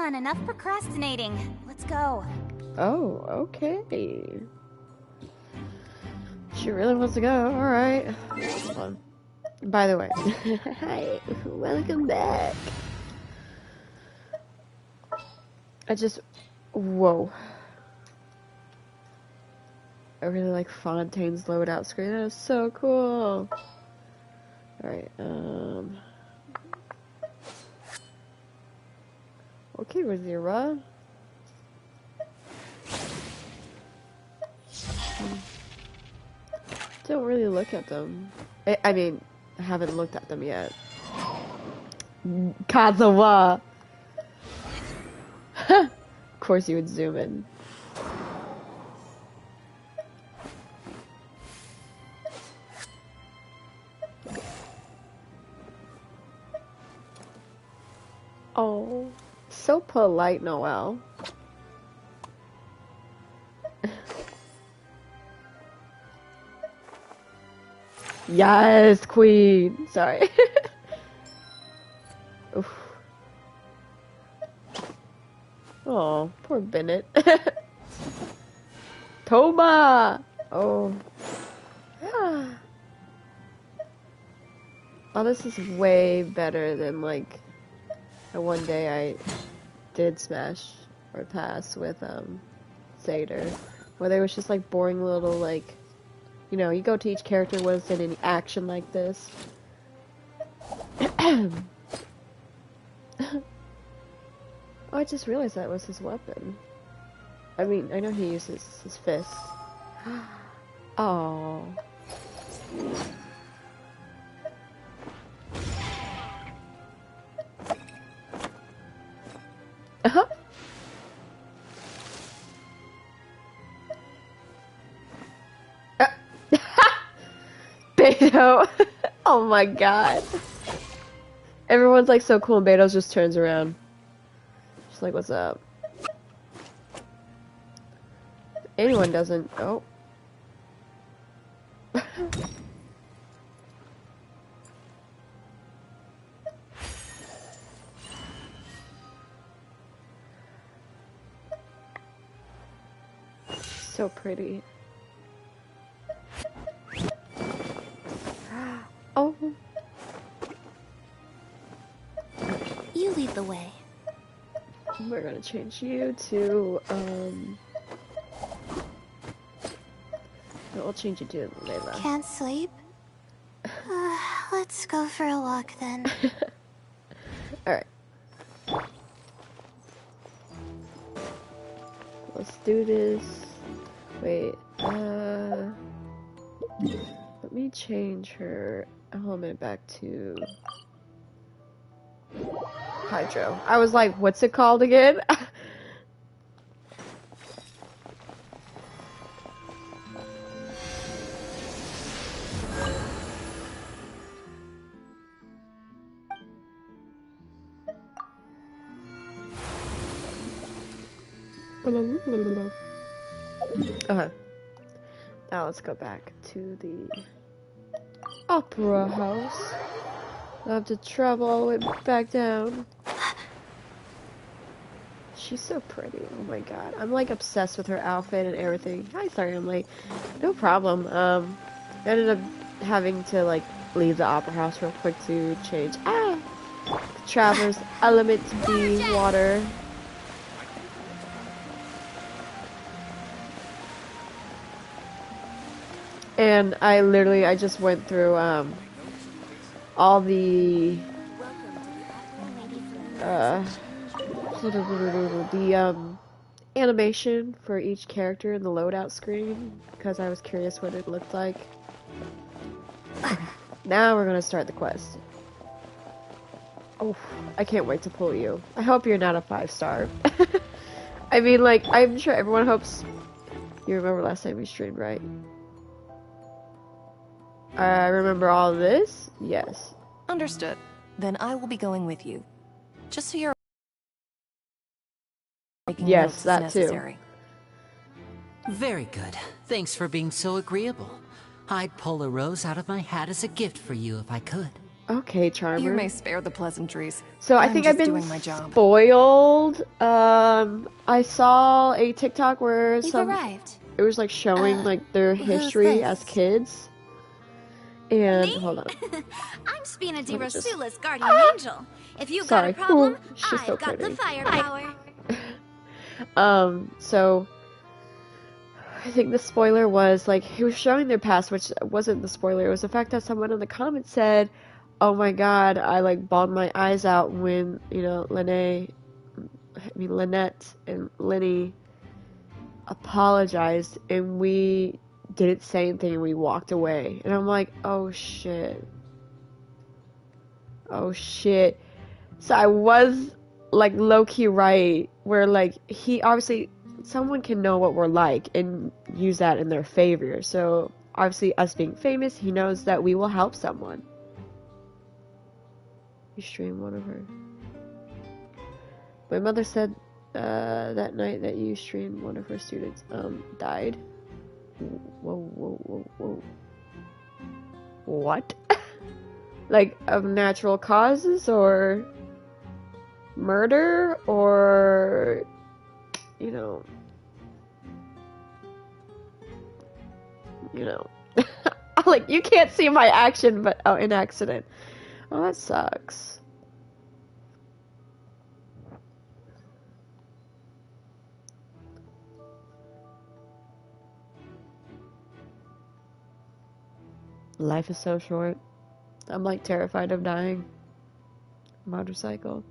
on, enough procrastinating. Let's go. Oh, okay. She really wants to go. Alright. Hold on. By the way. Hi. Welcome back. Whoa. I really like Fontaine's loadout screen. That is so cool. Alright, okay, Razira. Don't really look at them. I mean, I haven't looked at them yet. Kazawa! Of course you would zoom in. Oh, so polite, Noelle. Yes, queen. Sorry. Oof. Oh, poor Bennett. Toba! Oh. Oh, this is way better than, like, the one day I did smash or pass with, Seder. Where there was just, like, boring little, like, you know, you go to each character, wasn't any action like this. Oh, I just realized that was his weapon. I mean, I know he uses his fist. Oh. Uh-huh. Beto. Oh my god. Everyone's like so cool and Beto just turns around. Just like, what's up? Anyone doesn't. Oh. So pretty. Oh. You lead the way. We're gonna change you to, no, I'll change you to Layla. Can't sleep? Let's go for a walk then. Alright. Let's do this. Wait, let me change her element back to Hydro. I was like, what's it called again? Okay. Now let's go back to the Opera House. I have to travel all the way back down. She's so pretty. Oh my god. I'm like obsessed with her outfit and everything. Hi, sorry I'm late. No problem. I ended up having to like leave the Opera House real quick to change. The Traveler's element to be water. And I just went through all the animation for each character in the loadout screen because I was curious what it looked like. Now we're gonna start the quest. Oh, I can't wait to pull you. I hope you're not a 5-star. I mean, like, I'm sure everyone hopes. You remember last time we streamed, right? I remember all of this? Yes. Understood. Then I will be going with you. Just so you're making yes, notes that as necessary. Too. Very good. Thanks for being so agreeable. I'd pull a rose out of my hat as a gift for you if I could. Okay, Charmer. You may spare the pleasantries. So I I'm think just I've been doing my job. spoiled. I saw a TikTok where We've arrived. it was like showing like their who's history this? as kids. And Me? hold on. I'm Spina di Let me just- Rosula's guardian angel. If you've Sorry. got a problem, Ooh, she's so I've got the pretty. firepower. So I think the spoiler was like he was showing their past, which wasn't the spoiler. It was the fact that someone in the comments said, "Oh my God, I like bawled my eyes out when Lynette and Lenny apologized, and we didn't say anything, and we walked away." And I'm like, "Oh shit, oh shit." So I was like low key right, where like he obviously. Someone can know what we're like and use that in their favor. So obviously us being famous, he knows that we will help someone. You stream one of her. My mother said that night that you streamed one of her students died. Whoa. What? Like of natural causes or murder or like you can't see my action, but an accident. Oh, that sucks. Life is so short. I'm like terrified of dying. Motorcycle.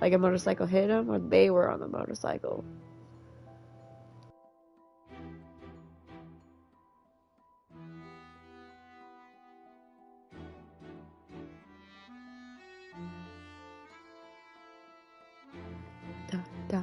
Like a motorcycle hit him, or they were on the motorcycle. Da.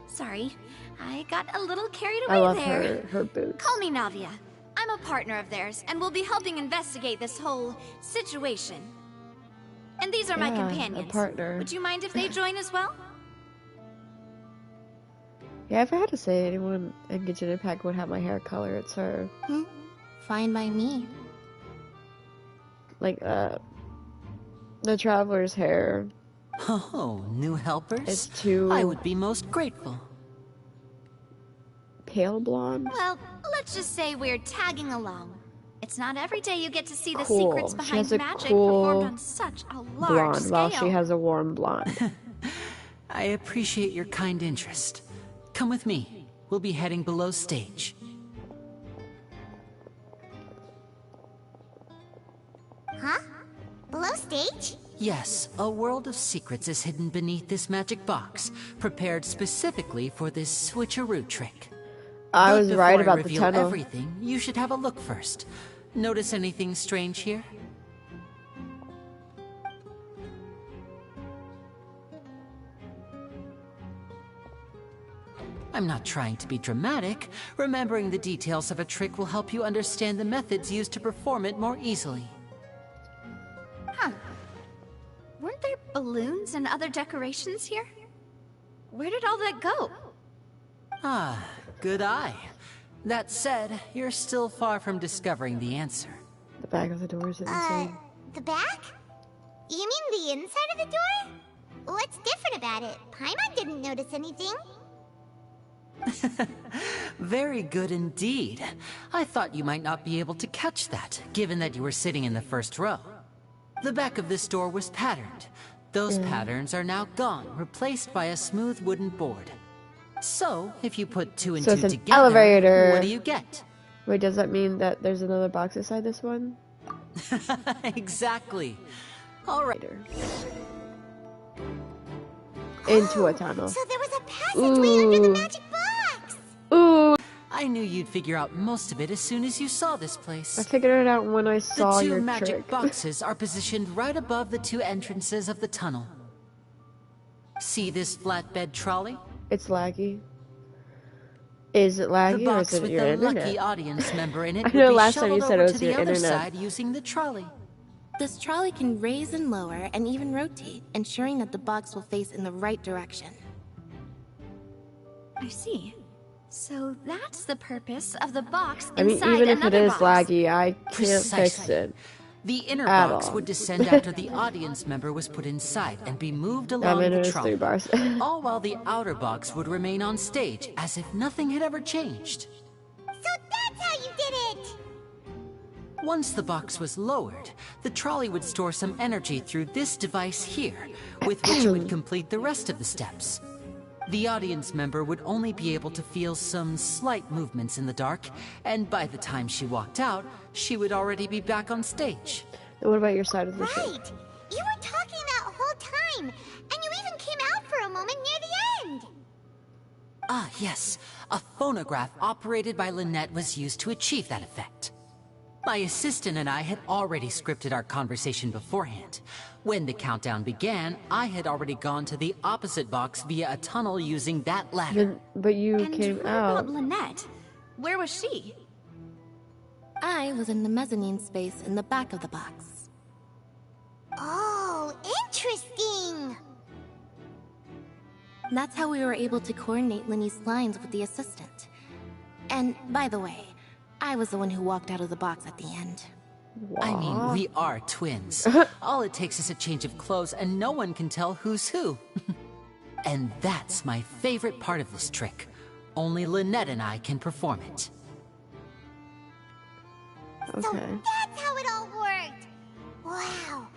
Sorry, I got a little carried I away love there. her boots. Call me Navia. I'm a partner of theirs, and we'll be helping investigate this whole situation. And these are my companions. A partner. Would you mind if they join as well? Yeah, if I had to say anyone in Genshin Impact would have my hair color, it's her. Fine by me. Like, the Traveler's hair. Oh, new helpers? It's too I would be most grateful. pale blonde. Well, let's just say we're tagging along. It's not every day you get to see the Cool. secrets She behind has a magic cool performed on such a large Blonde, scale. while she has a warm blonde. I appreciate your kind interest. Come with me. We'll be heading below stage. Huh? Below stage? Yes, a world of secrets is hidden beneath this magic box, prepared specifically for this switcheroo trick. I But was before right I about the reveal tunnel. everything, you should have a look first. Notice anything strange here? I'm not trying to be dramatic. Remembering the details of a trick will help you understand the methods used to perform it more easily. Huh. Weren't there balloons and other decorations here? Where did all that go? Ah, good eye. That said, you're still far from discovering the answer. The back of the door is insane. The back? You mean the inside of the door? What's different about it? Paimon didn't notice anything. Very good indeed. I thought you might not be able to catch that, given that you were sitting in the first row. The back of this door was patterned. Those patterns are now gone, replaced by a smooth wooden board. So, if you put two and So two it's an together, elevator. what do you get? Wait, does that mean that there's another box inside this one? Exactly. All right. Into a tunnel. So there was a passageway under the Ooh. magic box. Ooh! I knew you'd figure out most of it as soon as you saw this I place. figured it out when I saw The two your magic trick. boxes are positioned right above the two entrances of the tunnel. See this flatbed trolley? It's laggy. Is it The laggy or box is it with your the internet? lucky audience member in it I would know be last time you shoveled said it over was to your the other internet. side using the trolley. This trolley can raise and lower and even rotate, ensuring that the box will face in the right direction. I see. So that's the purpose of the box I mean, inside even if it another is box. laggy, I can't fix Precisely. it. The inner At box all. would descend after the audience member was put inside and be moved along the minutes, trolley. 3 bars. All while the outer box would remain on stage as if nothing had ever changed. So that's how you did it! Once the box was lowered, the trolley would store some energy through this device here, with which it would complete the rest of the steps. The audience member would only be able to feel some slight movements in the dark, and by the time she walked out, she would already be back on stage. And what about your side of the ship? Right! You were talking that whole time, and you even came out for a moment near the end! Ah, yes. A phonograph operated by Lynette was used to achieve that effect. My assistant and I had already scripted our conversation beforehand. When the countdown began, I had already gone to the opposite box via a tunnel using that ladder. But you And came what out. about Lynette? Where was she? I was in the mezzanine space in the back of the box. Oh, interesting! That's how we were able to coordinate Linny's lines with the assistant. And, by the way, I was the one who walked out of the box at the end. I mean, we are twins. All it takes is a change of clothes and no one can tell who's who. And that's my favorite part of this trick. Only Lynette and I can perform it. So Okay. that's how it all worked! Wow!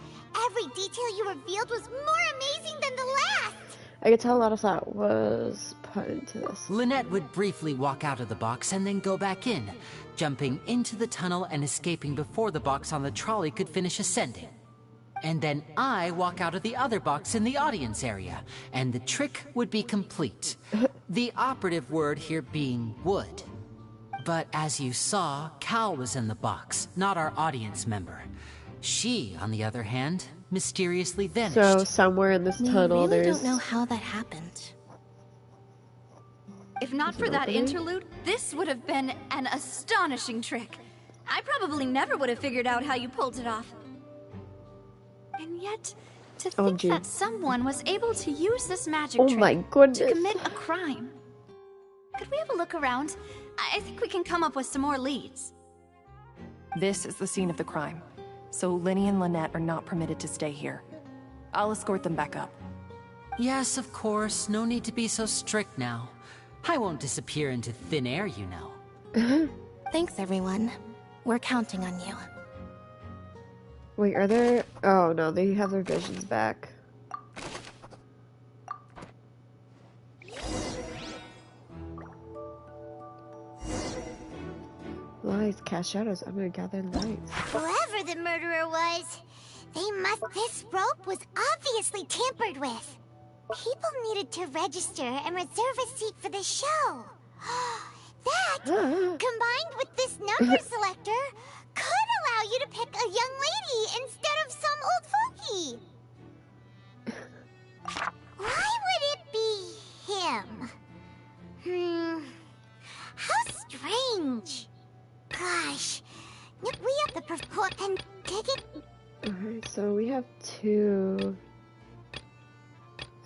Every detail you revealed was more amazing than the last! I could tell a lot of thought was put into this. Lynette would briefly walk out of the box and then go back in, jumping into the tunnel and escaping before the box on the trolley could finish ascending. And then I walk out of the other box in the audience area, and the trick would be complete. The operative word here being would. But as you saw, Cal was in the box, not our audience member. She, on the other hand, mysteriously vanished. So somewhere in this We tunnel, really there's. don't know how that happened. If not for that interlude, this would have been an astonishing trick. I probably never would have figured out how you pulled it off. And yet, to think OMG. that someone was able to use this magic Oh trick my to goodness. commit a crime. Could we have a look around? I think we can come up with some more leads. This is the scene of the crime, so Linny and Lynette are not permitted to stay here. I'll escort them back up. Yes, of course. No need to be so strict now. I won't disappear into thin air, you know. Thanks, everyone. We're counting on you. Wait, are there? Oh no, they have their visions back. Lights, cast shadows. I'm gonna gather lights. Whoever the murderer was, they must. This rope was obviously tampered with. People needed to register and reserve a seat for the show. That, combined with this number selector, could allow you to pick a young lady instead of some old fogey. Why would it be him? How strange. Gosh, we have the perform and take it. Alright, so we have 2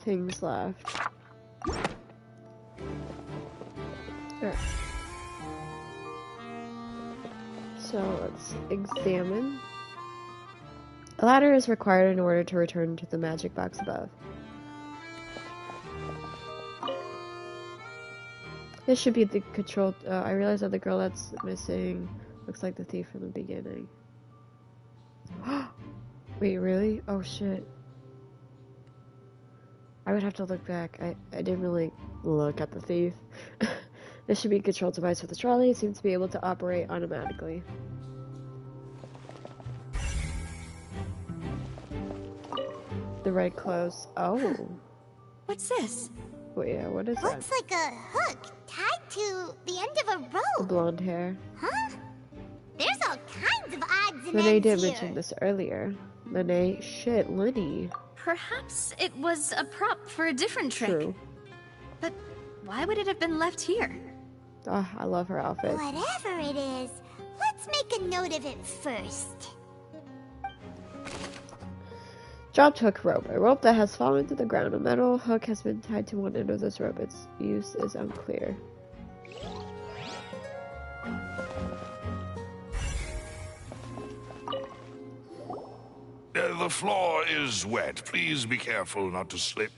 things left. Alright. So let's examine. A ladder is required in order to return to the magic box above. This should be the control. I realize that the girl that's missing looks like the thief from the beginning. Wait, really? Oh shit. I would have to look back. I didn't really look at the thief. This should be a control device for the trolley. It seems to be able to operate automatically. The red clothes. Oh. What's this? Wait, yeah, what is that? Looks like a hook tied to the end of a The rope. blonde hair. Huh? There's all kinds of odds and Lene ends did here. mention this earlier. Lene, shit, Linny. Perhaps it was a prop for a different trick. True. But why would it have been left here? Oh, I love her outfit. Whatever it is, let's make a note of it first. Dropped hook rope. A rope that has fallen to the ground. A metal hook has been tied to one end of this rope. Its use is unclear. The floor is wet. Please be careful not to slip.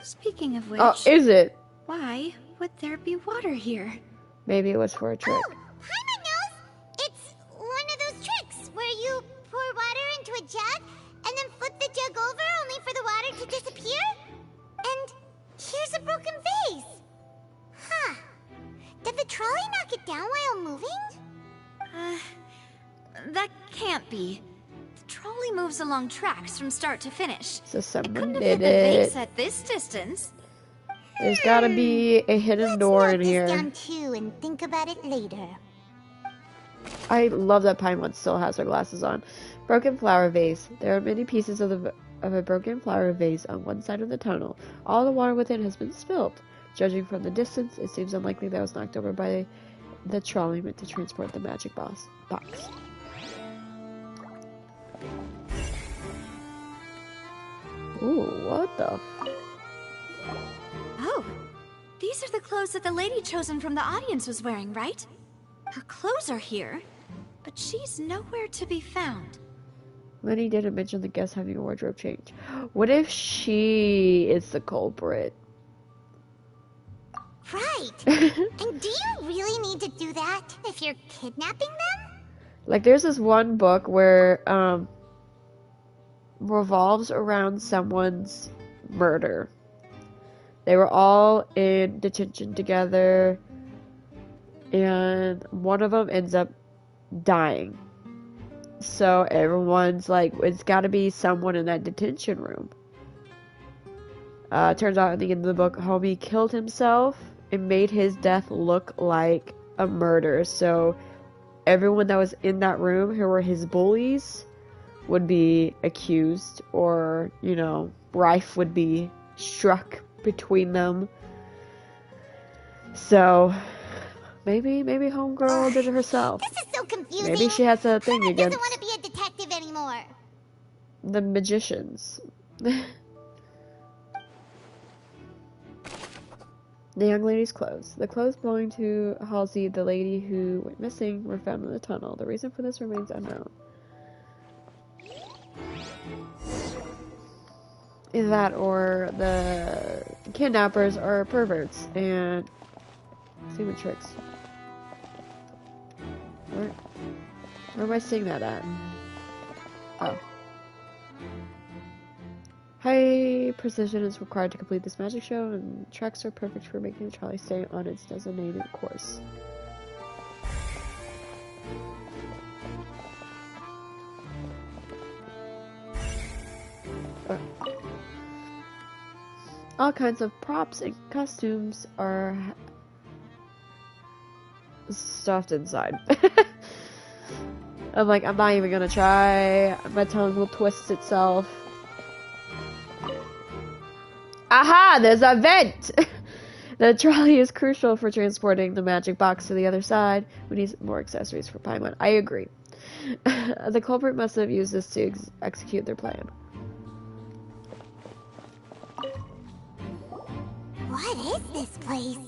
Speaking of which, Oh, is it? why would there be water here? Maybe it was for a trick. Oh, Paimon knows! It's one of those tricks where you pour water into a jug and then flip the jug over only for the water to disappear? And here's a broken vase. Huh. Did the trolley knock it down while moving? That can't be. The trolley moves along tracks from start to finish. So It someone couldn't have did hit the vase it. at this distance. There's gotta be a hidden door in Let's note here. this down too and think about it later. I love that Paimon still has her glasses on. Broken flower vase. There are many pieces of a broken flower vase on one side of the tunnel. All the water within has been spilled. Judging from the distance, it seems unlikely that it was knocked over by the trolley meant to transport the magic box. Ooh, what the? Oh, these are the clothes that the lady chosen from the audience was wearing, right? Her clothes are here, but she's nowhere to be found. Lenny didn't mention the guest having a wardrobe change. What if she is the culprit? Right. And do you really need to do that if you're kidnapping them? Like, there's this one book where, revolves around someone's murder. They were all in detention together, and one of them ends up dying. So everyone's like, it's gotta be someone in that detention room. Turns out at the end of the book, homie killed himself and made his death look like a murder. So everyone that was in that room who were his bullies would be accused, or, you know, rife would be struck between them. So maybe homegirl did it herself. This is so confusing. Maybe she has a thing Paimon against doesn't want to be a detective anymore. the magicians. The young lady's clothes. The clothes belonging to Halsey, the lady who went missing, were found in the tunnel. The reason for this remains unknown. Either that or the kidnappers are perverts and semen tricks. Where am I seeing that at? Oh. High precision is required to complete this magic show, and tracks are perfect for making the trolley stay on its designated course. All kinds of props and costumes are stuffed inside. I'm like, I'm not even gonna try. My tongue will twist itself. Aha! There's a vent! The trolley is crucial for transporting the magic box to the other side. We need more accessories for Paimon. I agree. The culprit must have used this to execute their plan. What is this place?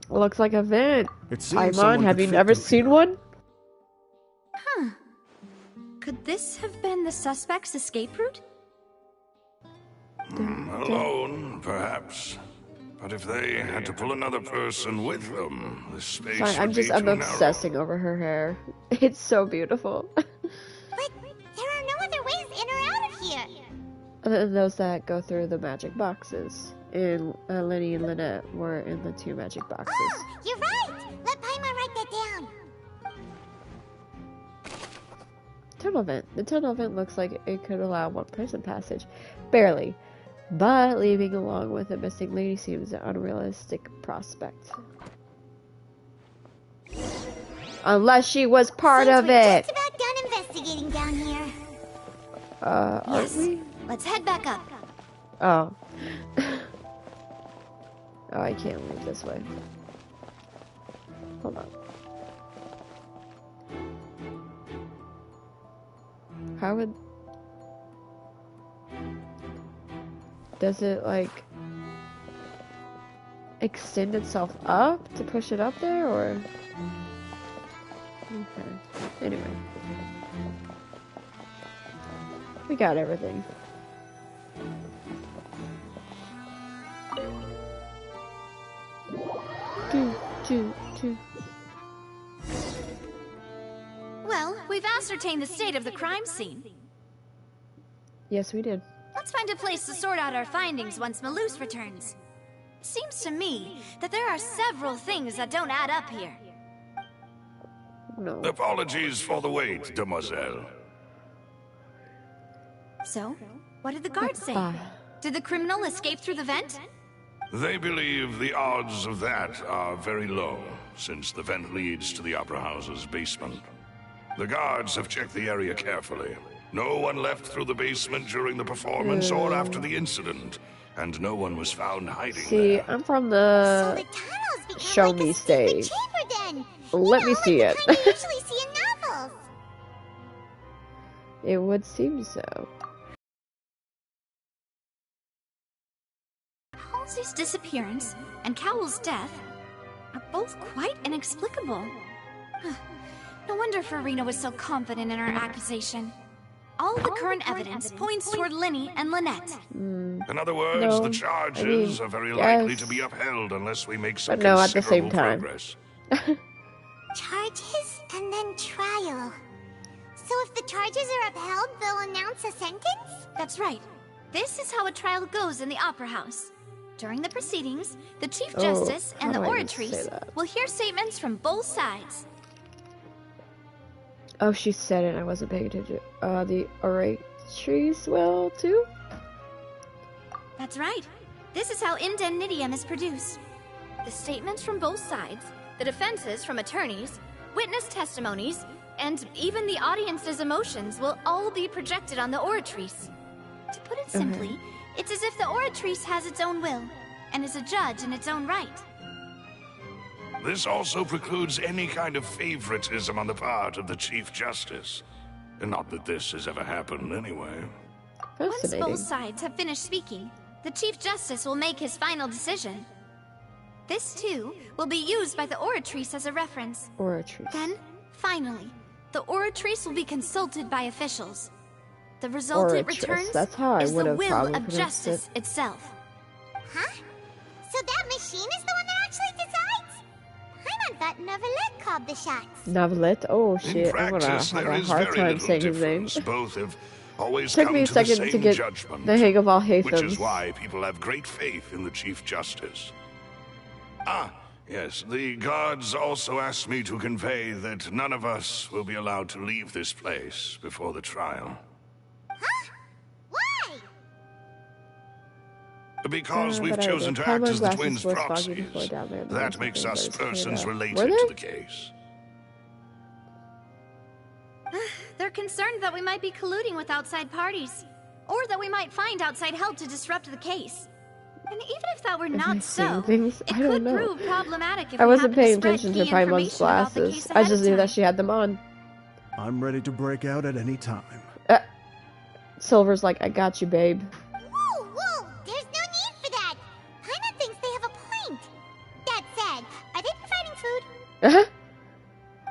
Looks like a vent. It seems Paimon, someone have could you fit never through seen here. one? Huh. Could this have been the suspect's escape route? Alone, perhaps. But if they had to pull another person with them, the space Sorry, would be I'm too obsessing over her hair. It's so beautiful. But there are no other ways in or out of here. Other than those that go through the magic boxes. And Lenny and Lynette were in the 2 magic boxes. Oh, you're right. Let Paimon write that down. Tunnel vent. The tunnel vent looks like it could allow one person passage. Barely. But leaving along with a missing lady seems an unrealistic prospect. Unless she was part Seems of we're it! just about done investigating down here. Aren't Yes. we? Let's head back up. Oh. Oh, I can't leave this way. Hold on. How would... does it like extend itself up to push it up there, or? Okay. Anyway, we got everything. Two. Well, we've ascertained the state of the crime scene. Yes, we did. Let's find a place to sort out our findings once Malus returns. It seems to me that there are several things that don't add up here. No. Apologies for the wait, demoiselle. So, what did the guards say? Ah. Did the criminal escape through the vent? They believe the odds of that are very low, since the vent leads to the Opera House's basement. The guards have checked the area carefully. No one left through the basement during the performance or after the incident, and no one was found hiding See, there. I'm from So the the tunnels become show like me a stage. secret chamber then. Let You me know, see like it. the kind you usually see in novels. It would seem so. Halsey's disappearance and Cowell's death are both quite inexplicable. No wonder Farina was so confident in her accusation. All the current evidence points toward Linny and Lynette. In other words, No, the charges are very likely to be yes. upheld unless we make some But no, at the same considerable time. progress. Charges and then trial. So if the charges are upheld, they'll announce a sentence? That's right. This is how a trial goes in the Opera House. During the proceedings, the Chief Oh, Justice and the how do I even say Oratrice that? will hear statements from both sides. Oh, she said it. I wasn't paying attention. The Oratrice will too. That's right. This is how indemnitium is produced. The statements from both sides, the defenses from attorneys, witness testimonies, and even the audience's emotions will all be projected on the Oratrice. To put it simply, it's as if the Oratrice has its own will, and is a judge in its own right. This also precludes any kind of favoritism on the part of the Chief Justice. And not that this has ever happened anyway. Once Fascinating. both sides have finished speaking, the Chief Justice will make his final decision. This, too, will be used by the Oratrice as a reference. Oratrice. Then, finally, the Oratrice will be consulted by officials. The result it Oratrice, returns that's how I is the would have will probably of pronounced justice itself. Huh? So that machine is the one that actually decides? Paimon thought Novelet called the shots. Novelet. Oh In shit! I'm gonna practice, have there a is hard very time little saying his name. difference. Both have always Took come me a to the second to same get judgment, the hang of all which is Hathams. why people have great faith in the Chief Justice. Ah, yes, the guards also asked me to convey that none of us will be allowed to leave this place before the trial. Huh? Why? Because we've but I chosen did. to act Paimon as the glasses twins' was foggy before proxies. down there. That makes us persons Were related they? to the case. They're concerned that we might be colluding with outside parties, or that we might find outside help to disrupt the case. And even if that were Am I not seeing so, things? it I don't could know. prove problematic if I we wasn't happen paying spread attention to key Paimon's information about the glasses. case I ahead just of knew that time. she had them on. I'm ready to break out at any time. Silver's like, I got you, babe. Whoa! There's no need for that. Paimon thinks they have a point. That said, are they providing food?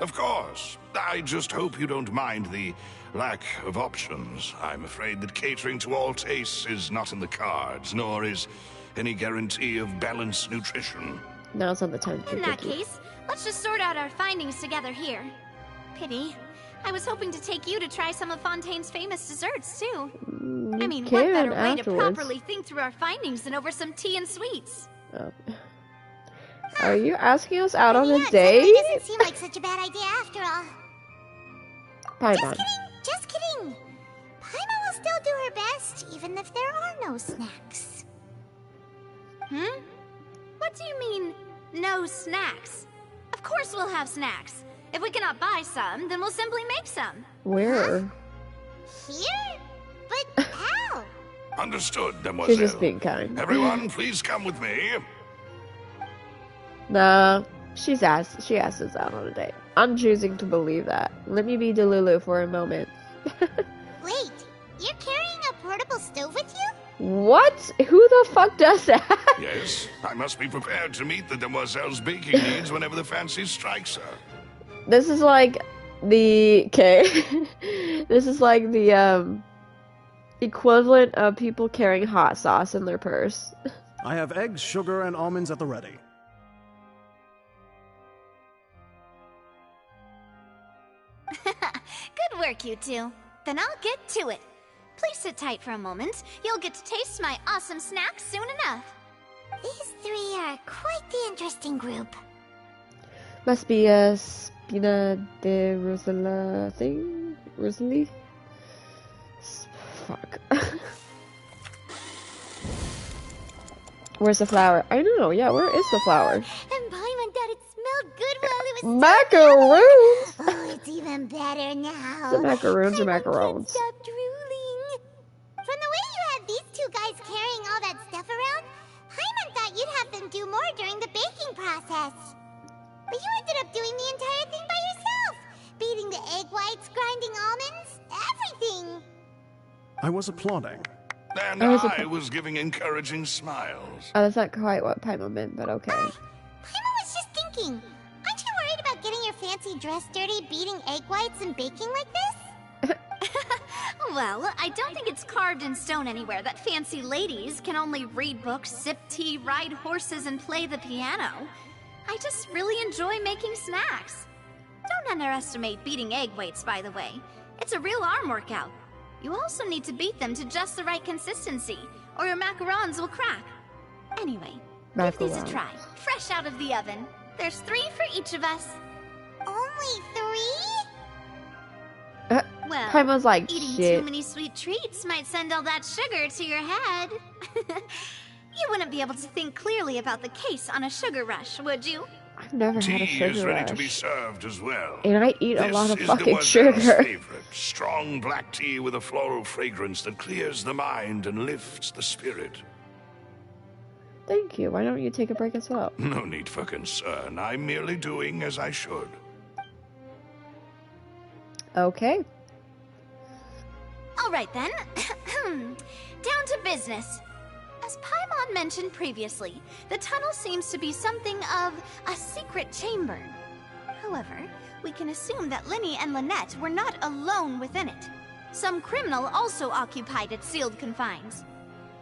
Of course. I just hope you don't mind the lack of options. I'm afraid that catering to all tastes is not in the cards, nor is any guarantee of balanced nutrition. Now's not the time to In be that picky. case, let's just sort out our findings together here. Pity. I was hoping to take you to try some of Fontaine's famous desserts, too. I mean, what can better way to afterwards. properly think through our findings than over some tea and sweets? Oh. Are you asking us out on Yeah, a it date? suddenly doesn't seem like such a bad idea after all. Paimon. Just kidding. Paimon will still do her best, even if there are no snacks. What do you mean, no snacks? Of course we'll have snacks. If we cannot buy some, then we'll simply make some. Where? Here? But how? Understood, She's demoiselle. just being kind. Everyone, please come with me. Nah, she asked us out on a date. I'm choosing to believe that. Let me be Delulu for a moment. Wait, you're carrying a portable stove with you? What? Who the fuck does that? Yes, I must be prepared to meet the demoiselle's baking needs whenever the fancy strikes her. This is like the this is like the equivalent of people carrying hot sauce in their purse. I have eggs, sugar, and almonds at the ready. Good work, you two. Then I'll get to it. Please sit tight for a moment. You'll get to taste my awesome snacks soon enough. These three are quite the interesting group. Must be a Spina de Rosala thing? Rosalie? Fuck. Where's the flower? I know, yeah, where is the flower? And Paimon thought it smelled good while it was Macaroons! Oh, it's even better now. The macaroons are Paimon macarons. can't stop drooling. From the way you had these two guys carrying all that stuff around, Paimon thought you'd have them do more during the baking process. But you ended up doing the entire thing by yourself. Beating the egg whites, grinding almonds, everything. I was applauding. And I was giving encouraging smiles. Oh, that's not quite what Paimon meant, but okay. Paimon was just thinking, aren't you worried about getting your fancy dress dirty beating egg whites and baking like this? Well, I don't think it's carved in stone anywhere that fancy ladies can only read books, sip tea, ride horses, and play the piano. I just really enjoy making snacks. Don't underestimate beating egg whites, by the way. It's a real arm workout. You also need to beat them to just the right consistency, or your macarons will crack. Anyway, give these a try. Fresh out of the oven. There's 3 for each of us. Only 3? Well, Paimon's like, eating shit. too many sweet treats might send all that sugar to your head. You wouldn't be able to think clearly about the case on a sugar rush, would you? I've never had a Tea sugar is ready rush. to be served as well. And I eat a lot of This is fucking Demoiselle's sugar. favorite, strong black tea with a floral fragrance that clears the mind and lifts the spirit. Thank you. Why don't you take a break as well? No need for concern. I'm merely doing as I should. Okay. All right then. Down to business. As Paimon mentioned previously, the tunnel seems to be something of a secret chamber. However, we can assume that Linny and Lynette were not alone within it. Some criminal also occupied its sealed confines.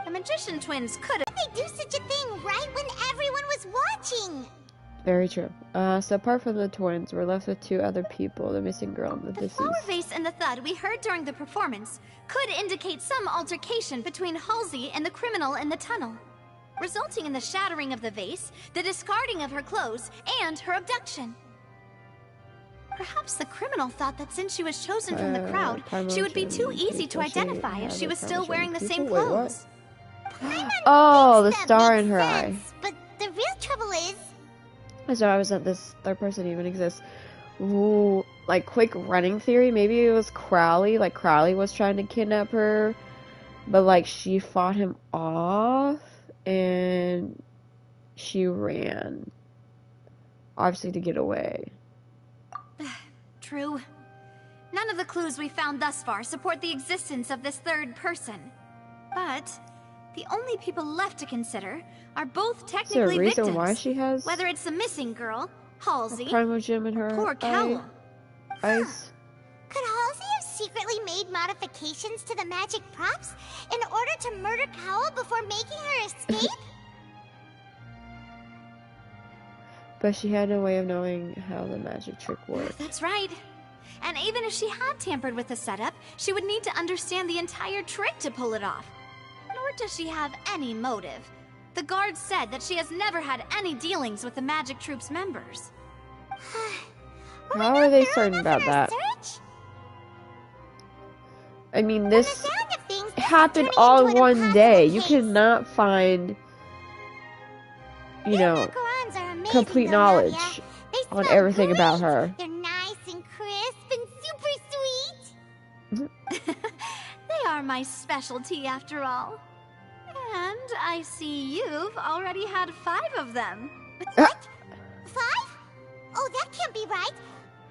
The magician twins could have... They do such a thing right when everyone was watching. Very true. So apart from the twins, we're left with 2 other people, the missing girl and the The deceased. flower vase and the thud we heard during the performance could indicate some altercation between Halsey and the criminal in the tunnel, resulting in the shattering of the vase, the discarding of her clothes, and her abduction. Perhaps the criminal thought that since she was chosen from the crowd, she would be too easy to identify if she was still wearing the same clothes. Oh, the That star makes in her eye. sense, but the real trouble is... So I was that this third person even exists. Ooh, like quick running theory. Maybe it was Crowley. Like Crowley was trying to kidnap her, but like she fought him off and she ran, obviously to get away. True. None of the clues we found thus far support the existence of this third person. But the only people left to consider are both Is there a technically reason victims. why she has Whether it's the missing girl, Halsey, Primal Gem in her poor Cowell. eyes? Could Halsey have secretly made modifications to the magic props in order to murder Cowell before making her escape? But she had no way of knowing how the magic trick worked. That's right. And even if she had tampered with the setup, she would need to understand the entire trick to pull it off. Nor does she have any motive. The guards said that she has never had any dealings with the Magic Troop's members. How are they certain about that? Search? I mean, From the this sound of things, this happened is all turning in into an one day. impossible You case. cannot find, you Their know, macarons are amazing, complete though, knowledge Nadia. They on smell everything great. about her. They're nice and crisp and super sweet. They are my specialty, after all. And I see you've already had 5 of them. What? 5? Oh, that can't be right.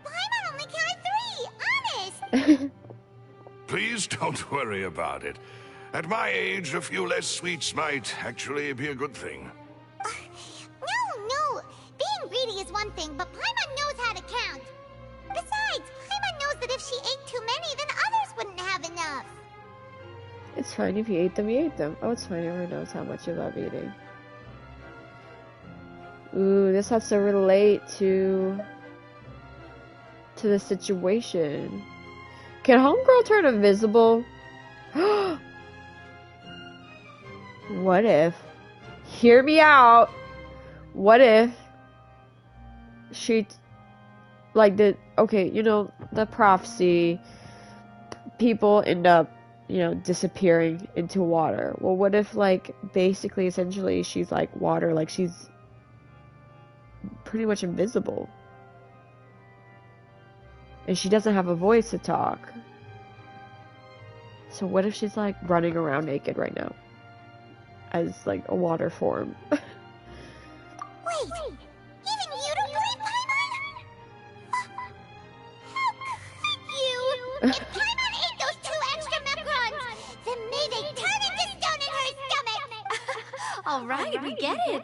Paimon only counted 3. Honest. Please don't worry about it. At my age, a few less sweets might actually be a good thing. No. Being greedy is one thing, but Paimon knows how to count. Besides, Paimon knows that if she ate too many, then others wouldn't have enough. It's fine if you ate them, you ate them. Oh, it's fine. Everyone knows how much you love eating. Ooh, this has to relate to the situation. Can Homegirl turn invisible? What if? Hear me out. What if she, like, okay, you know, the prophecy, people end up, you know, disappearing into water. Well, what if, like, basically, essentially, she's like water, like, she's pretty much invisible. And she doesn't have a voice to talk. So what if she's, like, running around naked right now? As, like, a water form. Wait, even you don't believe Paimon? How could you? If Paimon ate those 2 extra macarons, then may they turn into stone in her stomach! Alright, we get it.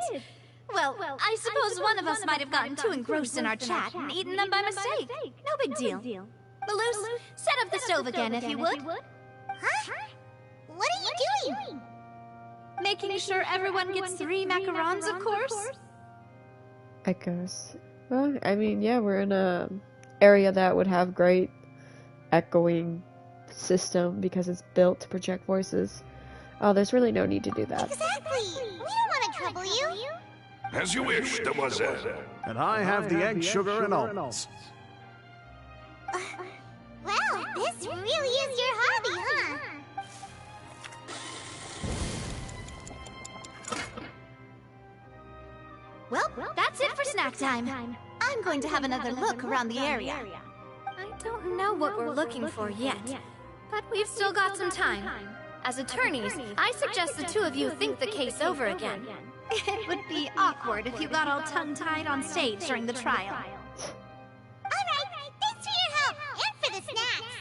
Well, I suppose one of us might have gotten too engrossed in our chat and eaten them by mistake. No big deal. Malus, set up the stove again if you would. Huh? What are you doing? Making sure everyone gets 3 macarons, of course. Echoes. Well, I mean, yeah, we're in a area that would have great echoing system because it's built to project voices. Oh, there's really no need to do that. Exactly! We don't want to trouble you! As you wish, demoiselle. And I have the egg, sugar, and almonds. Well, this really is your hobby, huh? Well, that's it for snack time. I'm going to have another look around the area. I don't know what we're looking for yet, but we've still got some time. As attorneys, I suggest the 2 of you think the case over again. It would be awkward if you got all tongue-tied on stage during the trial. Alright, thanks for your help, and for the snacks!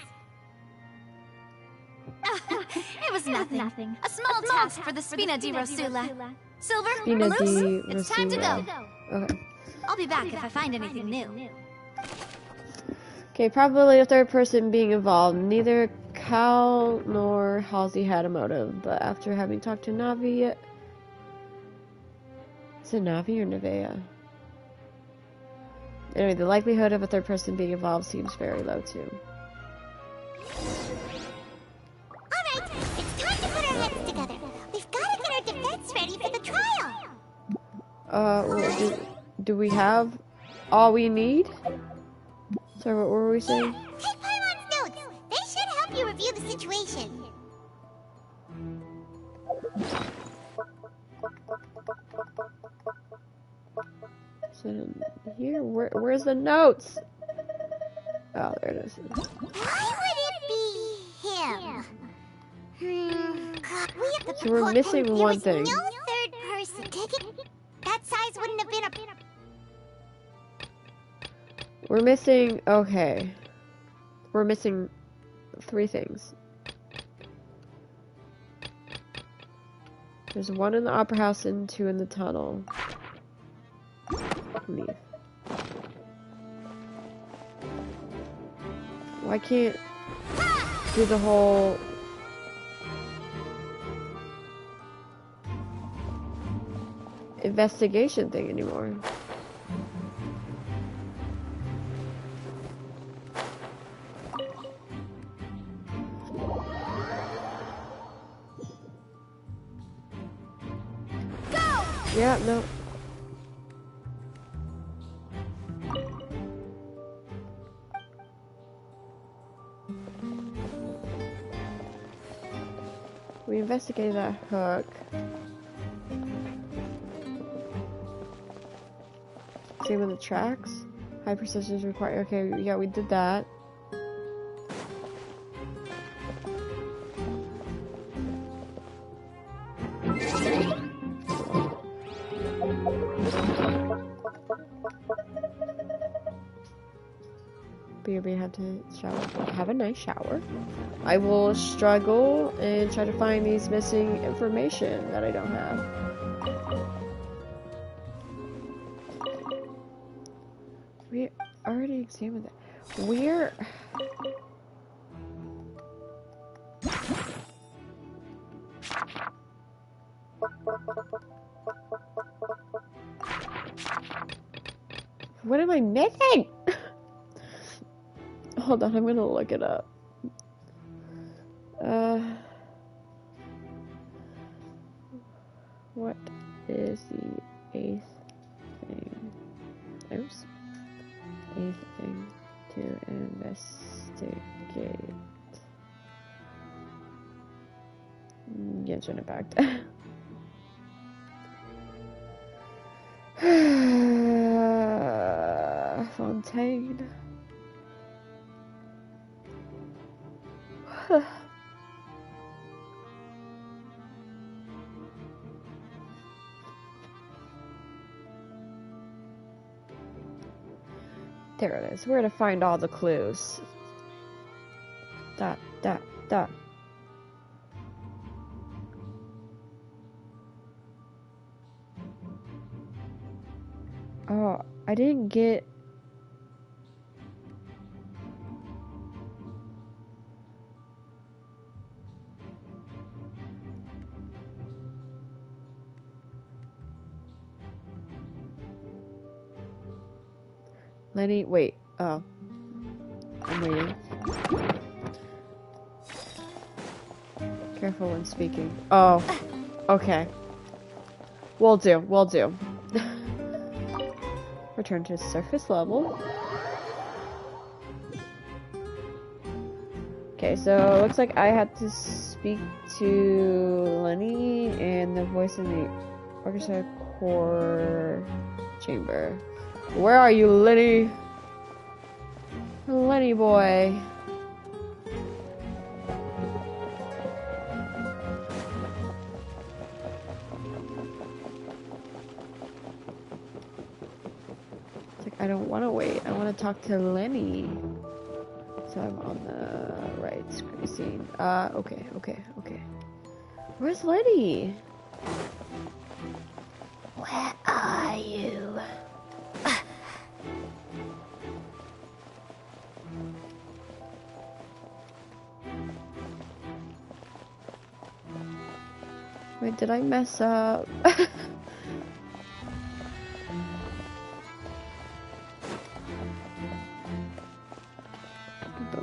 It was nothing. A small task for the Spina di Rosula. Silver, Spina di Malus, it's time to go. Okay. I'll be back if I find anything new. Okay, probably a third person being involved. Neither Cal nor Halsey had a motive, but after having talked to Navi... Is it Navi or Nevea? Anyway, the likelihood of a third person being involved seems very low, too. Alright, it's time to put our heads together. We've got to get our defense ready for the trial. Well, do we have all we need? Sorry, what were we saying? Take Paimon's notes. They should help you review the situation. So here, where's the notes? Oh, there it is. Why would it be him? We have to So we're missing one thing. No third person. Take it. That size wouldn't have been a... We're missing, okay. We're missing 3 things. There's 1 in the opera house and 2 in the tunnel. Leave. Why can't do the whole investigation thing anymore? Yeah, no. We investigated that hook. Same with the tracks. High precision is required. Okay, yeah, we did that. BRB had to shower. Have a nice shower. I will struggle and try to find these missing information that I don't have. We already examined that. Where? What am I missing? Hold on, I'm gonna look it up. What is the 8th thing? Oops. 8th thing to investigate. Genshin Impact. Fontaine. There it is. Where to find all the clues? Dot, dot, dot. Oh, I didn't get... Lenny, wait. Oh. I'm waiting. Careful when speaking. Oh. Okay. Will do. Will do. Return to surface level. Okay, so it looks like I had to speak to Lenny and the voice in the orchestra core chamber. Where are you, Lenny? Lenny boy. It's like, I don't want to wait. I want to talk to Lenny. So I'm on the right screen. Okay. Where's Lenny? Where are you? Wait, did I mess up? But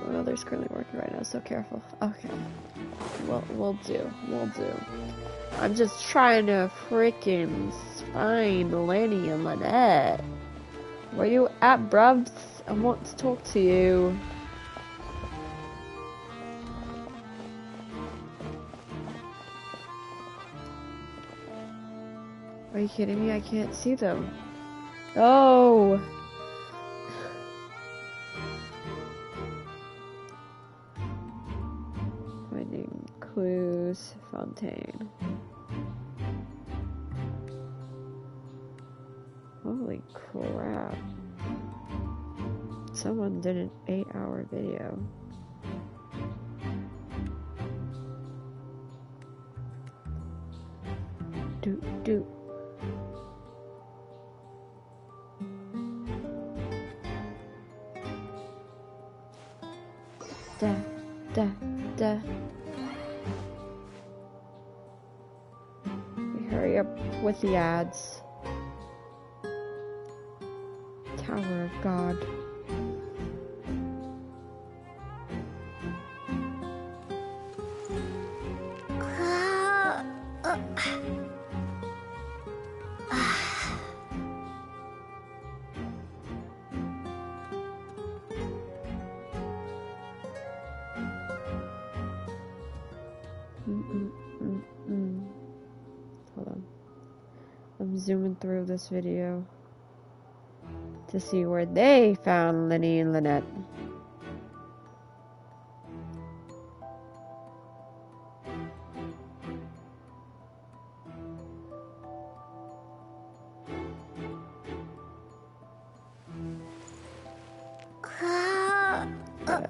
my mother's currently working right now, so careful. Okay. Well, we'll do. I'm just trying to freaking find Lenny and Lynette. Where you at, brubs? I want to talk to you. Are you kidding me? I can't see them. Oh! Finding clues, Fontaine. Holy crap. Someone did an 8-hour video. Do. Da. Hurry up with the ads. Tower of God. Hold on. I'm zooming through this video to see where they found Lenny and Lynette. gotta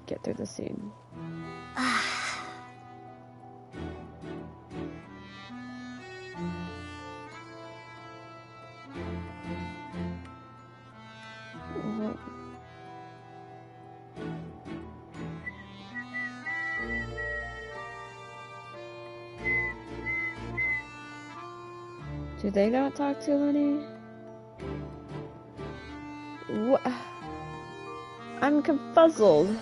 get through the scene. Do they not talk to Lenny? What? I'm confuzzled.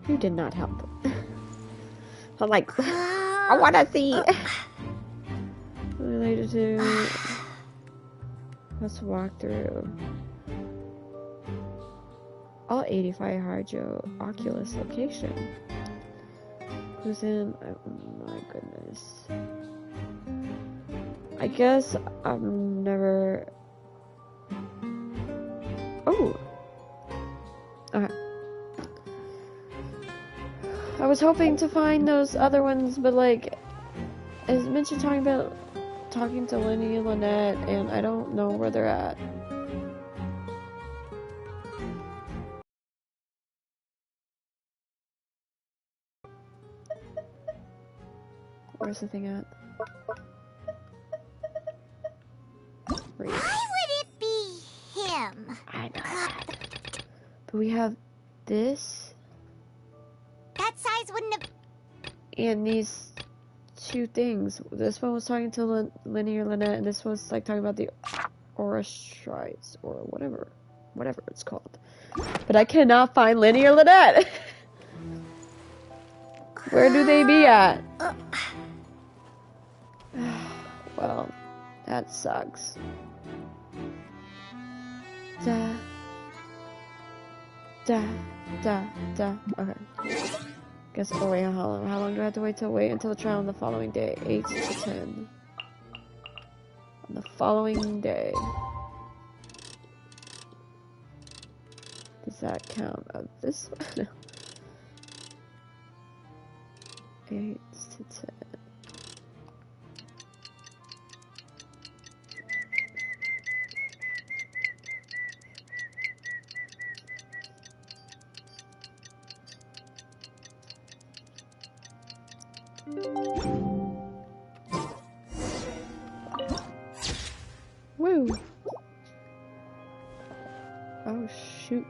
You did not help. I'm like, I want to see. Related to. Let's walk through. All 85 Harjo Oculus location. Who's in? Oh my goodness. I guess I'm never. Oh. Okay. I was hoping to find those other ones, but like, is Mitch talking to Lenny and Lynette, and I don't know where they're at. Where's the thing at? Read. Why would it be him? I know that. But we have this. That size wouldn't have... And these two things. This one was talking to Lenny or Lynette, and this one's like talking about the Aura Shrines, or whatever it's called. But I cannot find Lenny or Lynette. Where do they be at? Well, that sucks. Da. Okay. Guess. Oh wait, how long do I have to wait till? Wait until the trial on the following day, 8 to 10. On the following day. Does that count? This one? 8 to 10. Woo! Oh shoot.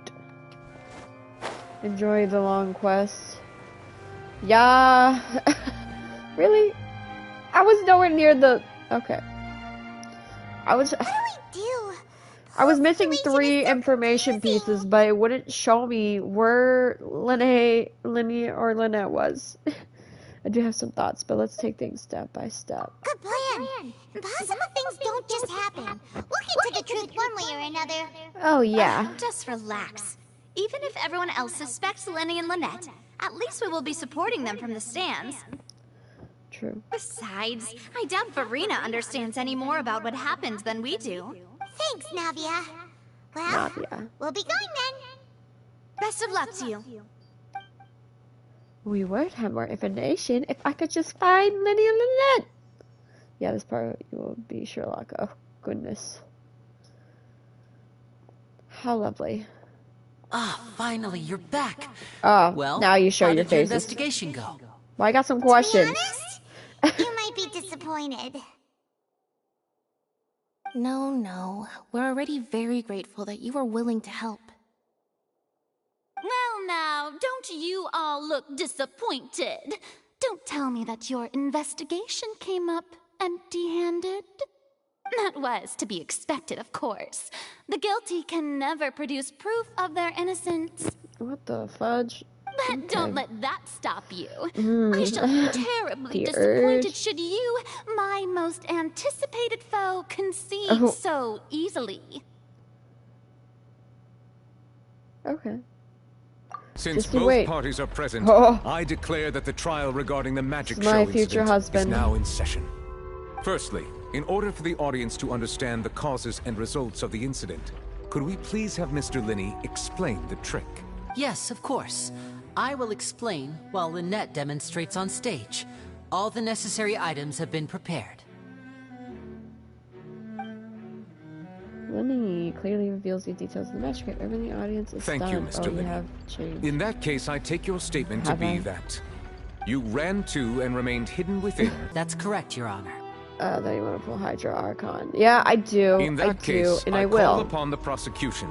Enjoy the long quest. Yeah. Really? I was nowhere near the... Okay. I was... What do we do? I was missing Hopefully 3 information pieces, but it wouldn't show me where Lenny or Lynette was. I do have some thoughts, but let's take things step by step. Good plan. Impossible things don't just happen. We'll get to the truth one way or another. Oh, yeah. Just relax. Even if everyone else suspects Lenny and Lynette, at least we will be supporting them from the stands. True. Besides, I doubt Verena understands any more about what happened than we do. Thanks, Navia. Well, we'll be going then. Best of luck to you. We would have more information if I could just find Lenny and Lynette. Yeah, this part will be Sherlock. Oh, goodness. How lovely. Ah, finally, you're back. Oh, Well, now you show how your did your faces. investigation go? Well, I got some questions. To be honest, you might be disappointed. No. We're already very grateful that you were willing to help. Well now, don't you all look disappointed. Don't tell me that your investigation came up empty-handed. That was to be expected, of course. The guilty can never produce proof of their innocence. What the fudge? But don't let that stop you. I shall be terribly The disappointed urge. should you, my most anticipated foe, concede so easily. Okay. Since Just you both wait. parties are present, Oh. I declare that the trial regarding the magic It's show my future incident husband. is now in session. Firstly, in order for the audience to understand the causes and results of the incident, could we please have Mr. Linney explain the trick? Yes, of course. I will explain while Lynette demonstrates on stage. All the necessary items have been prepared. Linney clearly reveals the details of the massacre. Everyone in the audience is Thank you, stunned. Mr. Linney. You have changed. In that case, I take your statement to be that you ran to and remained hidden within. That's correct, Your Honor. Then you want to pull Hydra Archon. Yeah, I do. In that case, and I call will. upon the prosecution.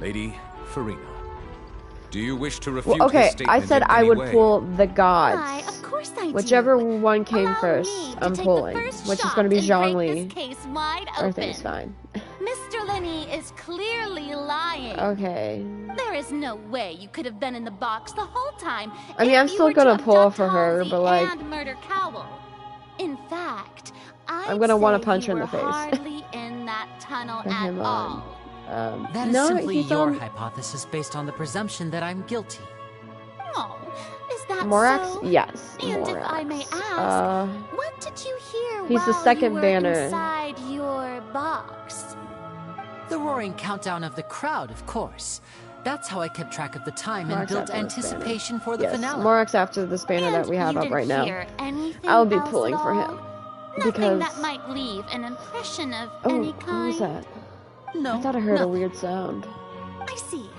Lady Farina, do you wish to refute Well, okay, his statement I said in I any would way? pull the gods. Why, of course I do. Whichever one came Allow first, me to I'm take pulling. the first Which is shot going to be and Zhang break Li. this case wide Everything's open. fine. Mr. Linney is clearly lying. Okay. There is no way you could have been in the box the whole time. I mean, if I'm you still were gonna to pull abduct for her, Halsey but, like, and murder Cowell. In fact, I'm gonna want to punch her you in the were face. hardly in that tunnel Put at him all. on. That is no, simply he's your on hypothesis based on the presumption that I'm guilty. Oh, is that Morax. so? Yes, And Morax. if I may ask, what did you hear he's the while second you were banner. inside your box? The roaring countdown of the crowd, of course. That's how I kept track of the time and Morax built after this anticipation for the Yes, finale. Morax after this banner And that we have you up didn't right now. hear anything I'll be else pulling at for all? him. Nothing Because... that might leave an impression of Oh, any what kind. was that? No, I thought I heard a nothing. weird sound. I see.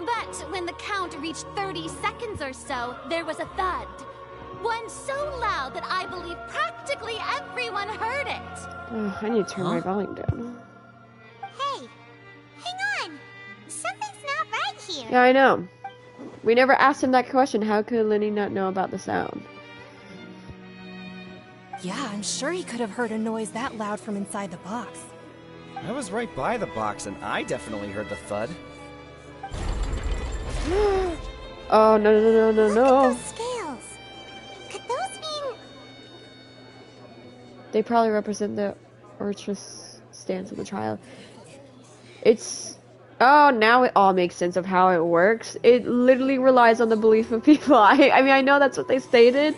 But when the count reached 30 seconds or so, there was a thud. One so loud that I believe practically everyone heard it. Oh, I need to turn my volume down. Hey, hang on. Something's not right here. Yeah, I know. We never asked him that question. How could Linney not know about the sound? Yeah, I'm sure he could have heard a noise that loud from inside the box. I was right by the box, and I definitely heard the thud. Oh, no, no, no, no, Look no. at those scales. Could those mean... They probably represent the Orchis stance of the trial. It's... Oh, now it all makes sense of how it works. It literally relies on the belief of people. I mean, I know that's what they stated,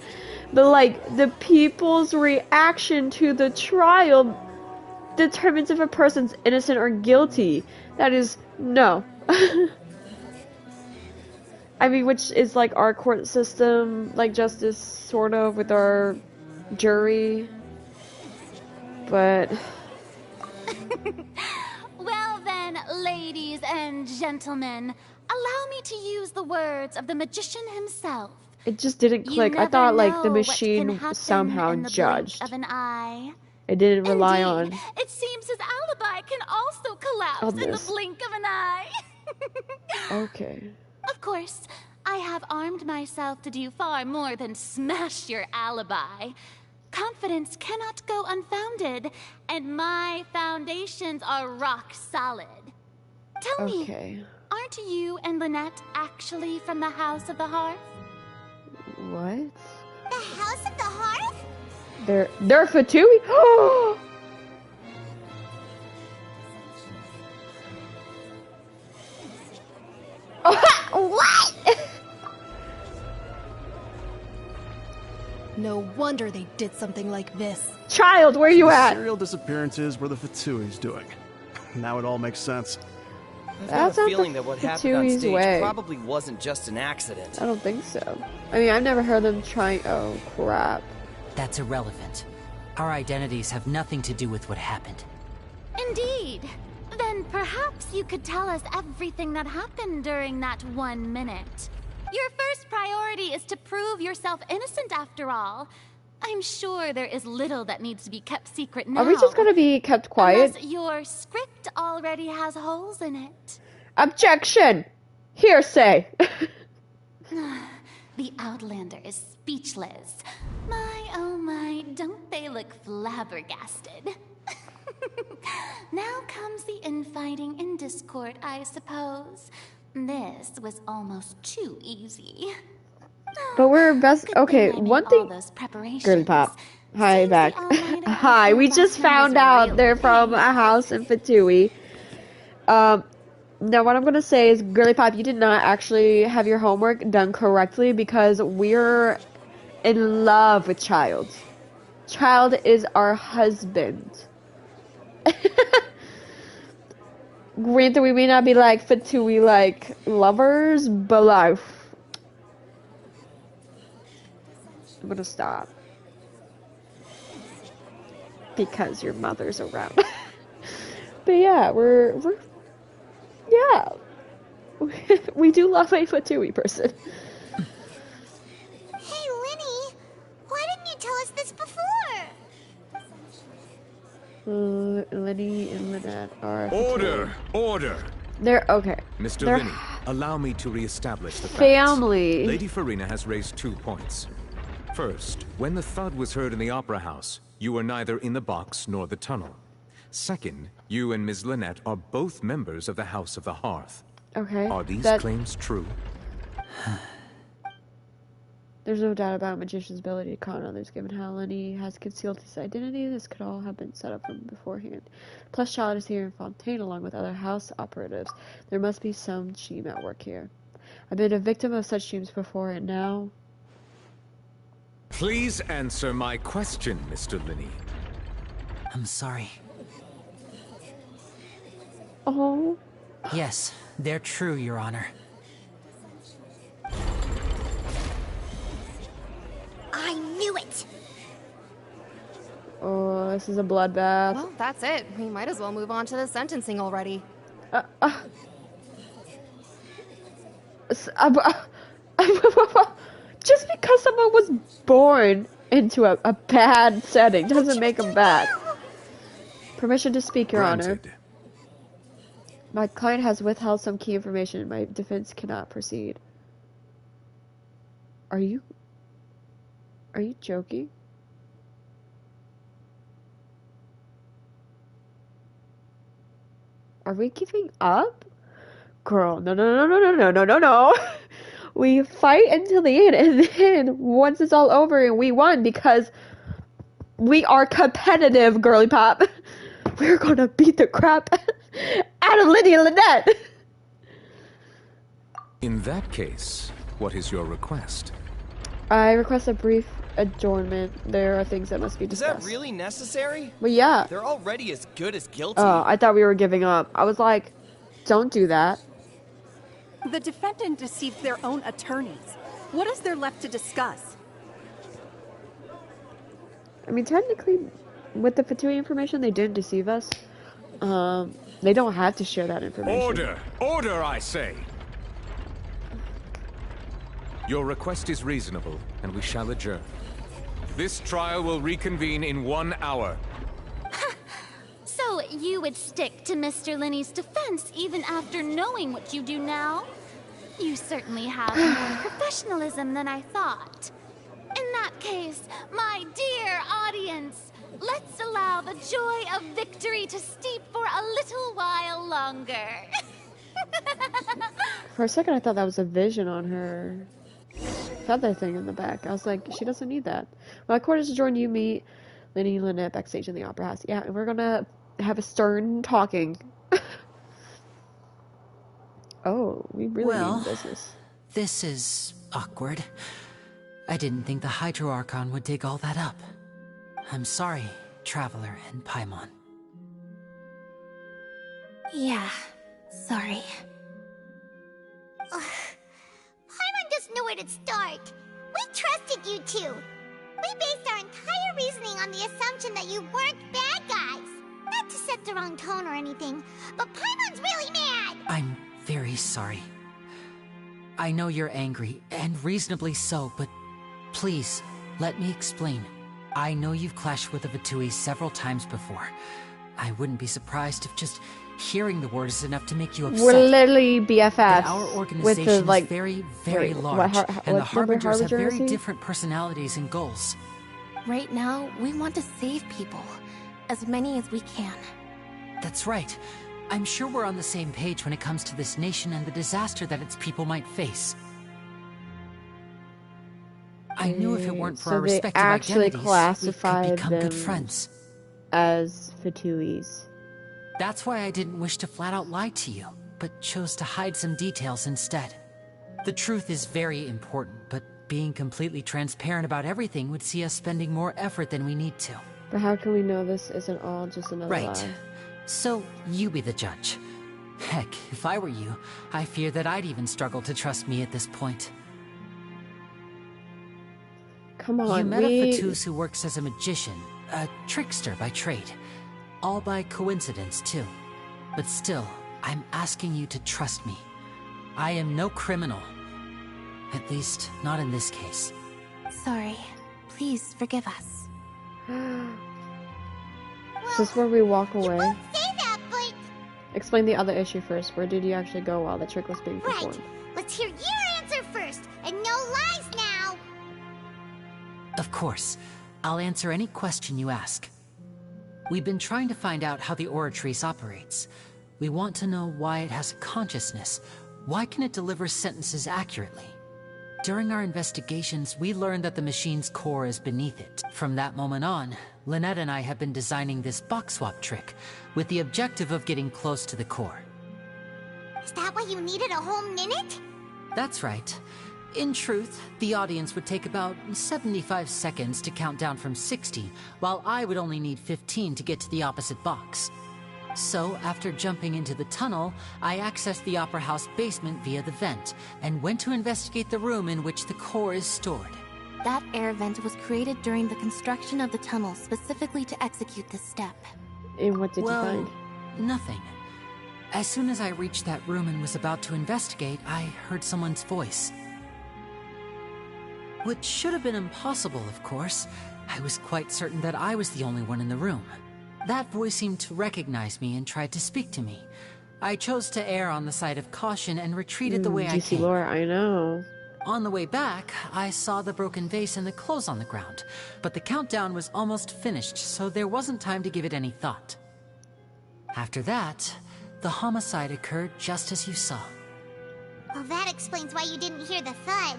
but, like, the people's reaction to the trial determines if a person's innocent or guilty. That is, no. I mean, which is, like, our court system, like, justice, sort of, with our jury. But... Well then, ladies and gentlemen, allow me to use the words of the magician himself. It just didn't You click. I never thought, like, the know what can machine happen somehow in the judged. blink of an eye. It didn't rely Indeed, on... it seems his alibi can also collapse On in the this. blink of an eye. Okay. Of course, I have armed myself to do far more than smash your alibi. Confidence cannot go unfounded, and my foundations are rock solid. Tell me, Okay. aren't you and Lynette actually from the House of the Hearth? What? The House of the Hearth? They're Fatui? What? No wonder they did something like this. Child, where you at? Serial disappearances were the Fatui's doing. Now it all makes sense. I've That's got not a feeling the that what happened on Fatui's stage way. probably wasn't just an accident. I don't think so. I mean, I've never heard them trying... Oh, crap. That's irrelevant. Our identities have nothing to do with what happened. Indeed. Then perhaps you could tell us everything that happened during that 1 minute. Your first priority is to prove yourself innocent after all. I'm sure there is little that needs to be kept secret now. Are we just gonna be kept quiet? Unless your script already has holes in it. Objection! Hearsay! The Outlander is speechless. My, oh my, don't they look flabbergasted? Now comes the infighting and discord, I suppose. This was almost too easy. But we're best... Good Okay, thing I made one all thing... those preparations. Girly Pop. Hi, Seems back. the Almighty Hi, we last just one found was out real they're from big. a house in Fatui. Now what I'm gonna say is, Girly Pop, you did not actually have your homework done correctly because we're in love with Childs. child is our husband. Granted, we may not be like Fatui like lovers, but like I'm gonna stop because your mother's around. But yeah, yeah, we do love a Fatui person. Hey, Linny, why didn't you tell us this before? Linny and Lynette are Order! Order! They're okay. Mr. They're Linny, allow me to reestablish the facts. family. Lady Farina has raised 2 points. First, when the thud was heard in the Opera House, you were neither in the box nor the tunnel. Second, you and Ms. Lynette are both members of the House of the Hearth. Okay. Are these claims true? There's no doubt about a magician's ability to con others, given how Lenny has concealed his identity. This could all have been set up from beforehand. Plus, Child is here in Fontaine along with other house operatives. There must be some scheme at work here. I've been a victim of such schemes before, and now... Please answer my question, Mr. Linny. I'm sorry. Oh. Yes, they're true, Your Honor. I knew it! Oh, this is a bloodbath. Well, that's it. We might as well move on to the sentencing already. Just because someone was born into a bad setting doesn't make them bad. Permission to speak, Your Honor. My client has withheld some key information. My defense cannot proceed. Are you joking? Are we giving up? Girl, no. We fight until the end, and then once it's all over and we won because we are competitive, girly pop. We're gonna beat the crap out of Lydia and Lynette. In that case, what is your request? I request a brief adjournment. There are things that must be discussed. Is that really necessary? But yeah. They're already as good as guilty. Oh, I thought we were giving up. I was like, don't do that. The defendant deceived their own attorneys. What is there left to discuss? I mean, technically, with the Fatui information, they didn't deceive us. They don't have to share that information. Order! Order, I say! Your request is reasonable, and we shall adjourn. This trial will reconvene in 1 hour. So you would stick to Mr. Linney's defense even after knowing what you do now? You certainly have more professionalism than I thought. In that case, my dear audience, let's allow the joy of victory to steep for a little while longer. For a second, I thought that was a vision on her feather thing in the back. I was like, she doesn't need that. My court is to join you, me, Linny, and Lynette backstage in the Opera House. Yeah, and we're gonna have a stern talking. Oh, we really need business. This is awkward. I didn't think the Hydro Archon would dig all that up. I'm sorry, Traveler and Paimon. Yeah, sorry. Paimon doesn't know where to start. We trusted you two. We based our entire reasoning on the assumption that you weren't bad guys. Not to set the wrong tone or anything, but Paimon's really mad! I'm very sorry. I know you're angry, and reasonably so, but please, let me explain. I know you've clashed with the Fatui several times before. I wouldn't be surprised if just hearing the word is enough to make you upset. We're literally BFFs. But our organization is very, very large, and the Harbingers have very different personalities and goals. Right now, we want to save people. As many as we can. That's right. I'm sure we're on the same page when it comes to this nation and the disaster that its people might face. I knew if it weren't for our respective identities, we could become good friends. As Fatuis. That's why I didn't wish to flat out lie to you, but chose to hide some details instead. The truth is very important, but being completely transparent about everything would see us spending more effort than we need to. But how can we know this isn't all just another lie? Right. So, you be the judge. Heck, if I were you, I fear that I'd even struggle to trust me at this point. Come on, you met a Fatous who works as a magician, a trickster by trade. All by coincidence, too. But still, I'm asking you to trust me. I am no criminal. At least, not in this case. Sorry. Please forgive us. Is this where we walk away? You won't say that, but... Explain the other issue first. Where did you actually go while the trick was being performed? Right. Let's hear your answer first, and no lies now! Of course. I'll answer any question you ask. We've been trying to find out how the Oratrice operates. We want to know why it has a consciousness. Why can it deliver sentences accurately? During our investigations, we learned that the machine's core is beneath it. From that moment on, Lynette and I have been designing this box swap trick, with the objective of getting close to the core. Is that why you needed a whole minute? That's right. In truth, the audience would take about 75 seconds to count down from 60, while I would only need 15 to get to the opposite box. So, after jumping into the tunnel, I accessed the Opera House basement via the vent, and went to investigate the room in which the core is stored. That air vent was created during the construction of the tunnel specifically to execute this step. And what did you find? Nothing. As soon as I reached that room and was about to investigate, I heard someone's voice. Which should have been impossible, of course. I was quite certain that I was the only one in the room. That voice seemed to recognize me and tried to speak to me. I chose to err on the side of caution and retreated the way I juicy came. lore, I know. On the way back, I saw the broken vase and the clothes on the ground, but the countdown was almost finished, so there wasn't time to give it any thought. After that, the homicide occurred just as you saw. Well, that explains why you didn't hear the thud.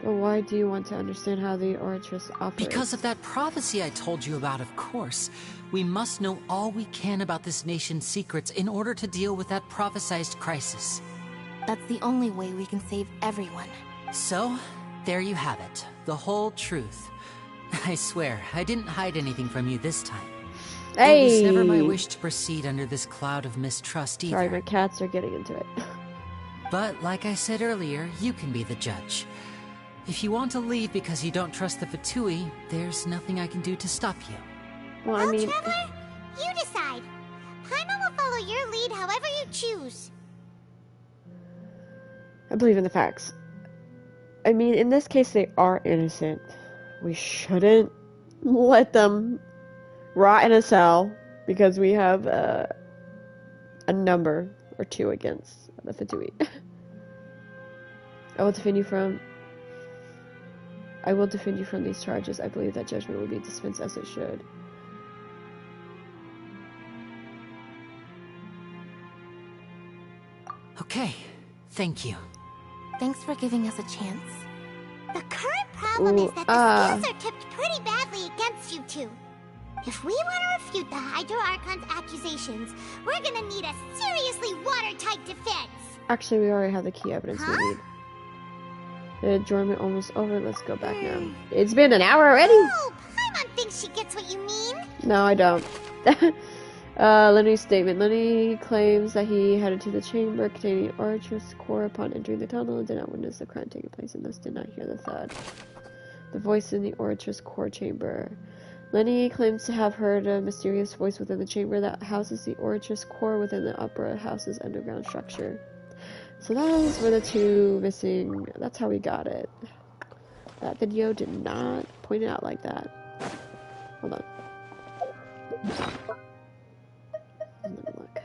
But why do you want to understand how the Oratrice operates? Because of that prophecy I told you about, of course. We must know all we can about this nation's secrets in order to deal with that prophesized crisis. That's the only way we can save everyone. So, there you have it. The whole truth. I swear, I didn't hide anything from you this time. Hey! It was never my wish to proceed under this cloud of mistrust either. Sorry, my cats are getting into it. But, like I said earlier, you can be the judge. If you want to leave because you don't trust the Fatui, there's nothing I can do to stop you. Well, I mean... Traveler, you decide. Paimon will follow your lead however you choose. I believe in the facts. I mean, in this case, they are innocent. We shouldn't let them rot in a cell because we have a number or two against the Fatui. I will defend you from these charges. I believe that judgment will be dispensed as it should. Okay, thank you. Thanks for giving us a chance. The current problem is that the scales are tipped pretty badly against you two. If we want to refute the Hydro Archon's accusations, we're gonna need a seriously watertight defense. Actually, we already have the key evidence we need. The adjournment almost over. Let's go back now. It's been an hour already. Oh, Paimon thinks she gets what you mean. No, I don't. Lenny's statement. Lenny claims that he headed to the chamber containing Oratrice core upon entering the tunnel and did not witness the crime taking place and thus did not hear the thud. The voice in the Oratrice core chamber. Lenny claims to have heard a mysterious voice within the chamber that houses the Oratrice core within the Opera House's underground structure. So those were the two missing. That's how we got it. That video did not point it out like that. Hold on. Let me look.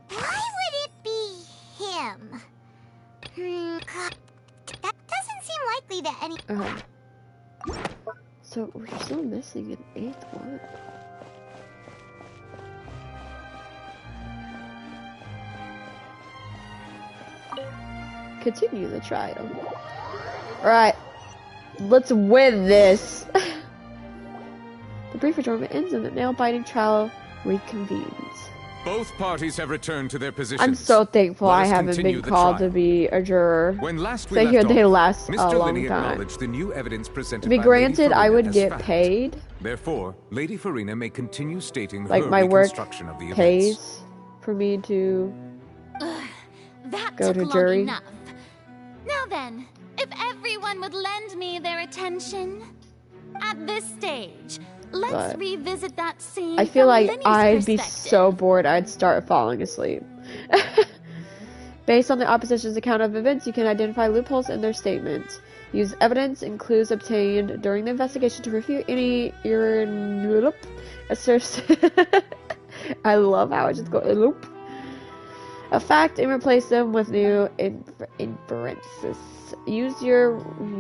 Why would it be him? That doesn't seem likely that any... So we're still missing an eighth one. Continue the trial. Alright. Let's win this. The brief adjournment ends and the nail-biting trial reconvenes. Both parties have returned to their positions. I'm so thankful Let I us haven't continue been the called trial. to be a juror. When last we So here left they off, last a Mr. long Linney time. acknowledged the new evidence presented To be by granted, Lady I Farina would as get fact. paid. Therefore, Lady Farina may continue stating Like her my work reconstruction of the events. pays for me to That go took to long jury. enough. Now then, if everyone would lend me their attention. At this stage, let's But revisit that scene I feel from like Linney's I'd be perspective. so bored I'd start falling asleep. Based on the opposition's account of events, you can identify loopholes in their statements. Use evidence and clues obtained during the investigation to refute any assertion. I love how I just go loop. A fact and replace them with new inferences. Use your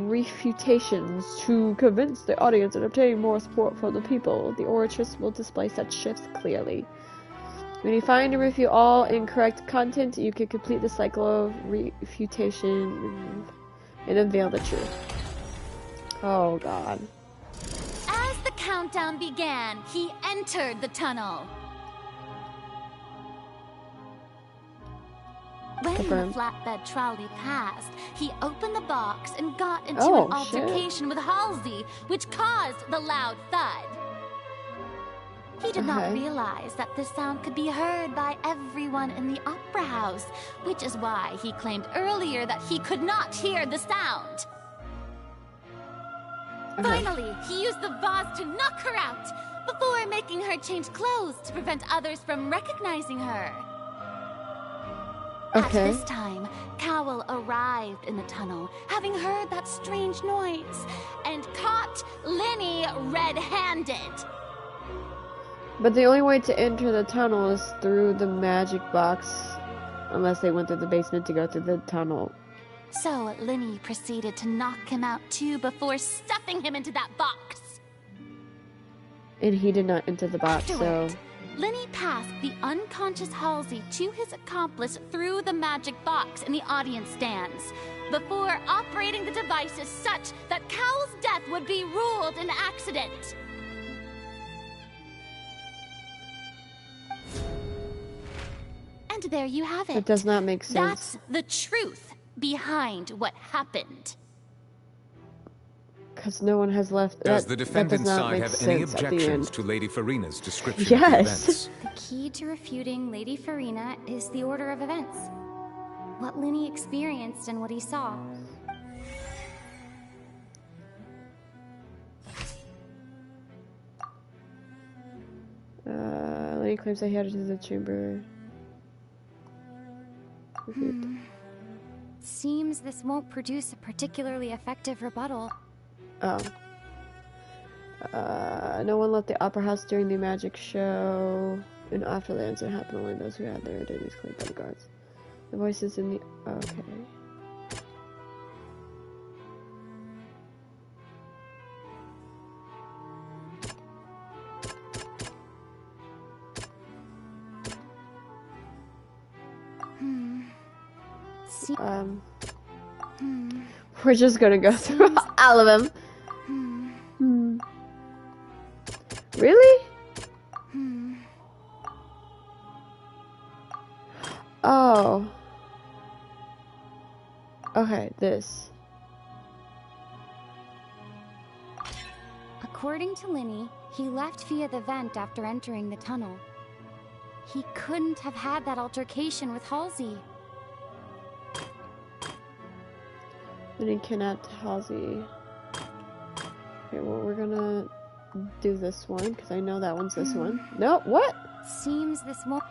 refutations to convince the audience and obtain more support from the people. The oratress will display such shifts clearly. When you find and refute all incorrect content, you can complete the cycle of refutation and unveil the truth. Oh god. As the countdown began, he entered the tunnel. When Confirmed. the flatbed trolley passed, he opened the box and got into Oh, an altercation with Halsey, which caused the loud thud. He did not realize that this sound could be heard by everyone in the opera house, which is why he claimed earlier that he could not hear the sound. Finally, he used the vase to knock her out, before making her change clothes to prevent others from recognizing her. At this time, Cowell arrived in the tunnel, having heard that strange noise, and caught Linney red-handed. But the only way to enter the tunnel is through the magic box, unless they went through the basement to go through the tunnel. So Linney proceeded to knock him out too before stuffing him into that box. And he did not enter the box, Afterward, so... Linney passed the unconscious Halsey to his accomplice through the magic box in the audience stands, before operating the devices such that Cowell's death would be ruled an accident. And there you have it. It does not make sense. That's the truth behind what happened. Because no one has left. Does that, the defendant's that does not side make have any sense at the objections end. to Lady Farina's description of the Yes. events? The key to refuting Lady Farina is the order of events. What Linney experienced and what he saw. Lenny claims that he had it to the chamber. Seems this won't produce a particularly effective rebuttal. Oh. No one left the opera house during the magic show. And after the incident happened, only those who had their identities claimed by the guards. The voices in the... Okay. We're just gonna go through all of them. Really? Oh. Okay, this. According to Linney, he left via the vent after entering the tunnel. He couldn't have had that altercation with Halsey. Lenny kidnapped Halsey. Okay, well, we're gonna do this one, because I know that one's this one. No, what? Seems this won't...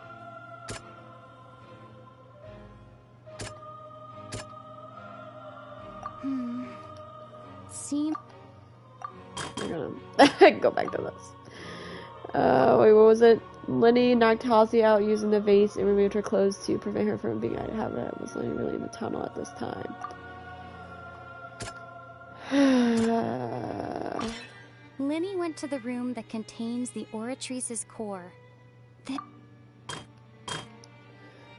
Seems... We're gonna go back to this. Wait, what was it? Lenny knocked Halsey out using the vase and removed her clothes to prevent her from being out of habit. Was Lenny really in the tunnel at this time? Linney went to the room that contains the Oratrice's core.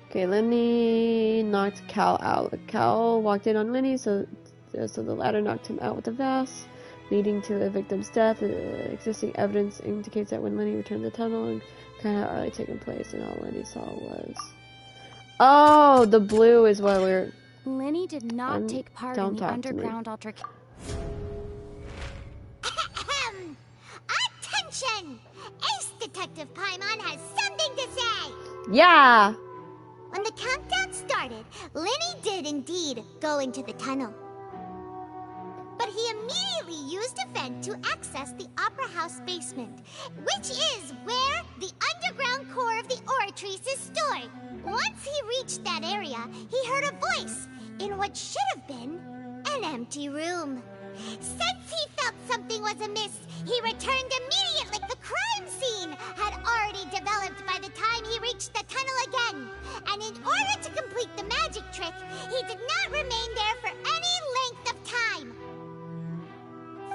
Okay, Lenny knocked Cal out. Cal walked in on Lenny, so the latter knocked him out with the vase. leading to the victim's death. Existing evidence indicates that when Lenny returned to the tunnel, and kind of already taken place, and all Lenny saw was... Oh, the blue is what we're... Lenny did not take part in the underground altercation. Attention! Ace Detective Paimon has something to say! Yeah! When the countdown started, Lenny did indeed go into the tunnel. But he immediately used a vent to access the Opera House basement, which is where the underground core of the Oratrice is stored. Once he reached that area, he heard a voice in what should have been an empty room. Since he felt something was amiss, he returned immediately. The crime scene had already developed by the time he reached the tunnel again. And in order to complete the magic trick, he did not remain there for any length of time.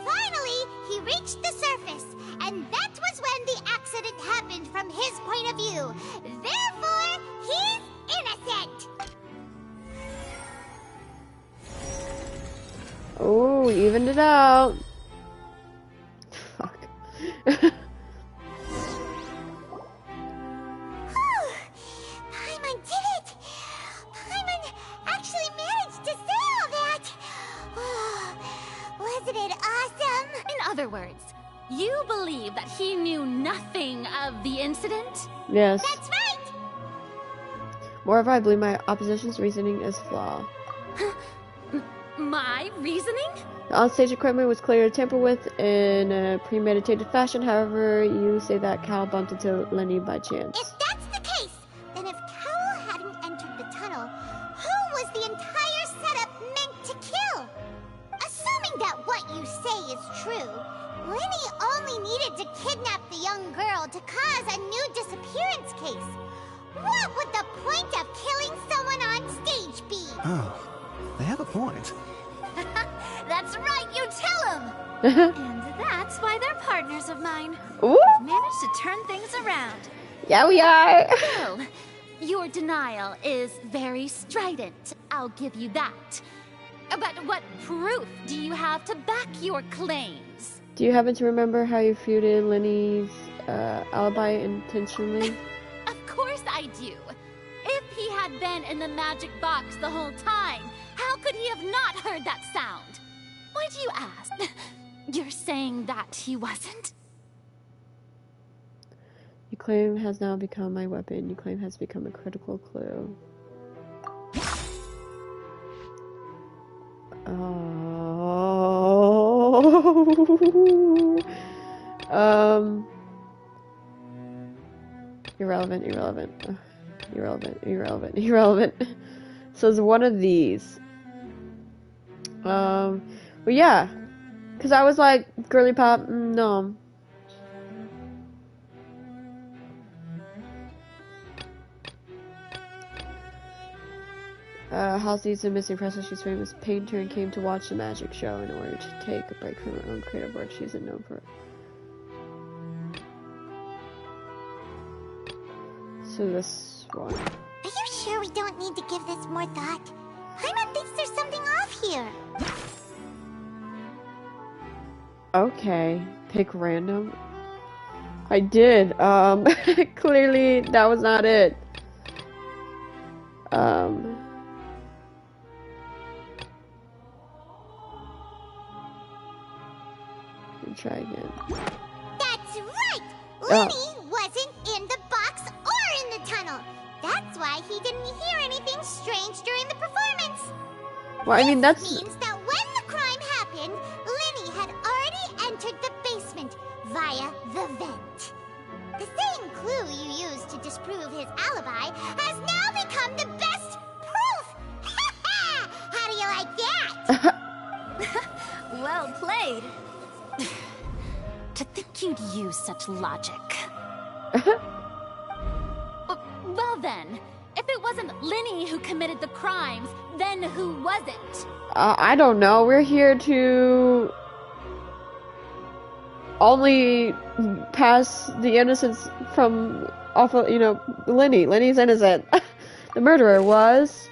Finally, he reached the surface, and that was when the accident happened from his point of view. Therefore, he's innocent! Oh, we evened it out. Fuck. Paimon did it! Paimon actually managed to say all that! Wasn't it awesome? In other words, you believe that he knew nothing of the incident? Yes. That's right! Moreover, I believe my opposition's reasoning is flawed. My reasoning? The onstage equipment was clearly tampered with in a premeditated fashion. However, you say that Cal bumped into Lenny by chance. If that's the case, then if Carol hadn't entered the tunnel, who was the entire setup meant to kill? Assuming that what you say is true, Lenny only needed to kidnap the young girl to cause a new disappearance case. What would the point of killing someone on stage be? Oh, they have a point. That's right, you tell him! And that's why they're partners of mine. Ooh. Managed to turn things around. Yeah, we are. Well, your denial is very strident. I'll give you that. But what proof do you have to back your claims? Do you happen to remember how you feuded Lenny's alibi intentionally? Of course I do. If he had been in the magic box the whole time, how could he have not heard that sound? Why do you ask? You're saying that he wasn't? Your claim has now become my weapon. Your claim has become a critical clue. Oh. Irrelevant. So it's one of these. But yeah. Because I was like, girly pop, no. House needs a missing princess. She's a famous painter and came to watch the magic show in order to take a break from her own creative work. She isn't known for it. So this one. Are you sure we don't need to give this more thought? Paimon thinks there's something off here. Okay, pick random. I did. Clearly that was not it. Let me try again. That's right! Lenny wasn't in the box or in the tunnel. That's why he didn't hear anything strange during the performance. Well, I mean, that's... This means that when the crime happened, Lenny had already entered the basement via the vent. The same clue you used to disprove his alibi has now become the best proof! How do you like that? Well played. To think you'd use such logic. Well then, if it wasn't Lenny who committed the crimes, then who was it? I don't know. We're here to only pass the innocence from off of, Lenny. Lenny's innocent. The murderer was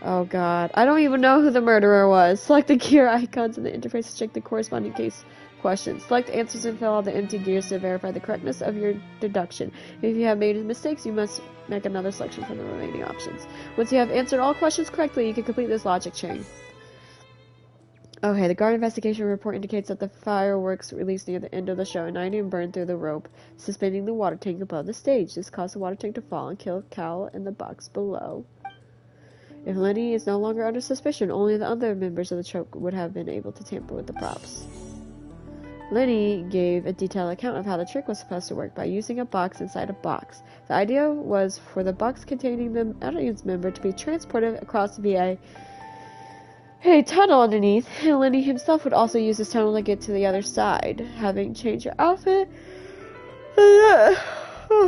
Oh god. I don't even know who the murderer was. Select the gear icons in the interface to check the corresponding case questions. Select answers and fill out the empty gears to verify the correctness of your deduction. If you have made mistakes, you must make another selection from the remaining options. Once you have answered all questions correctly, you can complete this logic chain. Okay, the guard investigation report indicates that the fireworks released near the end of the show ignited and burned through the rope, suspending the water tank above the stage. This caused the water tank to fall and kill Cal in the box below. If Lenny is no longer under suspicion, only the other members of the troupe would have been able to tamper with the props. Lenny gave a detailed account of how the trick was supposed to work by using a box inside a box. The idea was for the box containing the audience member to be transported across via a tunnel underneath, and Lenny himself would also use this tunnel to get to the other side. Having changed her outfit, and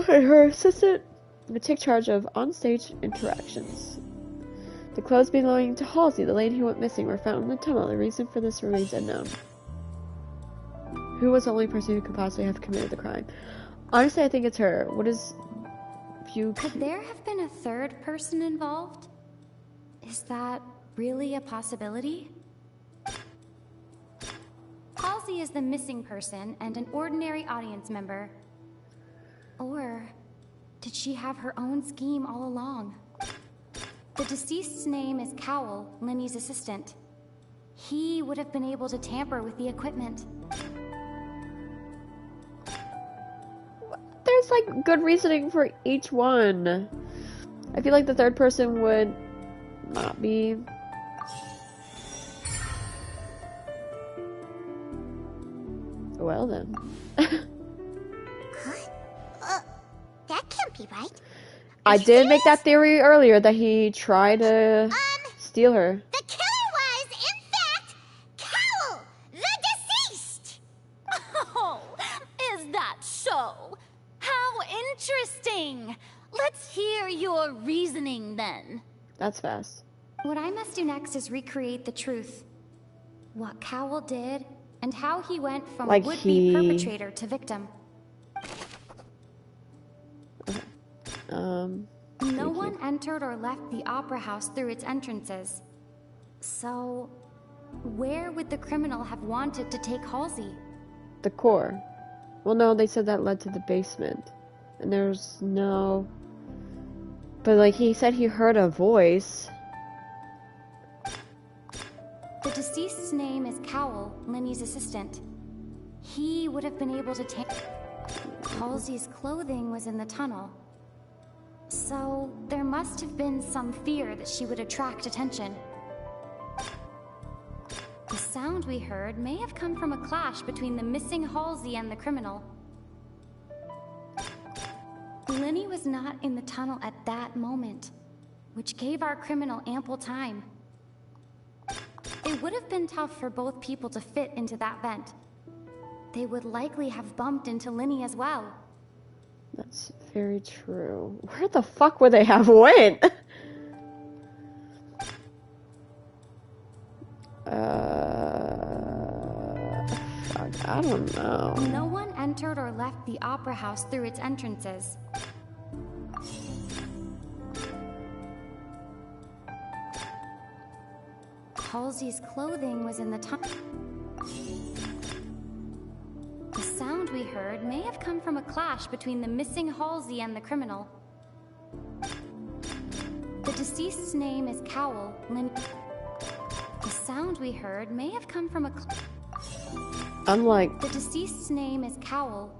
her assistant would take charge of on-stage interactions. The clothes belonging to Halsey, the lady who went missing, were found in the tunnel. The reason for this remains unknown. Who was the only person who could possibly have committed the crime? Honestly, I think it's her. What is... Could there have been a third person involved? Is that really a possibility? Halsey is the missing person and an ordinary audience member. Or did she have her own scheme all along? The deceased's name is Cowell, Lenny's assistant. He would have been able to tamper with the equipment. There's like good reasoning for each one. I feel like the third person would not be. Well then. That can't be right. I did make that theory earlier that he tried to steal her. The killer was, in fact, Cowell, the deceased! Oh, is that so? How interesting! Let's hear your reasoning then. That's fast. What I must do next is recreate the truth. What Cowell did, and how he went from like would-be perpetrator to victim. No one entered or left the opera house through its entrances. So, where would the criminal have wanted to take Halsey? The core. Well, no, they said that led to the basement. And there's no... But, like, he said he heard a voice. The deceased's name is Cowell, Lenny's assistant. He would have been able to take... Halsey's clothing was in the tunnel. So, there must have been some fear that she would attract attention. The sound we heard may have come from a clash between the missing Halsey and the criminal. Lenny was not in the tunnel at that moment, which gave our criminal ample time. It would have been tough for both people to fit into that vent. They would likely have bumped into Lenny as well. That's very true. Where the fuck would they have went? Fuck, I don't know. No one entered or left the opera house through its entrances. Halsey's clothing was in the tunnel. The sound we heard may have come from a clash between the missing Halsey and the criminal. The deceased's name is Cowell, The sound we heard may have come from a... I'm like... The deceased's name is Cowell,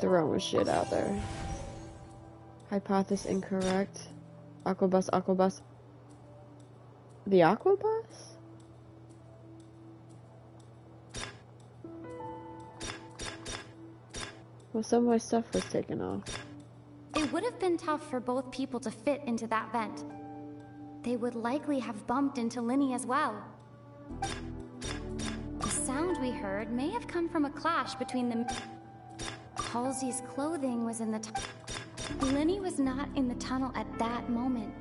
throwing shit out there. Hypothesis incorrect. Aquabus, Aquabus. The Aquabus? Well, some of my stuff was taken off. It would have been tough for both people to fit into that vent. They would likely have bumped into Lenny as well. The sound we heard may have come from a clash between them. Halsey's clothing was in the tunnel. Lenny was not in the tunnel at that moment.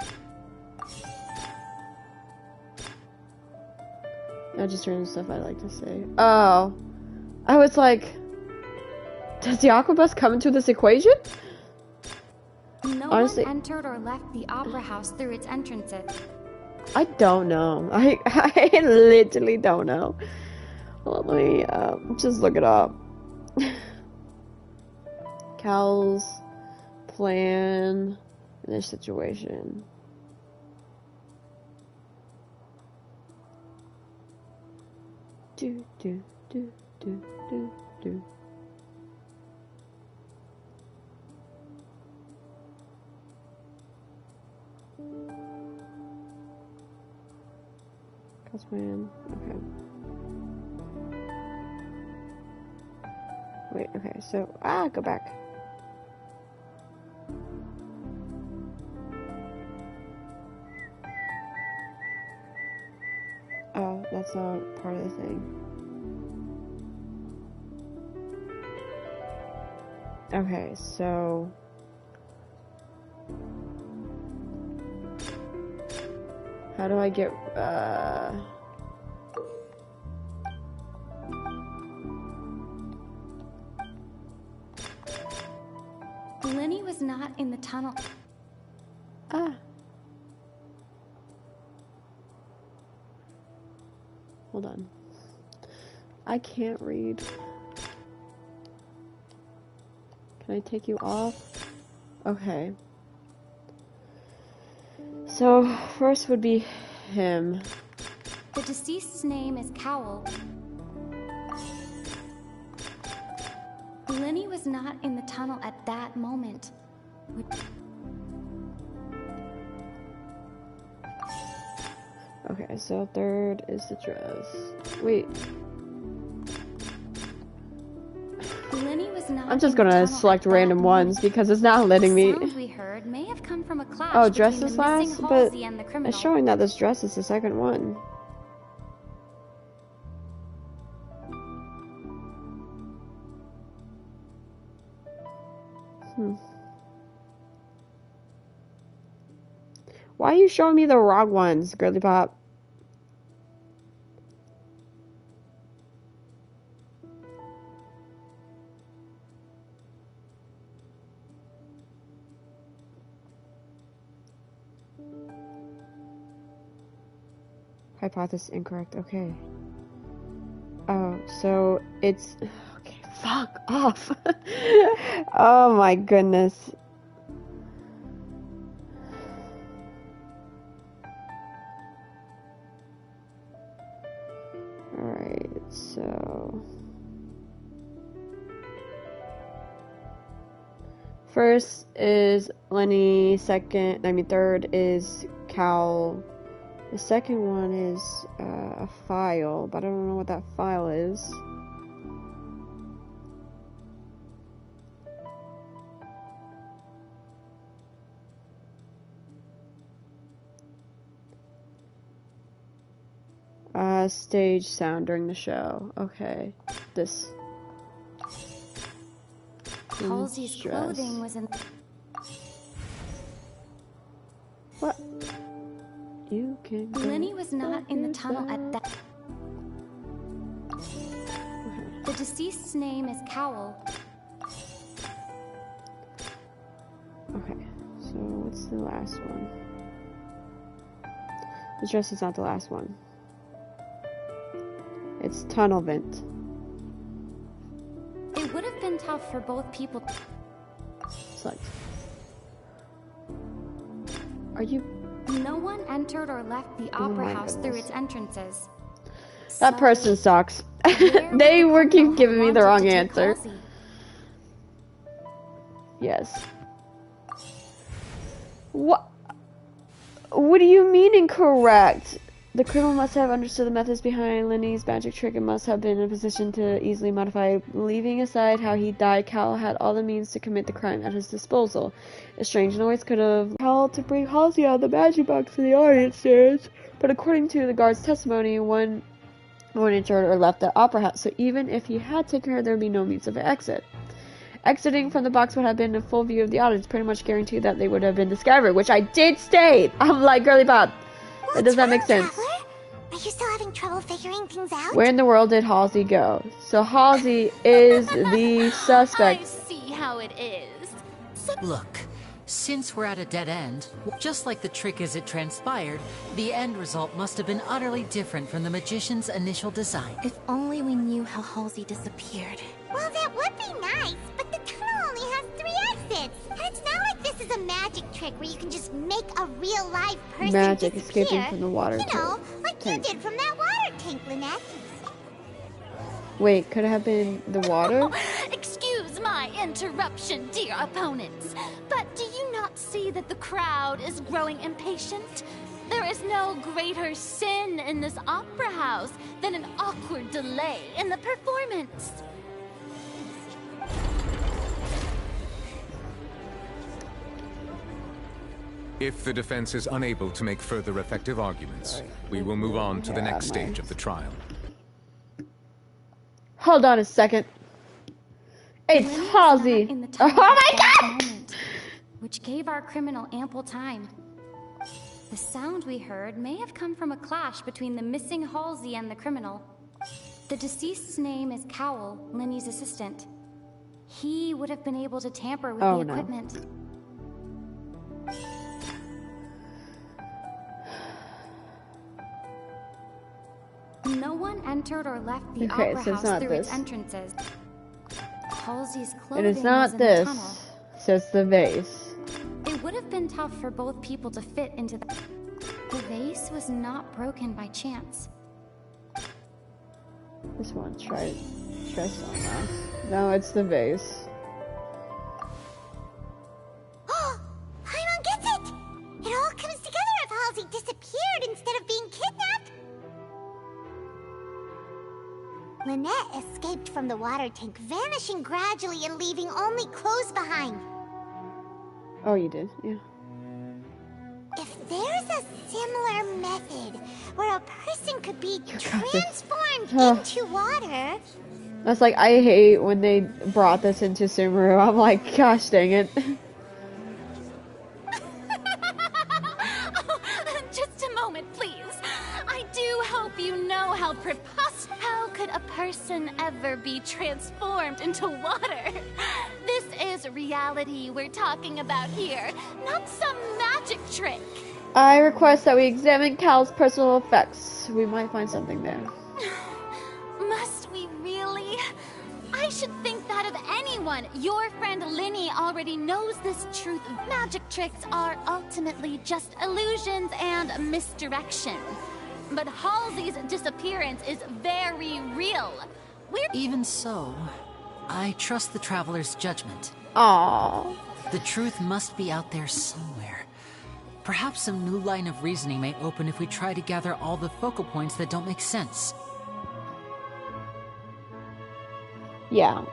I just random stuff I like to say. Oh. I was like... Does the Aquabus come into this equation? No Honestly, one entered or left the opera house through its entrances. I don't know. I literally don't know. Let me just look it up. Cal's plan in this situation. Do do do do do do. Cal's plan. Okay. Wait, okay, so, go back. Oh, that's not part of the thing. Okay, so... How do I get, Lenny was not in the tunnel. Hold on. I can't read. Can I take you off? Okay. So, first would be him. The deceased's name is Cowl. Lenny was not in the tunnel at that moment. Okay, so third is the dress. Wait. Lenny was not. I'm just gonna select random ones because it's not letting me. The sound we heard may have come from a clash Oh, dress is between the missing last, but Halsey and the criminal. it's showing that this dress is the second one. Why are you showing me the wrong ones, Girly Pop? Hypothesis incorrect. Okay. Oh, so it's... Okay, fuck off. Oh my goodness. Alright, so... First is Lenny, third is Cal. The second one is a file, but I don't know what that file is. Stage sound during the show. Okay, this. Halsey's clothing was in. What? You can. Lenny was not in the tunnel at that. The deceased's name is Cowl. Okay, so what's the last one? The dress is not the last one. It's tunnel vent. It would have been tough for both people. Select. Are you? No one entered or left the opera house through its entrances. That person sucks. They were keep giving me the wrong answer. Yes. What? What do you mean incorrect? The criminal must have understood the methods behind Lenny's magic trick and must have been in a position to easily modify it. Leaving aside how he died, Cal had all the means to commit the crime at his disposal. A strange noise could have called to bring Halsey out of the magic box to the audience stairs, but according to the guard's testimony, one entered or left the opera house, so even if he had taken her, there would be no means of exit. Exiting from the box would have been in full view of the audience, pretty much guaranteed that they would have been discovered, which I did state! I'm like, Girly Pop. Does that make sense? Traveler? Are you still having trouble figuring things out? Where in the world did Halsey go? So Halsey is the suspect. I see how it is. Look, Since we're at a dead end, just like the trick as it transpired, the end result must have been utterly different from the magician's initial design. If only we knew how Halsey disappeared. Well, that would be nice, but the tunnel only has 3 exits. And it's not like this is a magic trick where you can just make a real live person Magic disappear. escaping from the water You know, like tank. you did from that water tank, Lynette. Wait, could it have been the water? Excuse my interruption, dear opponents, but do you not see that the crowd is growing impatient? There is no greater sin in this opera house than an awkward delay in the performance. If the defense is unable to make further effective arguments, we will move on to the next stage of the trial. Hold on a second. It's Halsey. Oh my god! Moment, which gave our criminal ample time. The sound we heard may have come from a clash between the missing Halsey and the criminal. The deceased's name is Cowell, Lenny's assistant. He would have been able to tamper with the equipment. No one entered or left the opera house through its entrances. Halsey's clothing and it's not was in this. the tunnel. So it's the vase. It would have been tough for both people to fit into the... The vase was not broken by chance. This one, try something. No, it's the vase. Oh, Paimon gets it! It all comes together if Halsey disappeared instead of being kidnapped. Lynette escaped from the water tank, vanishing gradually and leaving only clothes behind. Oh, you did, yeah. If there's a similar method where a person could be transformed into water... That's like, I hate when they brought this into Sumeru. I'm like, gosh dang it. Just a moment, please. I do hope you know how preposterous. How could a person ever be transformed into water? This is reality we're talking about here, not some magic trick. I request that we examine Cal's personal effects. We might find something there. Must we really? I should think that of anyone. Your friend Linny already knows this truth. Magic tricks are ultimately just illusions and misdirection. But Halsey's disappearance is very real. Even so, I trust the Traveler's judgment. Aww. The truth must be out there somewhere. Perhaps some new line of reasoning may open if we try to gather all the focal points that don't make sense. Yeah.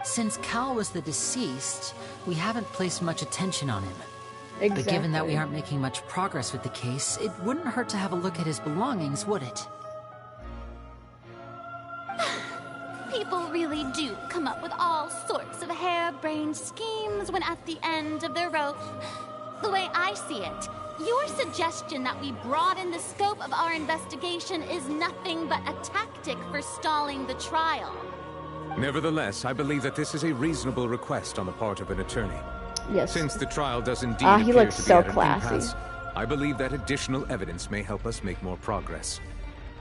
Since Cal was the deceased, we haven't placed much attention on him. Exactly. But given that we aren't making much progress with the case, it wouldn't hurt to have a look at his belongings, would it? People really do come up with all sorts of harebrained schemes when at the end of their rope. The way I see it, your suggestion that we broaden the scope of our investigation is nothing but a tactic for stalling the trial. Nevertheless, I believe that this is a reasonable request on the part of an attorney. Yes. Since the trial does indeed he appear looks to be so at an classy. impasse, I believe that additional evidence may help us make more progress.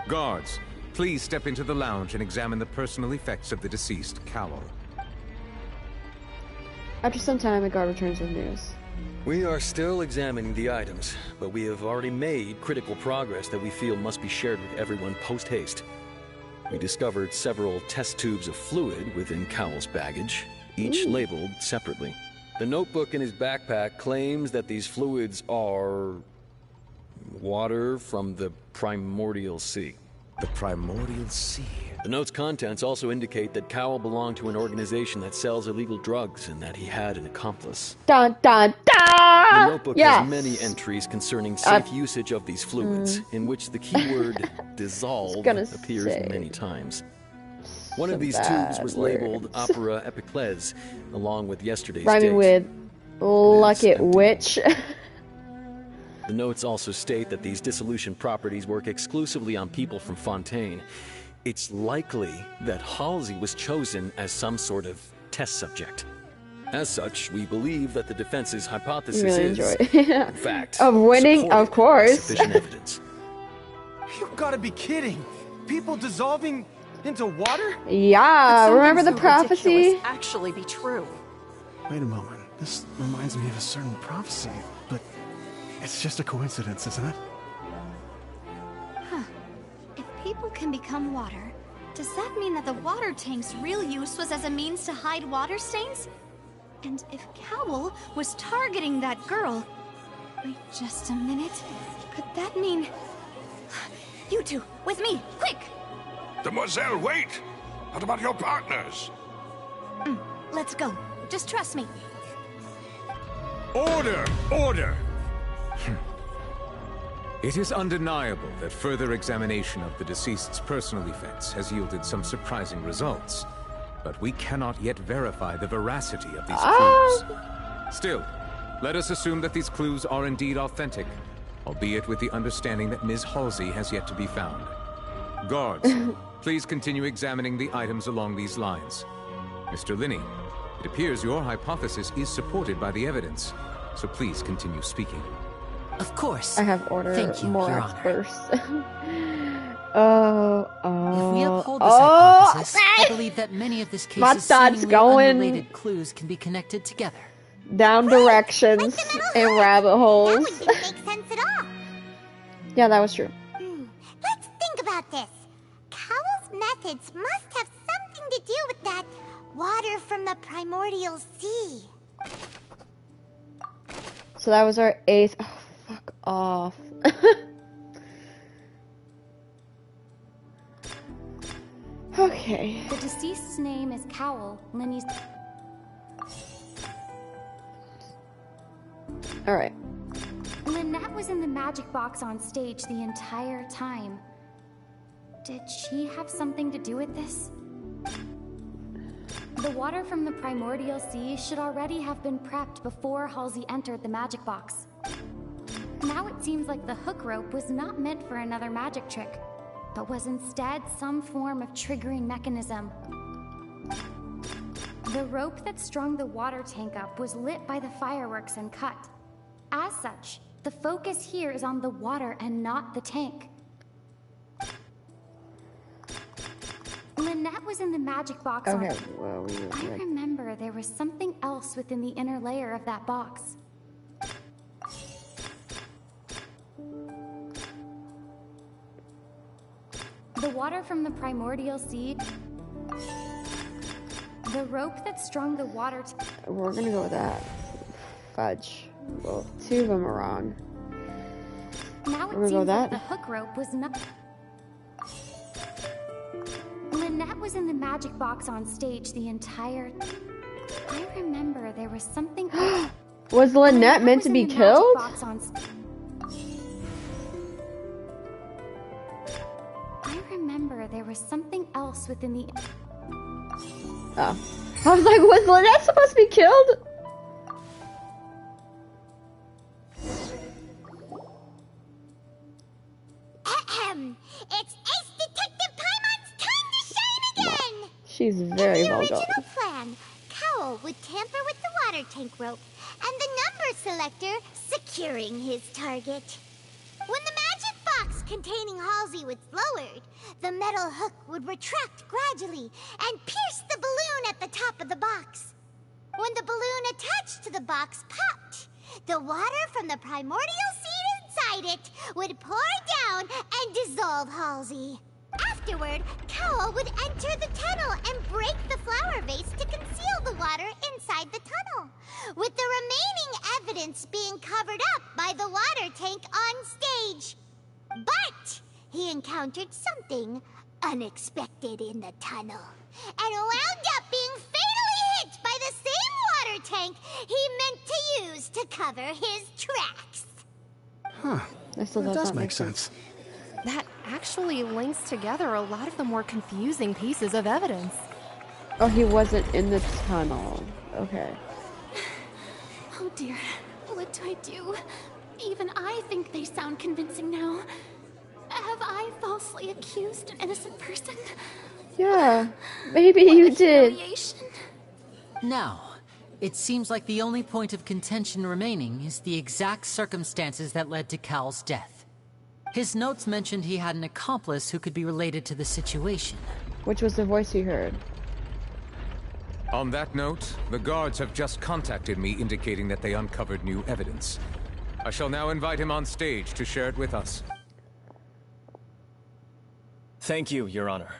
Guards, please step into the lounge and examine the personal effects of the deceased Cowell. After some time, a guard returns with news. We are still examining the items, but we have already made critical progress that we feel must be shared with everyone post-haste. We discovered several test tubes of fluid within Cowell's baggage, each labeled separately. The notebook in his backpack claims that these fluids are... water from the Primordial Sea. The Primordial Sea? The note's contents also indicate that Cowell belonged to an organization that sells illegal drugs and that he had an accomplice. Dun dun dun! The notebook has many entries concerning safe usage of these fluids, in which the keyword dissolve appears many times. One of these tubes was labeled Opera Epiclese, along with yesterday's date. Rhyming with Luck It Witch. The notes also state that these dissolution properties work exclusively on people from Fontaine. It's likely that Halsey was chosen as some sort of test subject. As such, we believe that the defense's hypothesis really is, enjoy it. in fact, of winning, of supported by course. sufficient evidence. You've got to be kidding! People dissolving into water? Yeah, remember the So prophecy? ridiculous actually be true. Wait a moment. This reminds me of a certain prophecy, but it's just a coincidence, isn't it? Huh. If people can become water, does that mean that the water tank's real use was as a means to hide water stains? And if Cowl was targeting that girl... Wait just a minute. Could that mean... You two, with me, quick! Demoiselle, wait! What about your partners? Let's go. Just trust me. Order! Order! It is undeniable that further examination of the deceased's personal effects has yielded some surprising results. But we cannot yet verify the veracity of these clues. Still, let us assume that these clues are indeed authentic, albeit with the understanding that Ms. Halsey has yet to be found. Guards, please continue examining the items along these lines. Mr. Linney, it appears your hypothesis is supported by the evidence, so please continue speaking. Of course. I have ordered Thank you, more Your experts. If we uphold this hypothesis, I believe that many of this case's seemingly unrelated clues can be connected together. Down directions and rabbit holes. That wouldn't make sense at all. Yeah, that was true. Let's think about this. Cowell's methods must have something to do with that water from the primordial sea. So that was our 8th. Oh, fuck off. Okay. The deceased's name is Cowl, Linny's... Alright. Lynette was in the magic box on stage the entire time. Did she have something to do with this? The water from the primordial sea should already have been prepped before Halsey entered the magic box. Now it seems like the hook rope was not meant for another magic trick, but was instead some form of triggering mechanism. The rope that strung the water tank up was lit by the fireworks and cut. As such, the focus here is on the water and not the tank. Lynette was in the magic box Okay, on... I remember there was something else within the inner layer of that box. The water from the primordial sea... The rope that strung the water... We're gonna go with that. Fudge. Well, 2 of them are wrong. Now it We're gonna go seems with like that. the hook rope was not... Lynette was in the magic box on stage the entire... I remember there was something... Was Lynette meant to be killed? I remember there was something else within the... Oh. I was like, was Lynette supposed to be killed? It's Ace Detective Paimon's time to shine again! She's very well In the done. original plan, Cowell would tamper with the water tank rope and the number selector securing his target. When the magic box containing Halsey was lowered, the metal hook would retract gradually and pierce the balloon at the top of the box. When the balloon attached to the box popped, the water from the primordial seed inside it would pour down and dissolve Halsey. Afterward, Cowell would enter the tunnel and break the flower vase to conceal the water inside the tunnel, with the remaining evidence being covered up by the water tank on stage. But he encountered something unexpected in the tunnel, and wound up being fatally hit by the same water tank he meant to use to cover his tracks. Huh. That still does make sense. That actually links together a lot of the more confusing pieces of evidence. Oh, he wasn't in the tunnel. Okay. Oh dear, what do I do? Even I think they sound convincing now. Have I falsely accused an innocent person? Yeah, maybe you did. Now, it seems like the only point of contention remaining is the exact circumstances that led to Cal's death. His notes mentioned he had an accomplice who could be related to the situation. Which was the voice you heard? On that note, the guards have just contacted me indicating that they uncovered new evidence. I shall now invite him on stage to share it with us. Thank you, Your Honor.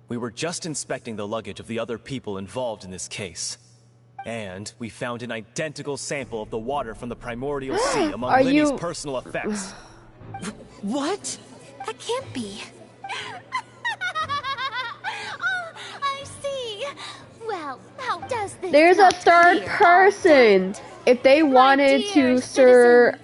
We were just inspecting the luggage of the other people involved in this case. And we found an identical sample of the water from the primordial sea among Linny's personal effects. What? That can't be. Oh, I see. Well, how does this There's a third person. If they wanted to, sir.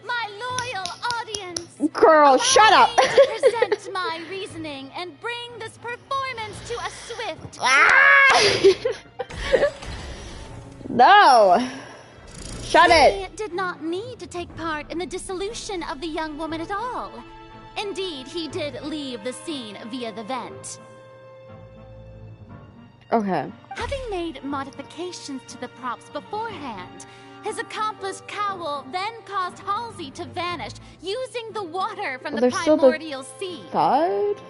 My loyal audience. Girl, shut up. Present my reasoning and bring this performance to a swift. No. Shut it. He did not need to take part in the dissolution of the young woman at all. Indeed, he did leave the scene via the vent. Okay. Having made modifications to the props beforehand, his accomplice Cowell then caused Halsey to vanish using the water from the primordial sea. God?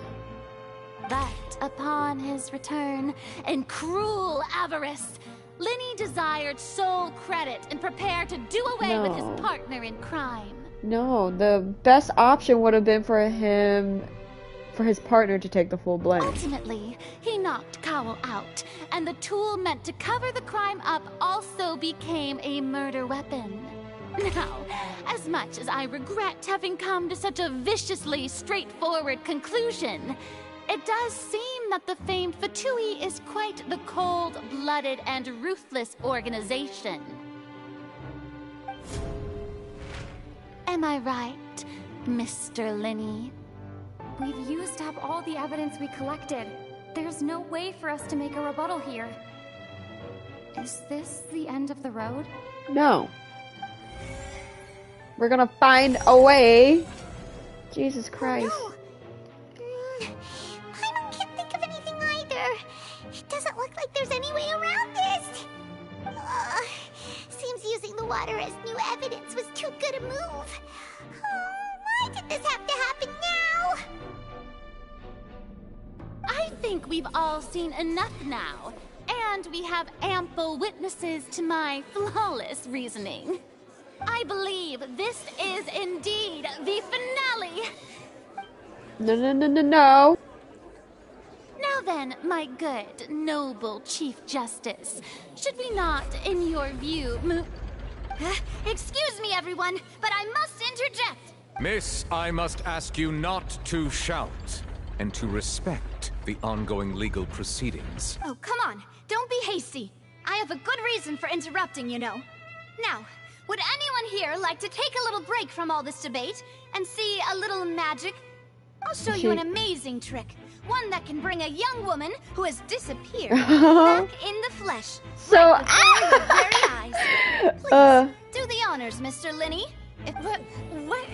But upon his return, in cruel avarice, Linny desired sole credit and prepared to do away with his partner in crime. No, the best option would have been for his partner to take the full blame. Ultimately, he knocked Cowell out, and the tool meant to cover the crime up also became a murder weapon. Now, as much as I regret having come to such a viciously straightforward conclusion, it does seem that the famed Fatui is quite the cold-blooded and ruthless organization. Am I right, Mr. Linny? We've used up all the evidence we collected. There's no way for us to make a rebuttal here. Is this the end of the road? No. We're gonna find a way. Jesus Christ. Oh, no. I can't think of anything either. It doesn't look like there's any way around this. Seems using the water as new evidence was too good a move. Why did this have to happen now? I think we've all seen enough now, and we have ample witnesses to my flawless reasoning. I believe this is indeed the finale. No. Now then, my good, noble Chief Justice, should we not, in your view, excuse me, everyone, but I must interject. Miss, I must ask you not to shout, and to respect the ongoing legal proceedings. Oh, come on. Don't be hasty. I have a good reason for interrupting, you know. Now, would anyone here like to take a little break from all this debate and see a little magic? I'll show you an amazing trick. One that can bring a young woman who has disappeared back in the flesh. So, right before your very eyes. Please, do the honors, Mr. Linny. What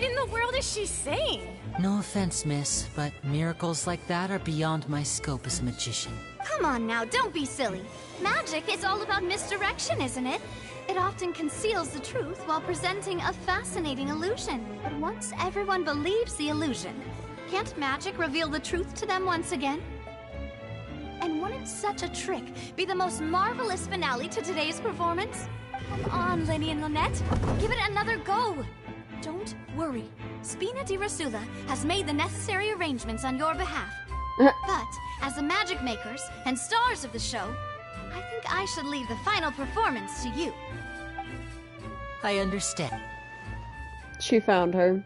in the world is she saying? No offense, miss, but miracles like that are beyond my scope as a magician. Come on now, don't be silly. Magic is all about misdirection, isn't it? It often conceals the truth while presenting a fascinating illusion. But once everyone believes the illusion, can't magic reveal the truth to them once again? And wouldn't such a trick be the most marvelous finale to today's performance? Come on, Lenny and Lynette. Give it another go. Don't worry. Spina di Rasula has made the necessary arrangements on your behalf. But, as the magic makers and stars of the show, I think I should leave the final performance to you. I understand. She found her.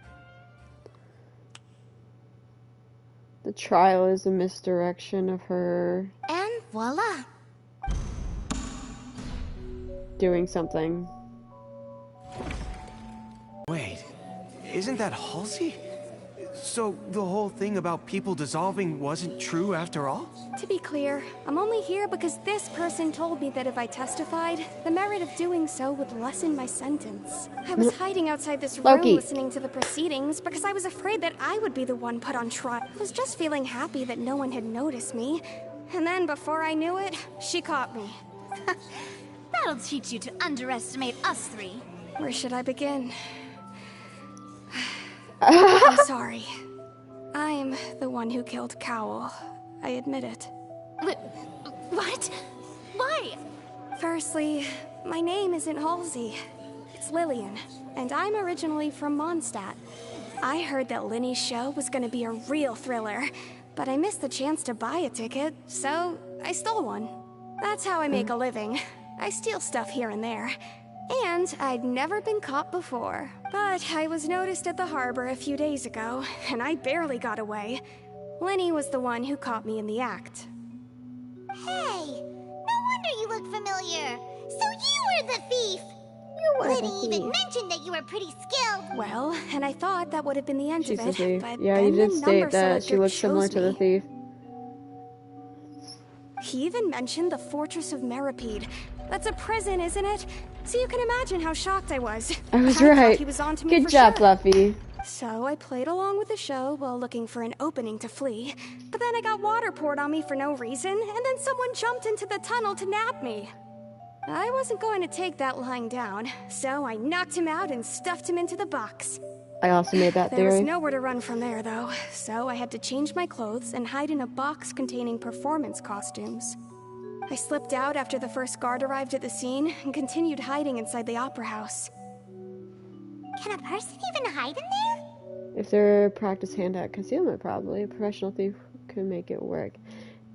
The trial is a misdirection of her And voila. doing something. Wait, isn't that Halsey? So the whole thing about people dissolving wasn't true after all? To be clear, I'm only here because this person told me that if I testified, the merit of doing so would lessen my sentence. I was hiding outside this room listening to the proceedings because I was afraid that I would be the one put on trial. I was just feeling happy that no one had noticed me. And then before I knew it, she caught me. That'll teach you to underestimate us three. Where should I begin? I'm sorry. I'm the one who killed Cowl. I admit it. What? Why? Firstly, my name isn't Halsey. It's Lillian, and I'm originally from Mondstadt. I heard that Linny's show was gonna be a real thriller, but I missed the chance to buy a ticket, so I stole one. That's how I make a living. I steal stuff here and there. And I'd never been caught before. But I was noticed at the harbor a few days ago, and I barely got away. Linny was the one who caught me in the act. Hey, no wonder you look familiar. So you were the thief. Linny even mentioned that you were pretty skilled. Well, and I thought that would have been the end She's of the it, thief. but Yeah, then you the did state number that she selector looks similar chose to the me. thief. He even mentioned the Fortress of Meripede. That's a prison, isn't it? So you can imagine how shocked I was. I was thought right. he was on to me Good for job, sure. Fluffy. So I played along with the show while looking for an opening to flee. But then I got water poured on me for no reason, and then someone jumped into the tunnel to nab me. I wasn't going to take that lying down, so I knocked him out and stuffed him into the box. I also made that There was theory. nowhere to run from there, though, so I had to change my clothes and hide in a box containing performance costumes. I slipped out after the first guard arrived at the scene and continued hiding inside the opera house. Can a person even hide in there? If they're practice hand at concealment, probably. A professional thief could make it work.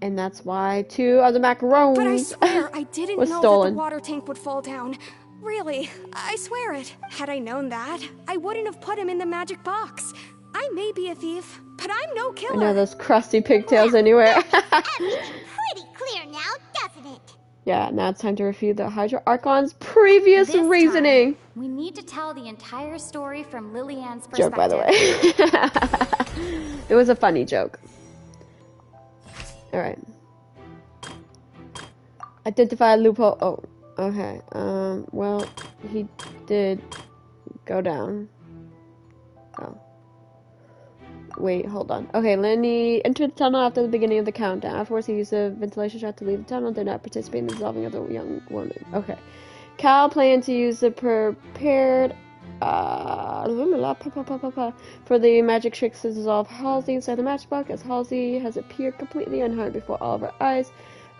And that's why 2 of the macarons But I swear, I didn't was know stolen. that the water tank would fall down. Really, I swear it. Had I known that, I wouldn't have put him in the magic box. I may be a thief, but I'm no I killer. know those crusty pigtails anywhere. Pretty clear now, doesn't it? Yeah, now it's time to refute the Hydra Archon's previous This time, reasoning. we need to tell the entire story from Lillian's perspective. Joke, by the way. It was a funny joke. Alright. Identify a loophole. Oh, okay. Well, he did go down. Oh. Wait, hold on. Okay, Lenny entered the tunnel after the beginning of the countdown. Afterwards, he used a ventilation shaft to leave the tunnel. Did not participate in the dissolving of the young woman. Okay. Cal planned to use the prepared for the magic tricks to dissolve Halsey inside the matchbox, as Halsey has appeared completely unharmed before all of our eyes.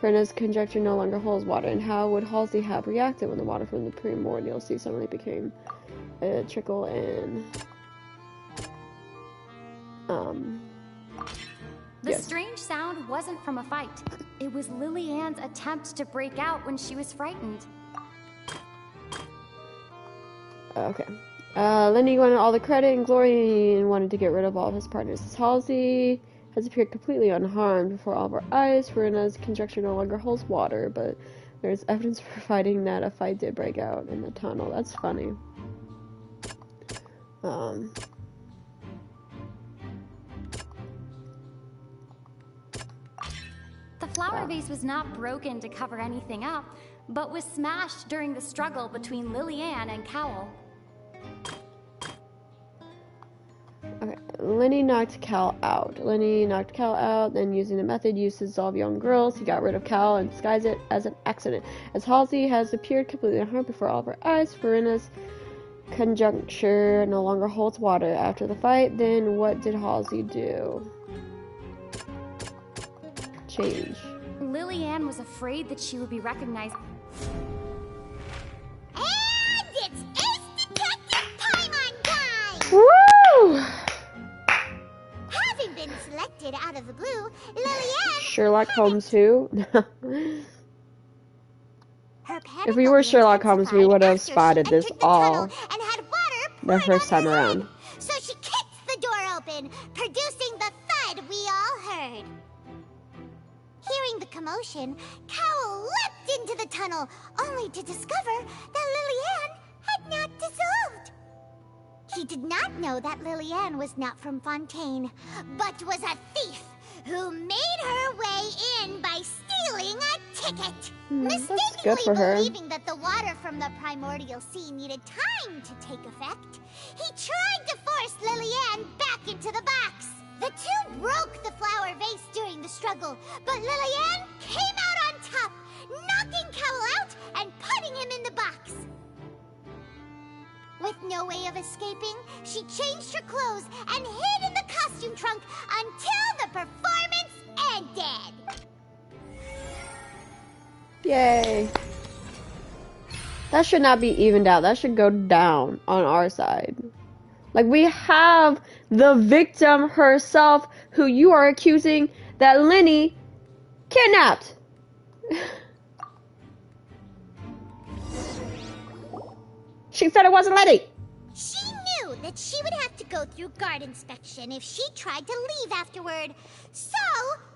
Ferna's conjecture no longer holds water, and how would Halsey have reacted when the water from the primordial sea suddenly became a trickle in? The Yes. strange sound wasn't from a fight. It was Lillian's attempt to break out when she was frightened. Okay. Lenny wanted all the credit and glory and wanted to get rid of all of his partners. As Halsey has appeared completely unharmed before all of our eyes. Verena's conjecture no longer holds water, but there's evidence providing that a fight did break out in the tunnel. That's funny. The flower vase was not broken to cover anything up, but was smashed during the struggle between Lillian and Cowl. Okay, Lenny knocked Cal out. Then using the method used to dissolve young girls, he got rid of Cal and disguised it as an accident. As Halsey has appeared completely unharmed before all of our eyes, Verena's conjecture no longer holds water after the fight. Then what did Halsey do? Change. Lillian was afraid that she would be recognized. And it's Ace Detective time on time! Woo! Having been selected out of the blue, Lillian... Sherlock Holmes who? Her If we were Sherlock Holmes, we would have spotted this all and had water the first time around. so she kicked the door open, producing the thud we all heard. Hearing the commotion, Cowl leapt into the tunnel, only to discover that Lillian had not dissolved. He did not know that Lillian was not from Fontaine, but was a thief who made her way in by stealing a ticket. That's good for her. Believing that the water from the primordial sea needed time to take effect, he tried to force Lillian back into the box. The two broke the flower vase during the struggle, but Lillian came out on top, knocking Cowl out and putting putting him in the box. With no way of escaping, she changed her clothes and hid in the costume trunk until the performance ended. Yay. That should not be evened out. That should go down on our side. Like, we have the victim herself who you are accusing that Lenny kidnapped. She said it wasn't Lenny. She knew that she would have to go through guard inspection if she tried to leave afterward. So,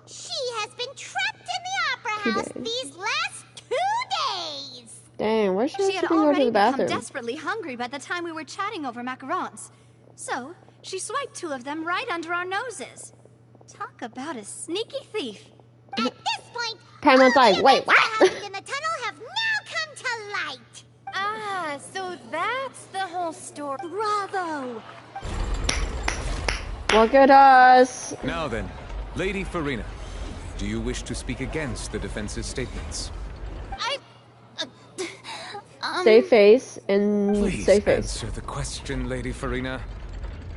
she has been trapped in the opera house these last 2 days. Dang, where's She had go to already the become bathroom? desperately hungry by the time we were chatting over macarons. So, she swiped 2 of them right under our noses. Talk about a sneaky thief. At this point, Paimon's like, wait, what? what happened in the tunnel have now come to light. Ah, so that's the whole story. Bravo! Look at us. Now then, Lady Farina, do you wish to speak against the defense's statements? Save face and Please save face. answer the question, Lady Farina.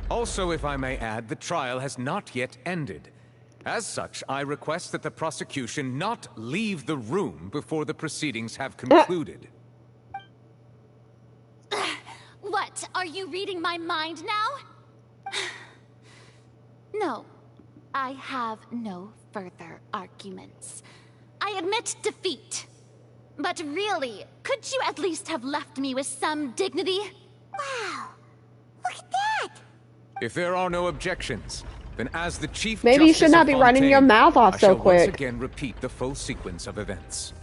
Also, if I may add, the trial has not yet ended. As such, I request that the prosecution not leave the room before the proceedings have concluded. What? Are you reading my mind now? No. I have no further arguments. I admit defeat. But really, could you at least have left me with some dignity? Wow. Look at that. If there are no objections, then as the Chief Maybe you Justice should not of be running Fontaine, your mouth off I so shall quick. once again repeat the full sequence of events.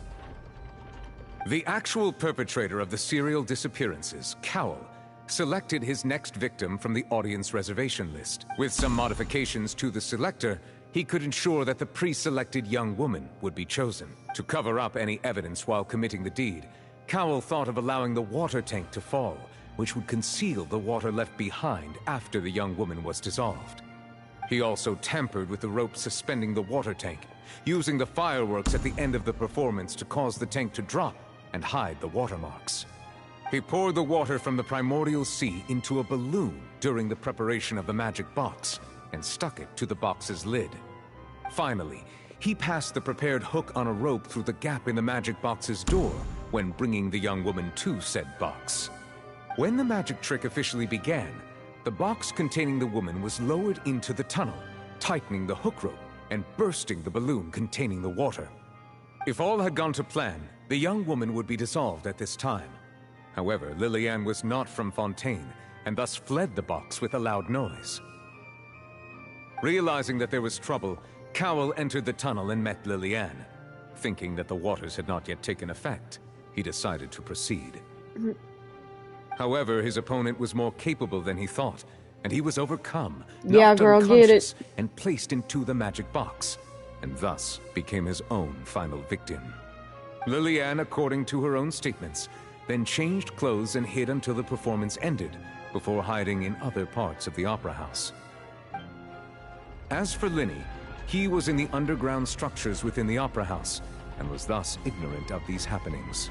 The actual perpetrator of the serial disappearances, Cowell, selected his next victim from the audience reservation list. With some modifications to the selector, he could ensure that the pre-selected young woman would be chosen. To cover up any evidence while committing the deed, Cowell thought of allowing the water tank to fall, which would conceal the water left behind after the young woman was dissolved. He also tampered with the rope suspending the water tank, using the fireworks at the end of the performance to cause the tank to drop and hide the watermarks. He poured the water from the primordial sea into a balloon during the preparation of the magic box and stuck it to the box's lid. Finally, he passed the prepared hook on a rope through the gap in the magic box's door when bringing the young woman to said box. When the magic trick officially began, the box containing the woman was lowered into the tunnel, tightening the hook rope and bursting the balloon containing the water. If all had gone to plan, the young woman would be dissolved at this time. However, Lillian was not from Fontaine, and thus fled the box with a loud noise. Realizing that there was trouble, Cowell entered the tunnel and met Lillian. Thinking that the waters had not yet taken effect, he decided to proceed. However, his opponent was more capable than he thought, and he was overcome, knocked unconscious, and placed into the magic box, and thus became his own final victim. Lillian, according to her own statements, then changed clothes and hid until the performance ended, before hiding in other parts of the opera house. As for Linny, he was in the underground structures within the opera house, and was thus ignorant of these happenings.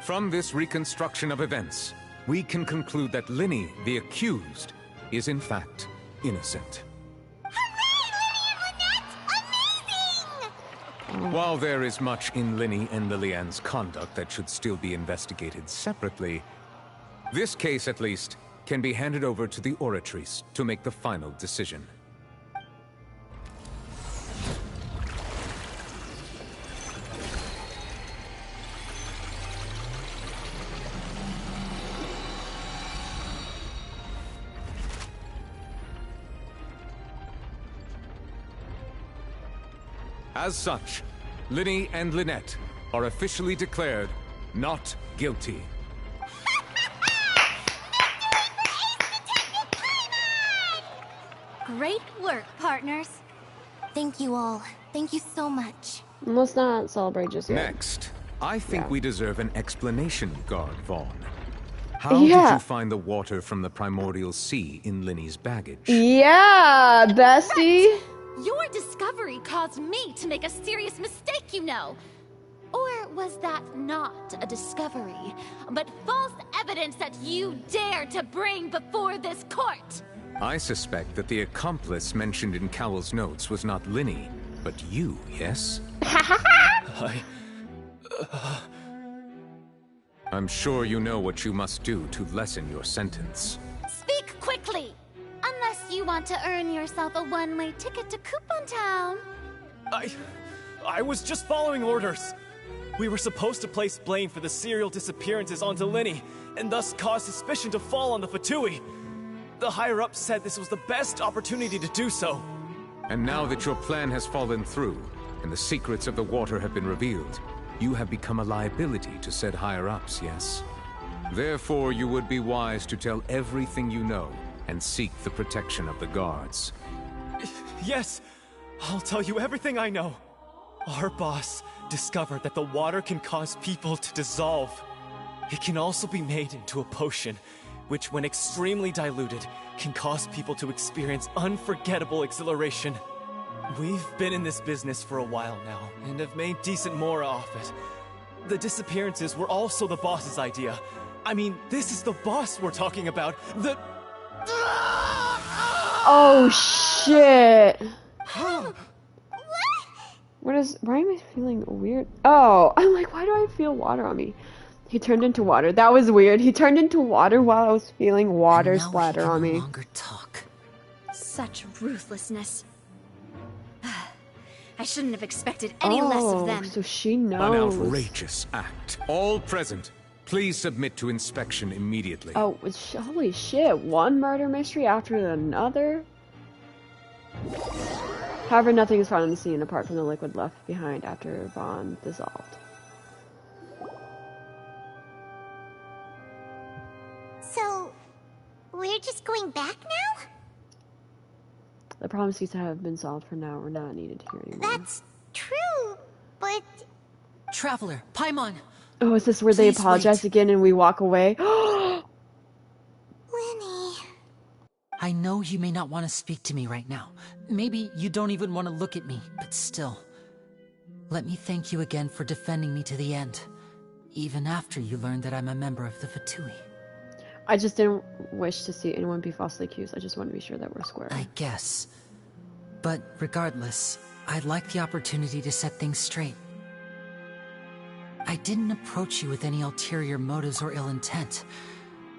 From this reconstruction of events, we can conclude that Linny, the accused, is in fact innocent. While there is much in Linny and Lillian's conduct that should still be investigated separately, this case, at least, can be handed over to the Oratrice to make the final decision. As such, Linny and Lynette are officially declared not guilty. Great work, partners. Thank you all. Thank you so much. Let's not celebrate just yet. Next, I think we deserve an explanation, Guard Vaughn. How did you find the water from the primordial sea in Linny's baggage? Yeah, bestie. Your discovery caused me to make a serious mistake, you know. Or was that not a discovery, but false evidence that you dare to bring before this court? I suspect that the accomplice mentioned in Cowell's notes was not Linny, but you, yes? I'm sure you know what you must do to lessen your sentence. Speak quickly! Unless you want to earn yourself a one-way ticket to Coupon Town. I was just following orders. We were supposed to place blame for the serial disappearances onto Linny, and thus cause suspicion to fall on the Fatui. The higher-ups said this was the best opportunity to do so. And now that your plan has fallen through, and the secrets of the water have been revealed, you have become a liability to said higher-ups, yes? Therefore, you would be wise to tell everything you know, and seek the protection of the guards. Yes, I'll tell you everything I know. Our boss discovered that the water can cause people to dissolve. It can also be made into a potion, which when extremely diluted, can cause people to experience unforgettable exhilaration. We've been in this business for a while now, and have made decent more off it. The disappearances were also the boss's idea. I mean, this is the boss we're talking about. Oh shit! Why am I feeling weird? Oh, I'm like, why do I feel water on me? He turned into water. That was weird. He turned into water while I was feeling water splatter on me. Such ruthlessness. I shouldn't have expected any less of them. So she knows. An outrageous act. All present, please submit to inspection immediately. Oh, holy shit. One murder mystery after another? However, nothing is found on the scene apart from the liquid left behind after Vaughn dissolved. So, we're just going back now? The problem seems to have been solved for now. We're not needed here anymore. That's true, but... Traveler, Paimon! Oh, is this where they apologize again and we walk away? Lenny... I know you may not want to speak to me right now. Maybe you don't even want to look at me, but still. Let me thank you again for defending me to the end, even after you learned that I'm a member of the Fatui. I just didn't wish to see anyone be falsely accused. I just want to be sure that we're square. I guess. But regardless, I'd like the opportunity to set things straight. I didn't approach you with any ulterior motives or ill intent.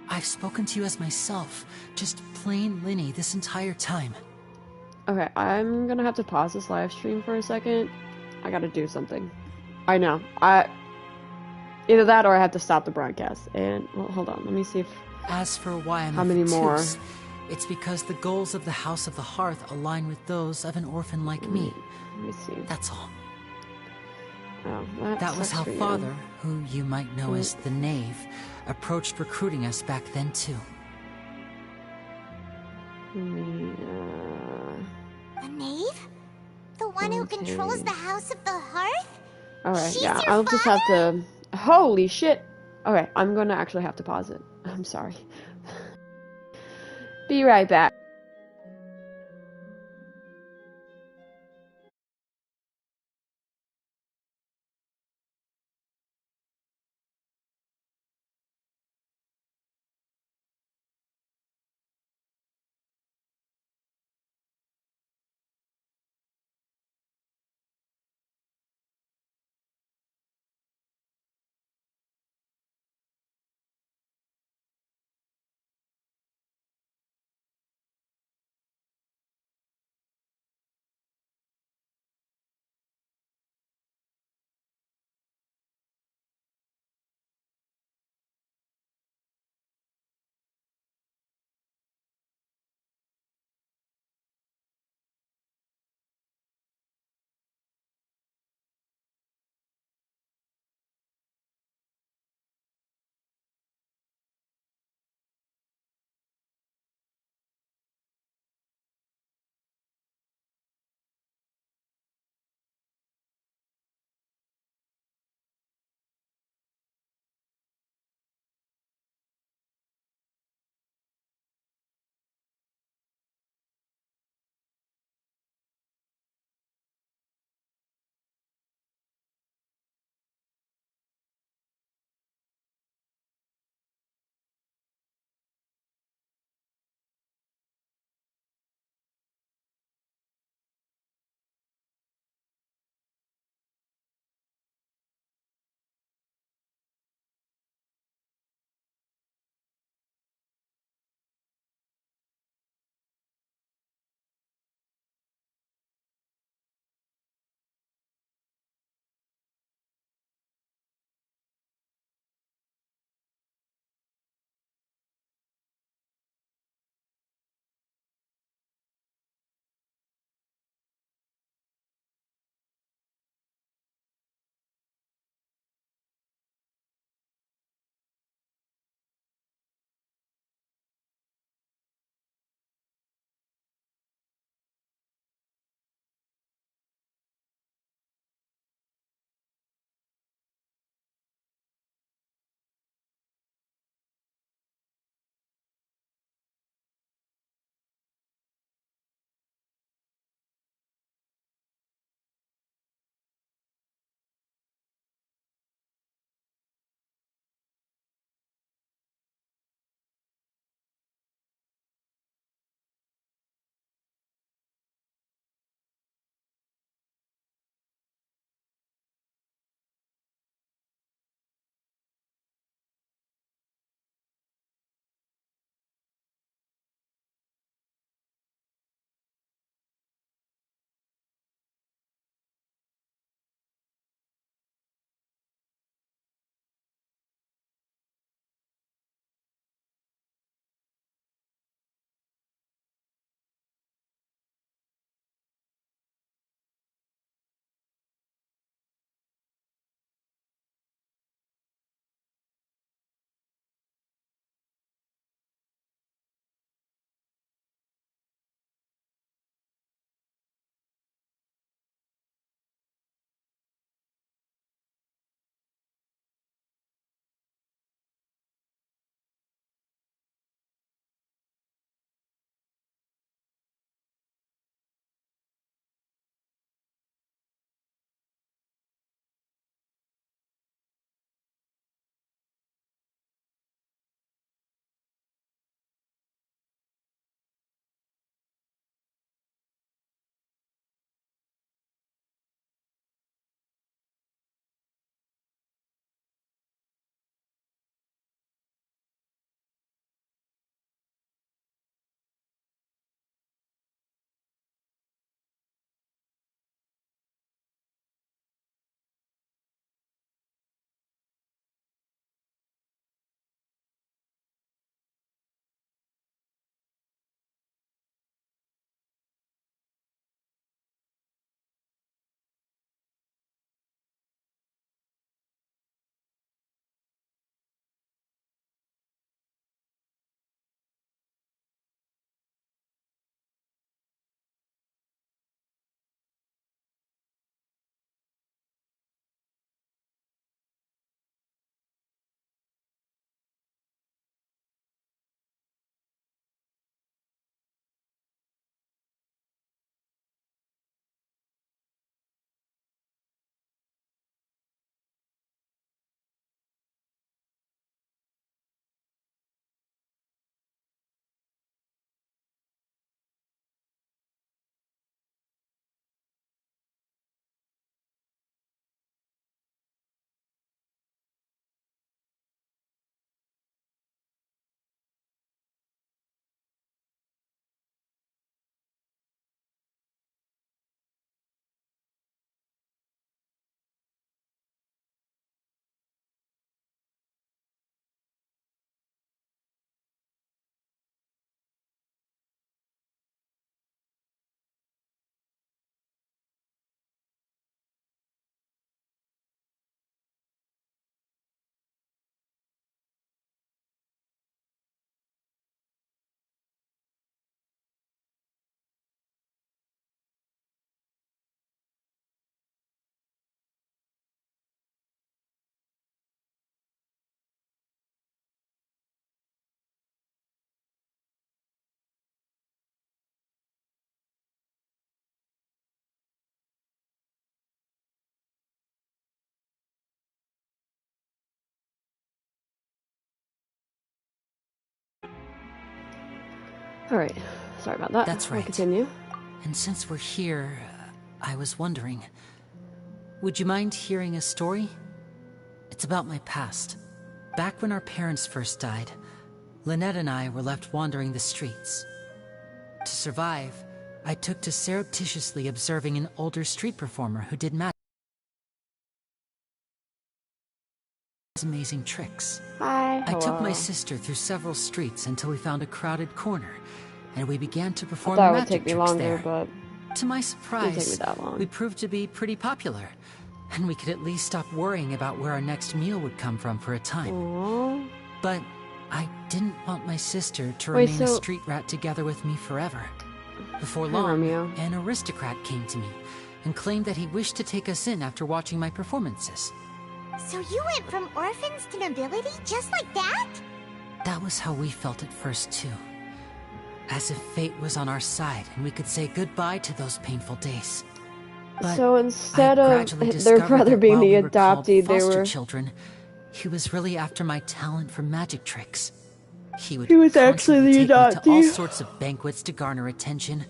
I've spoken to you as myself, just plain Linny this entire time. Okay, I'm gonna have to pause this live stream for a second. I gotta do something. I know. Either that or I have to stop the broadcast. And, well, hold on. Let me see if... As for why I'm how many more? It's because the goals of the House of the Hearth align with those of an orphan like me. Let me see. That's all. Oh, that was how Father, who you might know as the Knave, approached recruiting us back then too. The Knave? The one who controls the House of the Hearth? Alright, She's yeah, your I'll just have to... Holy shit! Okay, I'm gonna actually have to pause it. I'm sorry. Be right back. Alright, sorry about that. That's right. We'll continue. And since we're here, I was wondering, would you mind hearing a story? It's about my past. Back when our parents first died, Lynette and I were left wandering the streets. To survive, I took to surreptitiously observing an older street performer who did magic. Amazing tricks. Hi. I took my Hello. sister through several streets until we found a crowded corner, and we began to I perform thought it would magic take me tricks longer, there. but To my it didn't take me surprise, that long. we proved to be pretty popular, and we could at least stop worrying about where our next meal would come from for a time. Aww. But I didn't want my sister to Wait, remain a so- street rat together with me forever. Before Hi, long, Romeo. an aristocrat came to me and claimed that he wished to take us in after watching my performances. So you went from orphans to nobility just like that? That was how we felt at first, too. As if fate was on our side and we could say goodbye to those painful days. But So instead I of gradually their discovered brother that being while the we were called adoptee, they foster were... children, he was really after my talent for magic tricks. He would He was actually constantly the take me to all adoptee. sorts of banquets to garner attention,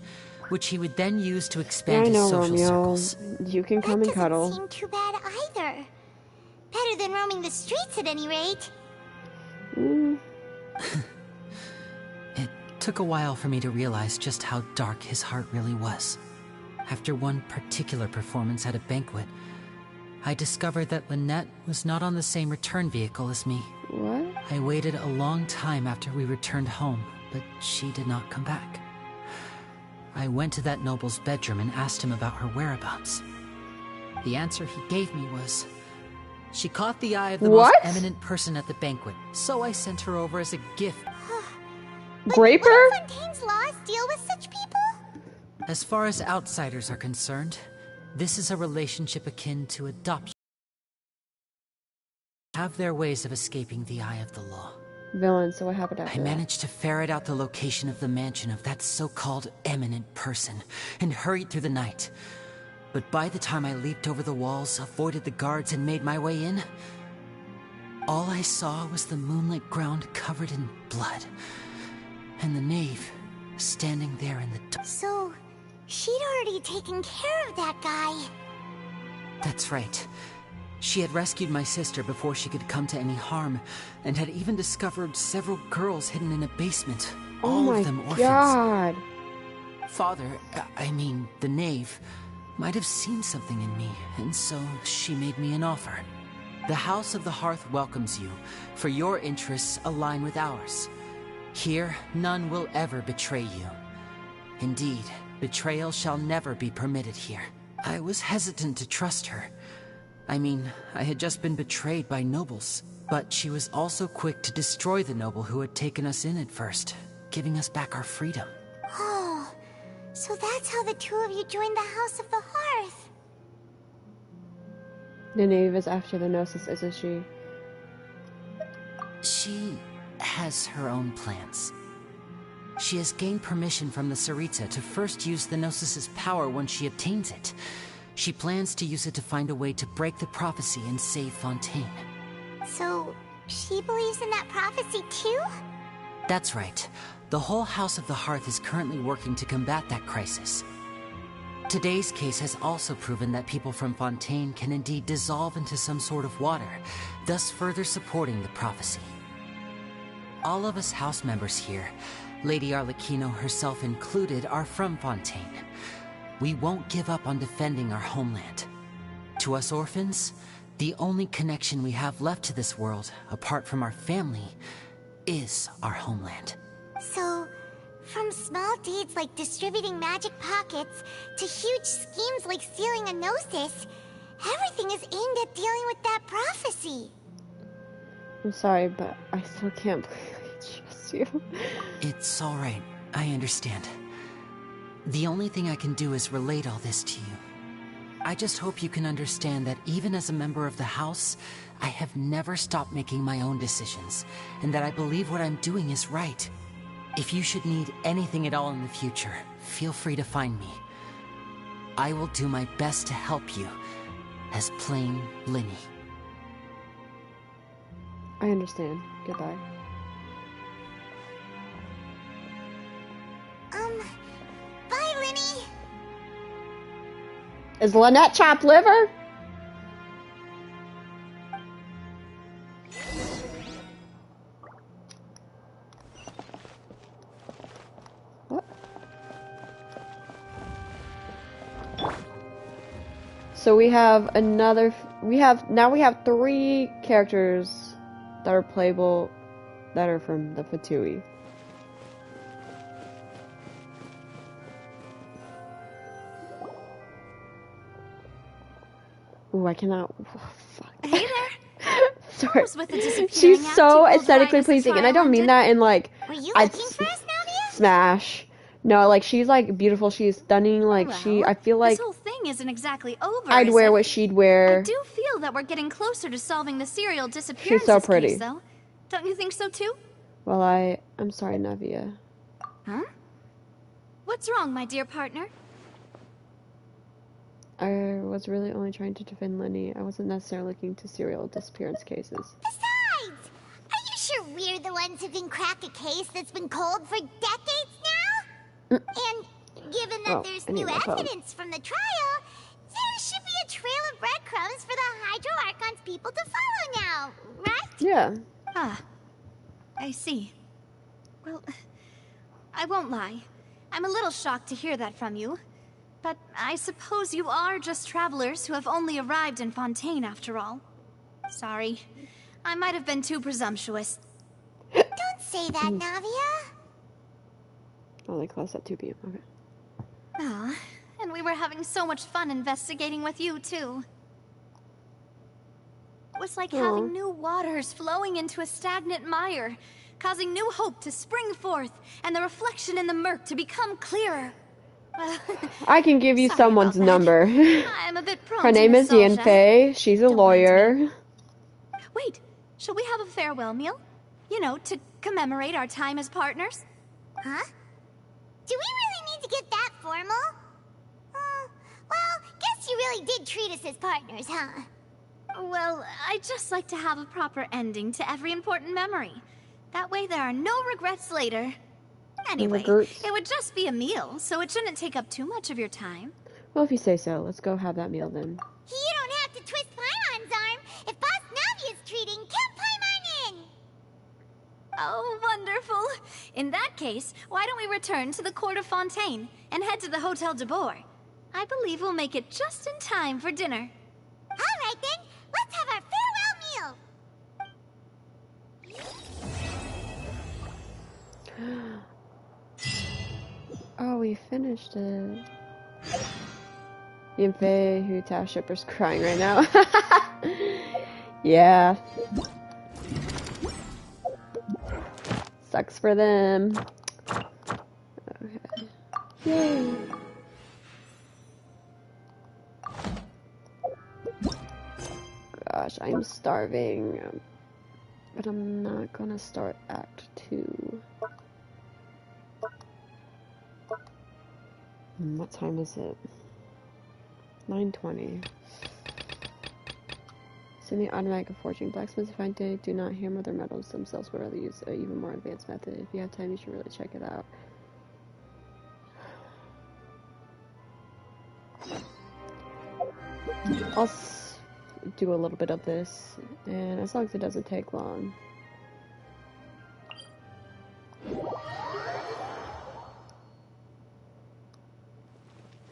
which he would then use to Yeah, expand I his know, social Romeo. circles. You can come and cuddle. Seemed too bad either. Better than roaming the streets at any rate. Mm. It took a while for me to realize just how dark his heart really was. After one particular performance at a banquet, I discovered that Lynette was not on the same return vehicle as me. What? I waited a long time after we returned home, but she did not come back. I went to that noble's bedroom and asked him about her whereabouts. The answer he gave me was, she caught the eye of the most eminent person at the banquet, so I sent her over as a gift. Graper? Wouldn't Fontaine's laws deal with such people? As far as outsiders are concerned, this is a relationship akin to adoption. Have their ways of escaping the eye of the law. Villain, so what happened I after that? managed to ferret out the location of the mansion of that so-called eminent person and hurried through the night. But by the time I leaped over the walls, avoided the guards, and made my way in, all I saw was the moonlit ground covered in blood, and the knave standing there in the dark. So, she'd already taken care of that guy. That's right. She had rescued my sister before she could come to any harm, and had even discovered several girls hidden in a basement, all of them orphans. God. Father, I mean, the knave, might have seen something in me, and so she made me an offer. The House of the Hearth welcomes you, for your interests align with ours. Here, none will ever betray you. Indeed, betrayal shall never be permitted here. I was hesitant to trust her. I mean, I had just been betrayed by nobles, but she was also quick to destroy the noble who had taken us in at first, giving us back our freedom. Oh, so that's how the two of you joined the House of the Hearth. The knave is after the Gnosis, isn't she? She has her own plans. She has gained permission from the Tsaritsa to first use the Gnosis's power once she obtains it. She plans to use it to find a way to break the prophecy and save Fontaine. So, she believes in that prophecy too? That's right. The whole House of the Hearth is currently working to combat that crisis. Today's case has also proven that people from Fontaine can indeed dissolve into some sort of water, thus further supporting the prophecy. All of us house members here, Lady Arlecchino herself included, are from Fontaine. We won't give up on defending our homeland. To us orphans, the only connection we have left to this world, apart from our family, is our homeland. So, from small deeds like distributing magic pockets to huge schemes like stealing a Gnosis, everything is aimed at dealing with that prophecy. I'm sorry, but I still can't believe I trust you. It's all right. I understand. The only thing I can do is relate all this to you. I just hope you can understand that even as a member of the House, I have never stopped making my own decisions, and that I believe what I'm doing is right. If you should need anything at all in the future, feel free to find me. I will do my best to help you, as plain Linny. I understand. Goodbye. Is Lynette chopped liver? What? So we have another. We have 3 characters that are playable that are from the Fatui. Ooh, I cannot. Oh, fuck. Hey there. Sorry. With the disappearing She's act so you pulled aesthetically right as the pleasing, and I trial don't mean ended? that in like. Were you I'd looking for us, Navia? smash. No, like she's like beautiful. She's stunning. Like Well, I feel like this whole thing isn't exactly over. I'd is wear it? what she'd wear. I do feel that we're getting closer to solving the serial disappearances She's so pretty. case, though. Don't you think so too? Well, I'm sorry, Navia. Huh? What's wrong, my dear partner? I was really only trying to defend Lenny. I wasn't necessarily looking to serial disappearance cases. Besides, are you sure we're the ones who can crack a case that's been cold for decades now? And given that there's new evidence from the trial, there should be a trail of breadcrumbs for the Hydro Archon's people to follow now, right? Yeah. Ah, I see. Well, I won't lie. I'm a little shocked to hear that from you. But I suppose you are just travelers who have only arrived in Fontaine after all. Sorry. I might have been too presumptuous. Don't say that, Navia. Oh, they close at 2 p.m. Okay. Ah, and we were having so much fun investigating with you, too. It was like having new waters flowing into a stagnant mire, causing new hope to spring forth, and the reflection in the murk to become clearer. I can give you someone's number. I'm a bit prone Her to name is nostalgia. Yanfei. She's a lawyer. Wait, shall we have a farewell meal? You know, to commemorate our time as partners? Huh? Do we really need to get that formal? Well, guess you really did treat us as partners, huh? Well, I'd just like to have a proper ending to every important memory. That way there are no regrets later. Anyway, it would just be a meal, so it shouldn't take up too much of your time. Well, if you say so, let's go have that meal then. You don't have to twist Paimon's arm. If Boss Navi is treating, count Paimon in! Oh, wonderful. In that case, why don't we return to the court of Fontaine and head to the Hotel de Boer? I believe we'll make it just in time for dinner. All right then, let's have our farewell meal. Oh, we finished it. Yanfei, who Tash Shipper's crying right now. Yeah. Sucks for them. Okay. Yay. Gosh, I'm starving. But I'm not gonna start Act 2. What time is it? 9:20. Semi-automatic forging. Blacksmiths find they do not hammer their metals themselves, but rather use an even more advanced method. If you have time, you should really check it out. I'll do a little bit of this, and as long as it doesn't take long.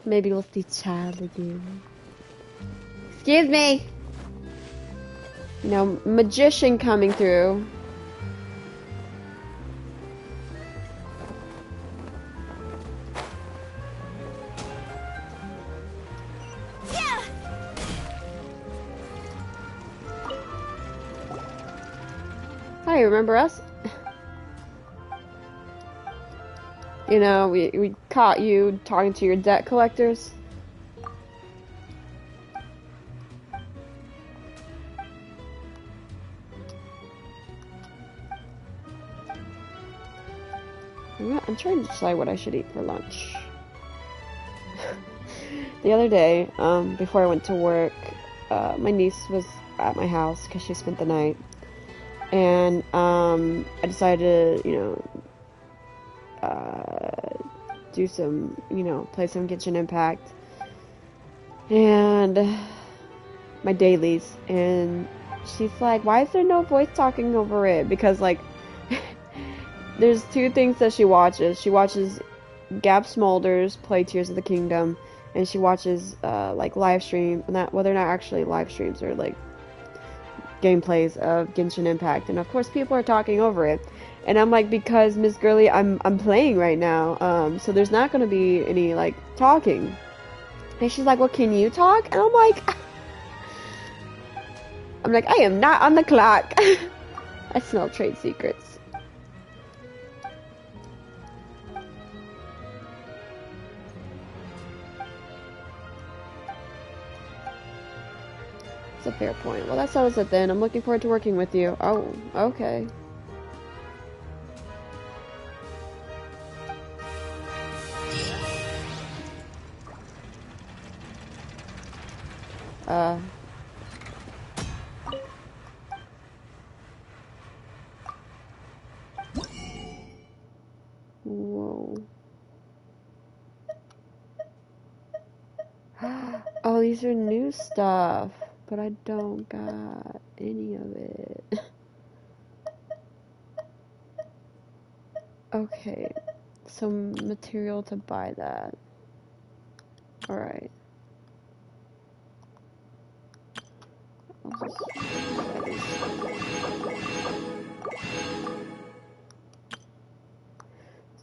Maybe we'll see Child again. Excuse me! You know, magician coming through. Yeah. Hi, remember us? You know, we caught you talking to your debt collectors. I'm trying to decide what I should eat for lunch. The other day, before I went to work, my niece was at my house because she spent the night. And I decided to, you know, do some, you know, play some Genshin Impact. and my dailies, and she's like, why is there no voice talking over it? Because like there's two things that she watches. She watches Gab Smolders play Tears of the Kingdom, and she watches like live stream, not whether or not actually live streams or like gameplays of Genshin Impact, and of course people are talking over it. And I'm like, because Miss Girly, I'm playing right now, so there's not gonna be any like talking. And she's like, well, can you talk? And I'm like, I am not on the clock. I smell trade secrets. It's a fair point. Well, that settles it then. I'm looking forward to working with you. Oh, okay. Whoa. Oh, these are new stuff, but I don't got any of it. Okay, some material to buy that. Alright.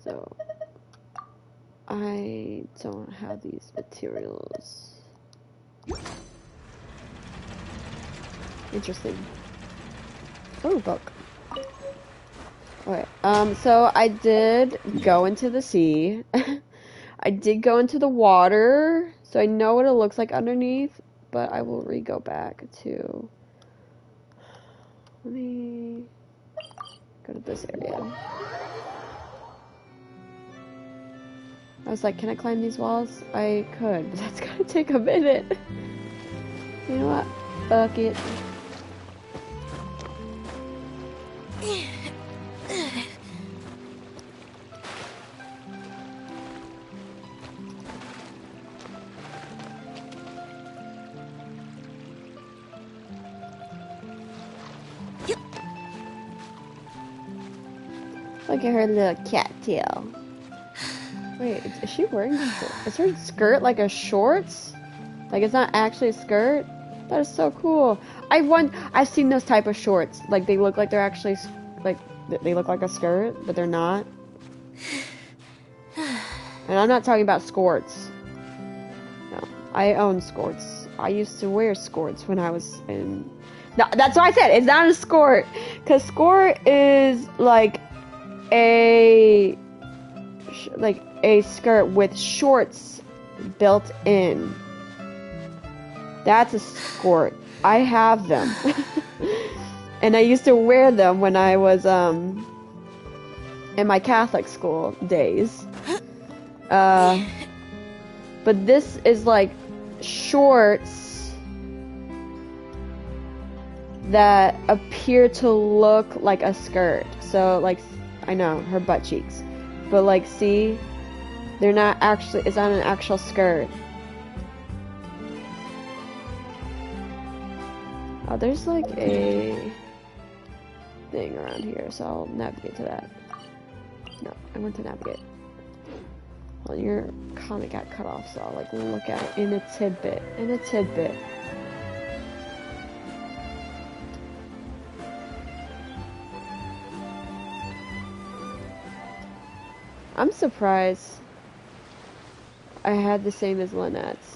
So, I don't have these materials. Interesting. Oh, book. Okay, so I did go into the sea. I did go into the water, so I know what it looks like underneath, but I will re-go back to... Let me go to this area. I was like, can I climb these walls? I could, but that's gonna take a minute. You know what? Fuck it. Look at her little cat tail. Wait, is she wearing shorts? Is her skirt like a shorts? Like it's not actually a skirt? That is so cool. I've seen those type of shorts. Like they look like they're actually like they look like a skirt, but they're not. And I'm not talking about skirts. No, I own skirts. I used to wear skirts when I was in. No, that's why I said it's not a skirt, because skirt is like a skirt with shorts built in. That's a skirt. I have them. And I used to wear them when I was in my Catholic school days. But this is like shorts that appear to look like a skirt. So like, I know, her butt cheeks. But like, see, they're not actually, it's not an actual skirt. Oh, there's like a thing around here, so I'll navigate to that. No, I want to navigate. Well, your comment got cut off, so I'll like look at it in a tidbit. In a tidbit. I'm surprised I had the same as Lynette's.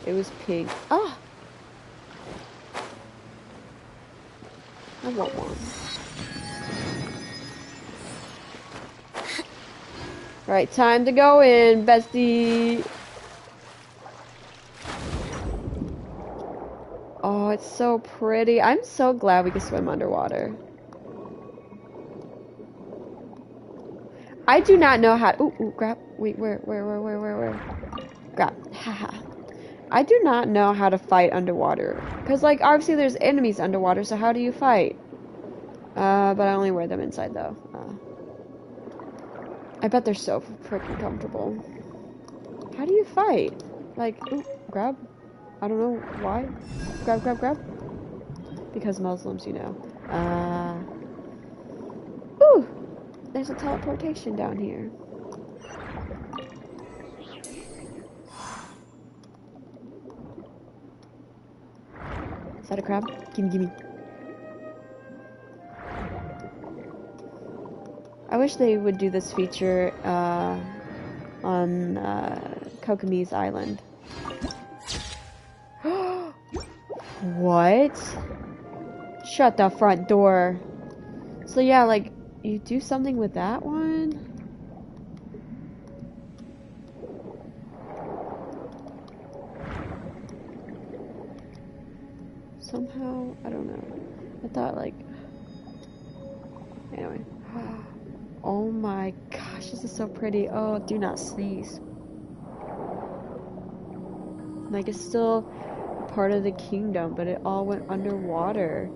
It was pink. Ah! I want one. Right, time to go in, bestie. Oh, it's so pretty. I'm so glad we can swim underwater. I do not know how to... Ooh, grab. Wait, where? Grab. Haha. I do not know how to fight underwater. Because, like, obviously there's enemies underwater, so how do you fight? But I only wear them inside, though. I bet they're so freaking comfortable. How do you fight? Like, ooh, grab. I don't know why. Grab, grab, grab. Because Muslims, you know. Ooh! There's a teleportation down here. Is that a crab? Gimme, gimme. I wish they would do this feature on Kokomi's Island. What? Shut the front door. So yeah, like, you do something with that one? Somehow, I don't know. I thought, like... Anyway. Oh my gosh, this is so pretty. Oh, do not sneeze. Like, it's still part of the kingdom, but it all went underwater.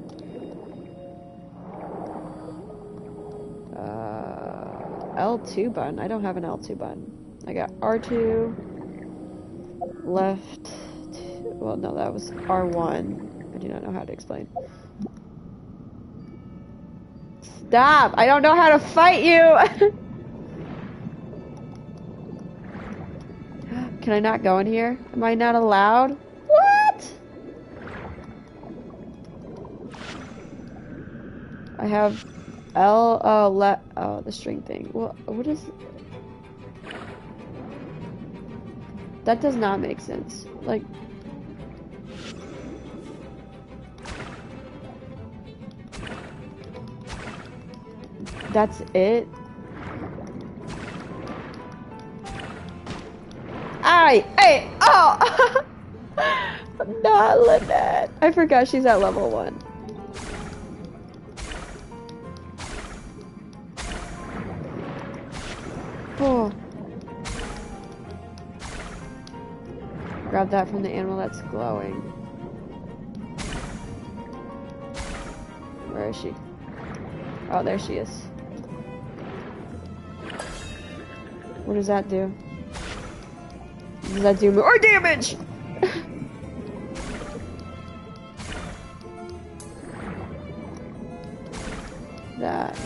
L2 button. I don't have an L2 button. I got R2, left, well, no, that was R1. I do not know how to explain. Stop! I don't know how to fight you! Can I not go in here? Am I not allowed? What? I have L, oh, the string thing. What is... That does not make sense. Like... That's it? Hey! Oh! Not Lynette. I forgot she's at level 1. Oh. Grab that from the animal that's glowing. Where is she? Oh, there she is. What does that do? Does that do more damage? That.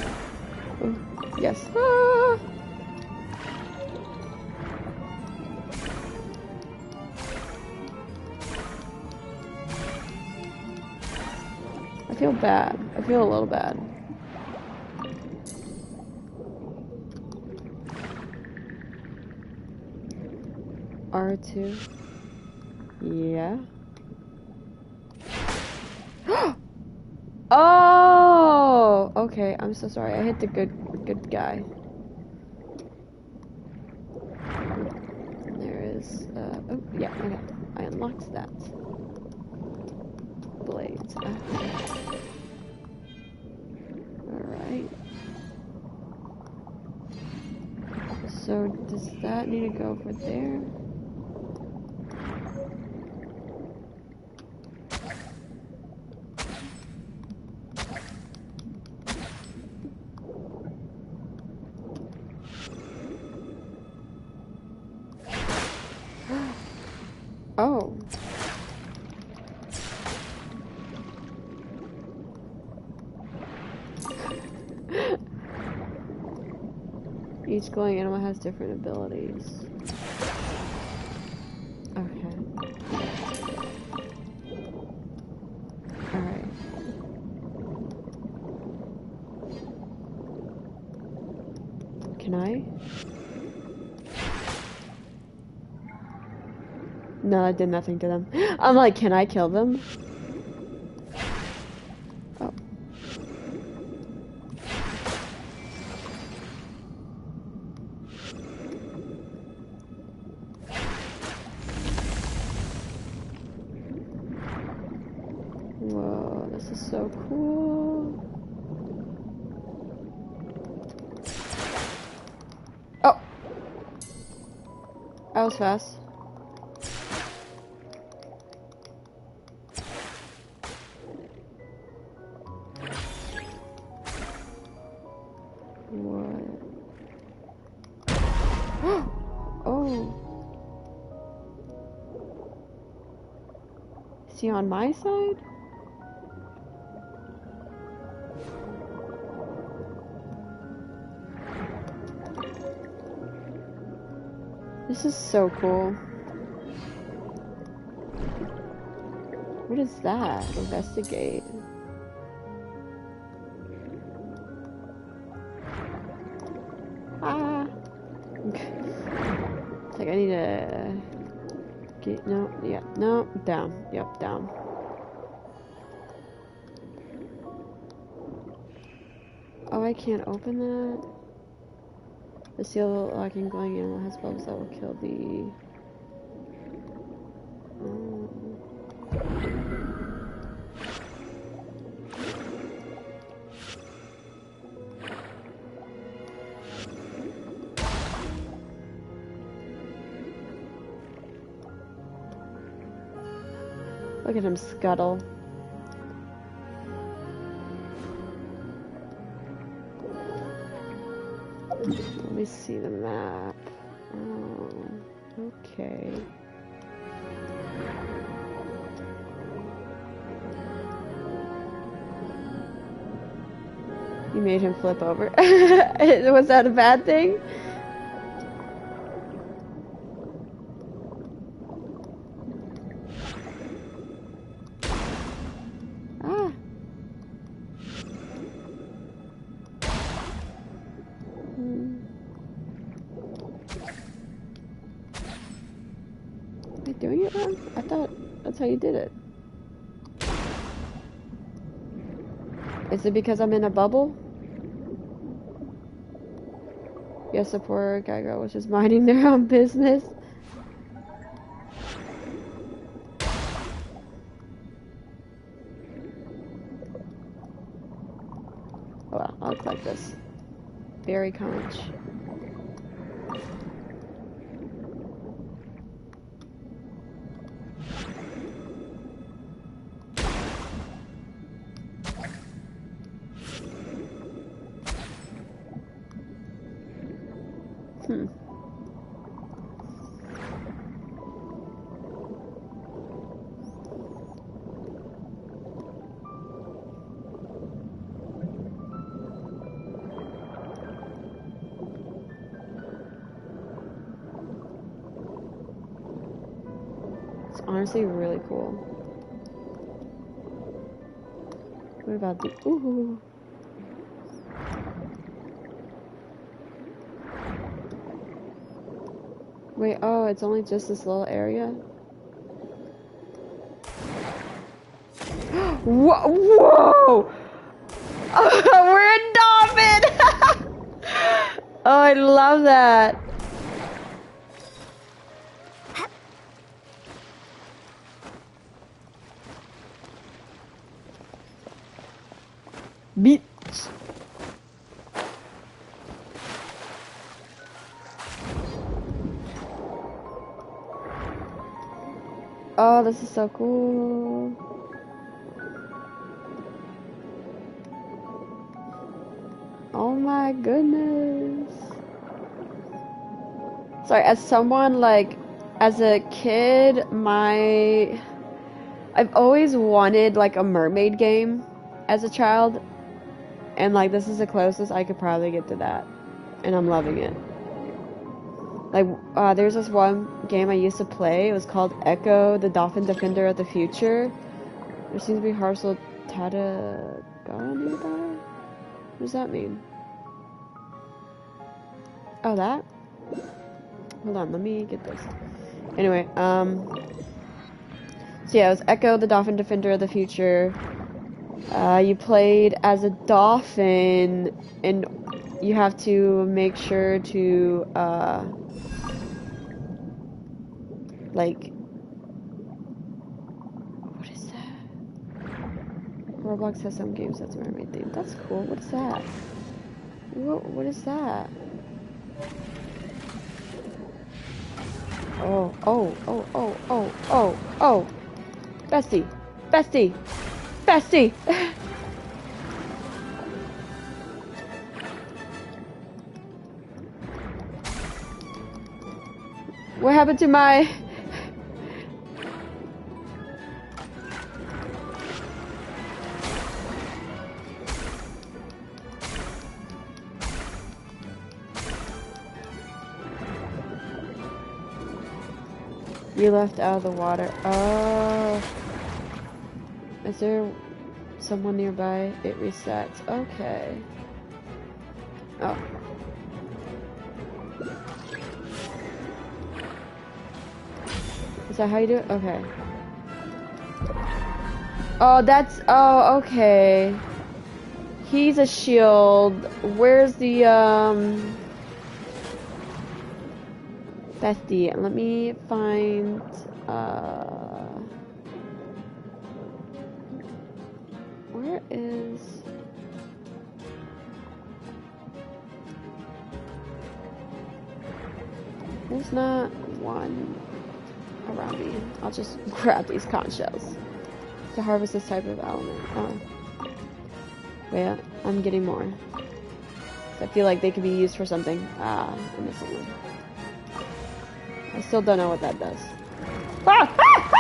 Oh, yes. Ah! I feel bad. I feel a little bad. R2. Yeah. Oh! Okay, I'm so sorry. I hit the good guy. And there is, oh, yeah, okay. I unlocked that. Blades. Alright. So, does that need to go over there? Oh. Each glowing animal has different abilities. Okay. Alright. Can I? No, I did nothing to them. I'm like, can I kill them? Oh. Whoa, this is so cool. Oh! That was fast. What? Oh. Is he on my side? This is so cool. What is that? Investigate. Ah. It's like I need to get no, yeah, no, down. Yep, down. Oh, I can't open that. The seal locking glowing animal has bugs that will kill the. Look at him scuttle. Let me see the map. Oh, okay. You made him flip over. Was that a bad thing? Ah. Am I doing it wrong? I thought that's how you did it. Is it because I'm in a bubble? Yes, the poor guy girl was just minding their own business. Oh well, I'll look like this. Berry conch. Honestly, really cool. What about the ooh? Wait, oh, it's only just this little area? Whoa! Whoa! Oh, we're a dolphin! Oh, I love that. Beat. Oh, this is so cool. Oh my goodness. Sorry, as someone like, as a kid, I've always wanted like a mermaid game as a child. And like this is the closest I could probably get to that, and I'm loving it. Like there's this one game I used to play. It was called Echo, the Dolphin Defender of the Future. There seems to be Harsel Tataga nearby. What does that mean? Oh, that? Hold on, let me get this. Anyway, so yeah, it was Echo, the Dolphin Defender of the Future. You played as a dolphin, and you have to make sure to, like, what is that? Roblox has some games that's mermaid themed. That's cool. What is that? What is that? Oh. Bestie. What happened to my... You left out of the water. Oh. Is there someone nearby? It resets. Okay. Oh. Is that how you do it? Okay. Oh, that's... Oh, okay. He's a shield. Where's the, That's the... Let me find... Where is... There's not one around me. I'll just grab these conch shells to harvest this type of element. Oh. Wait, I'm getting more. I feel like they could be used for something. Ah, I'm missing one. I still don't know what that does. Ah! Ah!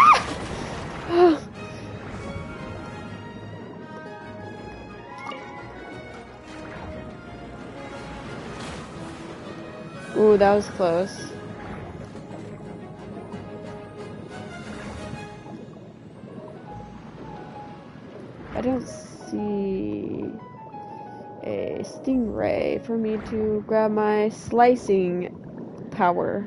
Ah! Ooh, that was close. I don't see a stingray for me to grab my slicing power.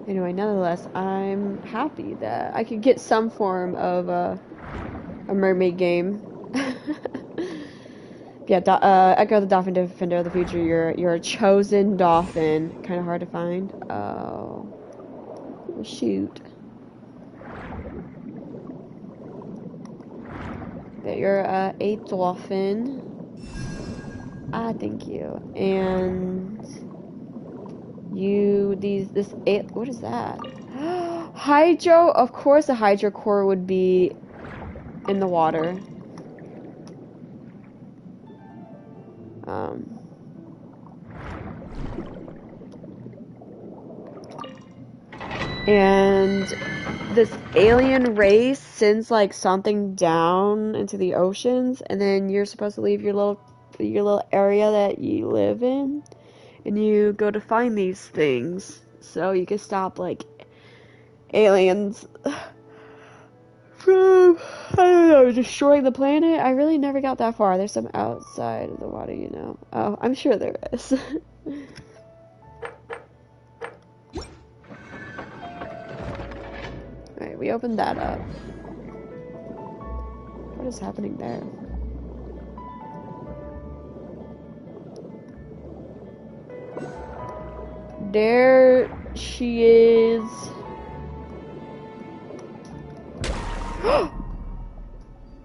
Anyway, nonetheless, I'm happy that I could get some form of a mermaid game. Yeah, Echo the Dolphin Defender of the Future. You're a chosen dolphin. Kind of hard to find. Oh, well, shoot. But you're a dolphin. Ah, thank you. And what is that? Hydro. Of course, a hydro core would be in the water. And this alien race sends like something down into the oceans, and then you're supposed to leave your little area that you live in, and you go to find these things so you can stop like aliens from, I don't know, destroying the planet. I really never got that far. There's some outside of the water, you know. Oh, I'm sure there is. Alright, we opened that up. What is happening there? There she is.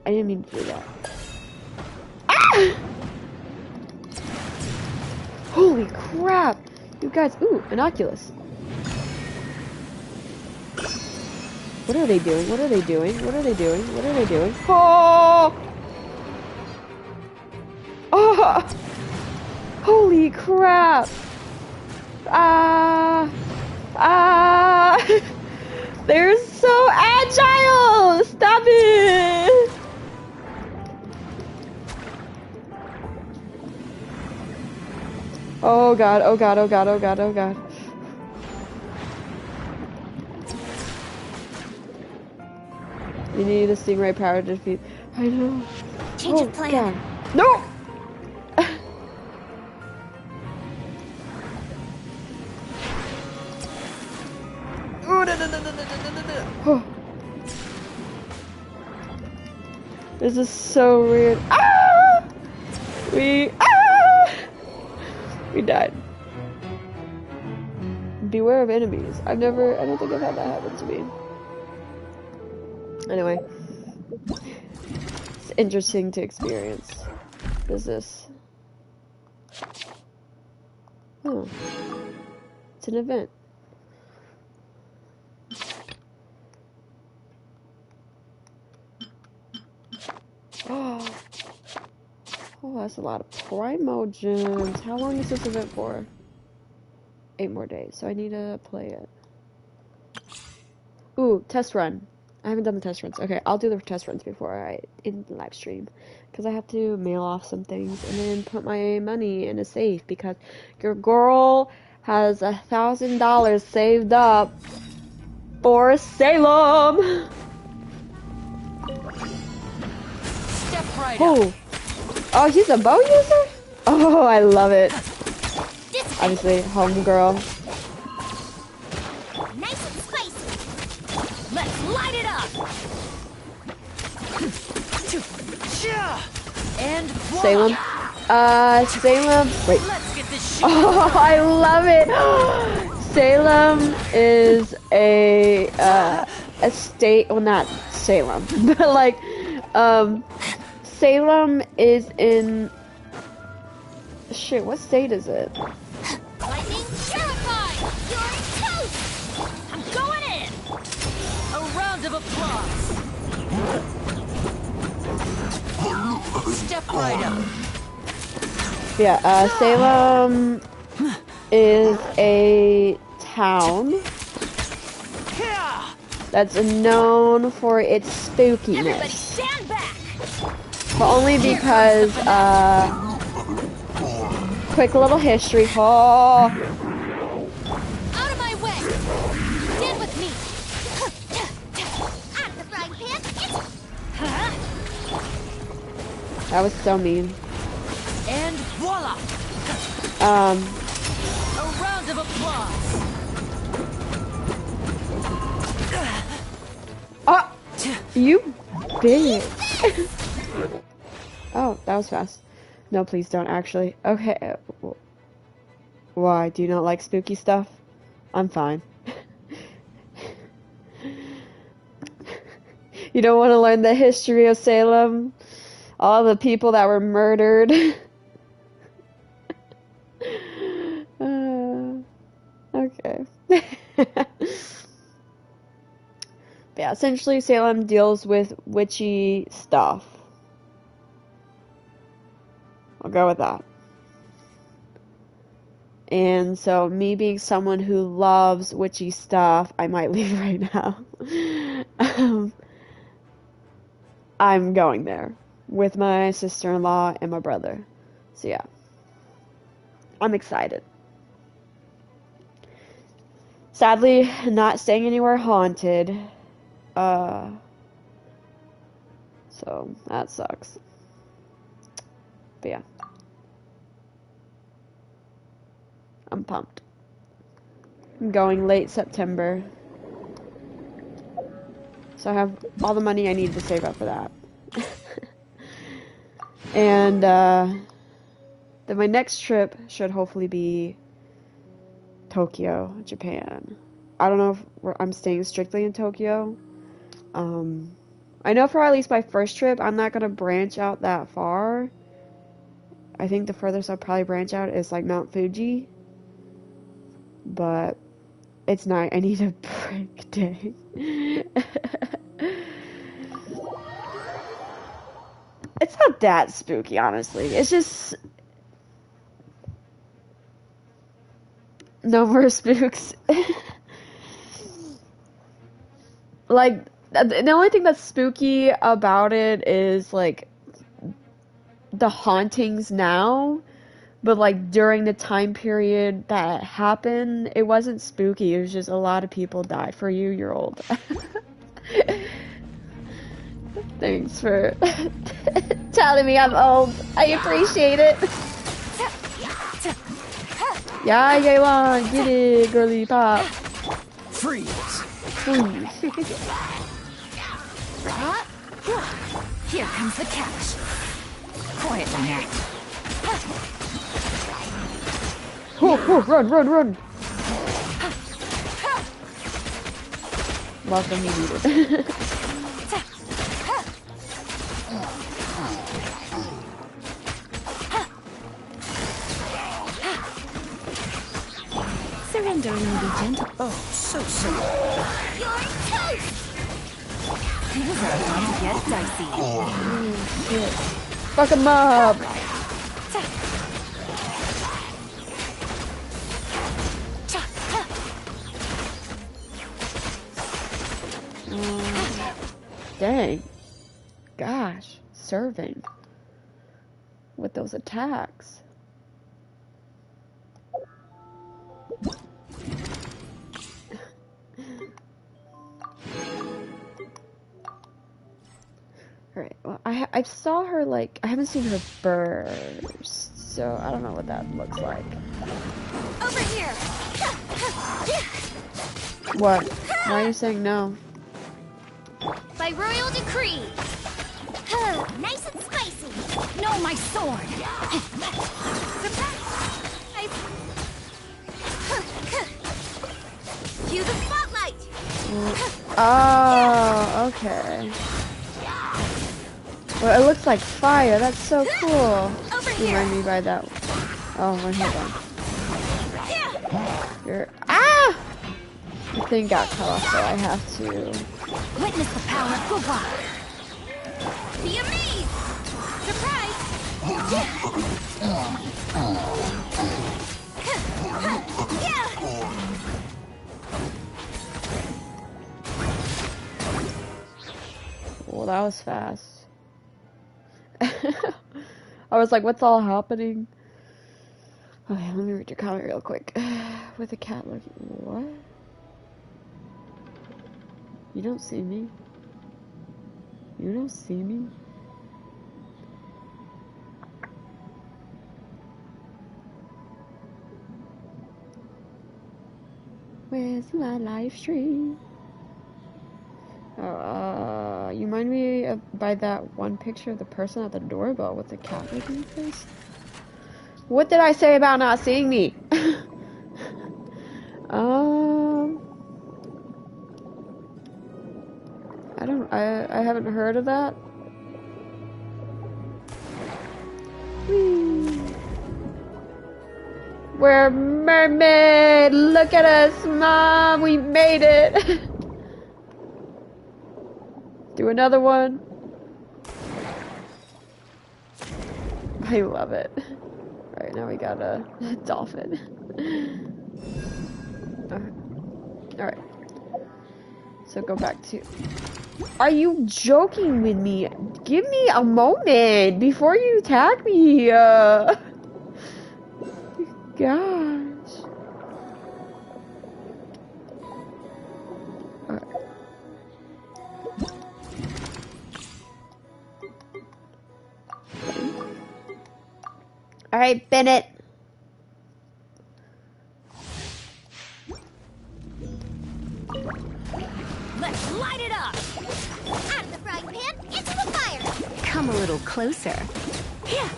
I didn't mean to do that. Ah! Holy crap! You guys, ooh, an Oculus. What are they doing? What are they doing? What are they doing? What are they doing? Oh! Oh! Holy crap! Ah! Ah! They're so agile! Stop it! Oh god, oh god, oh god, oh god, oh god. You need a stingray power to defeat. I know. Change of plan. God. No! Oh. This is so weird. Ah! We died. Beware of enemies. I don't think I've had that happen to me. Anyway. It's interesting to experience. What is this? Oh. It's an event. Oh, that's a lot of Primo gems. How long is this event for? 8 more days, so I need to play it. Ooh, test run. I haven't done the test runs. Okay, I'll do the test runs before I end the live stream. Because I have to mail off some things and then put my money in a safe because your girl has $1,000 saved up for Salem. Step right up. Oh, he's a bow user? Oh, I love it. Obviously, homegirl. Nice and spicy. Let's light it up. And Salem. Salem. Wait. Let's get this Oh, I love it. Salem is a state. Well, not Salem, but like, Salem is in. Shit, what state is it? Lightning purified. You're toast. I'm going in. A round of applause. Step right up. Yeah, Salem is a town that's known for its spookiness. Stand back. But only because, quick little history. Oh. Out of my way. Stand with me. Out of the frying pan. That was so mean. And voila. A round of applause. Oh, you bitch. Oh, that was fast. No, please don't actually. Okay. Why? Do you not like spooky stuff? I'm fine. You don't want to learn the history of Salem? All the people that were murdered. Okay. Yeah, essentially Salem deals with witchy stuff. I'll go with that. And so me being someone who loves witchy stuff, I might leave right now. I'm going there with my sister-in-law and my brother. So yeah. I'm excited. Sadly, not staying anywhere haunted. So that sucks. But yeah. I'm pumped. I'm going late September. So I have all the money I need to save up for that. And then my next trip should hopefully be Tokyo, Japan. I don't know if I'm staying strictly in Tokyo. I know for at least my first trip, I'm not going to branch out that far. I think the furthest I'll probably branch out is like Mount Fuji. But it's not. I need a break day. It's not that spooky, honestly. It's just no more spooks. Like, the only thing that's spooky about it is like the hauntings now. But like during the time period that happened, it wasn't spooky. It was just a lot of people died. For you, you're old. Thanks for telling me I'm old. I appreciate it. Yeah, Yaylon, get it, girly pop. Freeze. Freeze. Here comes the catch. Quietly now. Oh, run, run, run. Welcome, you need it. Surrender and be gentle. Oh, so sorry. You're toast. Things are about to get dicey. Shit. Fuck him up. Dang. Gosh. Serving. With those attacks. Alright, well, I saw her, like, I haven't seen her burst, so I don't know what that looks like. Over here! What? Why are you saying no? By royal decree! Nice and spicy! No, my sword! Cue the spotlight! Oh, okay. Well, it looks like fire. That's so cool. Remind me by that. Oh, wait, hold on. You're the thing got cut off, so I have to. Witness the power of Gugwa! Be amazed! Surprise! Well, that was fast. I was like, what's all happening? Okay, let me read your comment real quick. With a cat looking. What? You don't see me? You don't see me? Where's my live stream? Oh, you remind me of, by that one picture of the person at the doorbell with the cat looking face. What did I say about not seeing me? I haven't heard of that. Whee. We're mermaid! Look at us, Mom! We made it! Do another one. I love it. Alright, now we got a dolphin. Alright. So go back to... Are you joking with me? Give me a moment before you attack me. Gosh. Alright, Bennett. Let's light it up! Out of the frying pan, into the fire! Come a little closer. Yeah.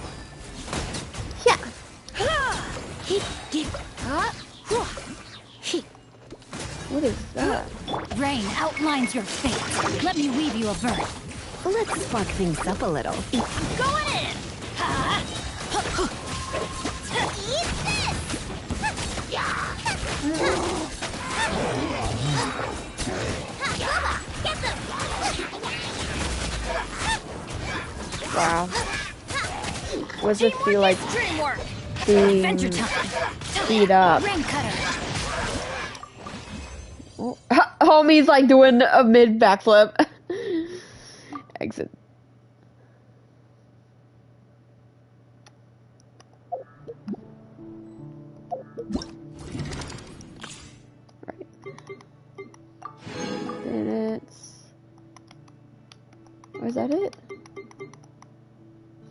What is that? Rain outlines your fate. Let me weave you a verse. Let's spark things up a little. Going in! Eat this! Wow. What does it feel like being beat up? Oh, homie's like doing a mid backflip. Exit. Right. Minutes. Oh, is that it?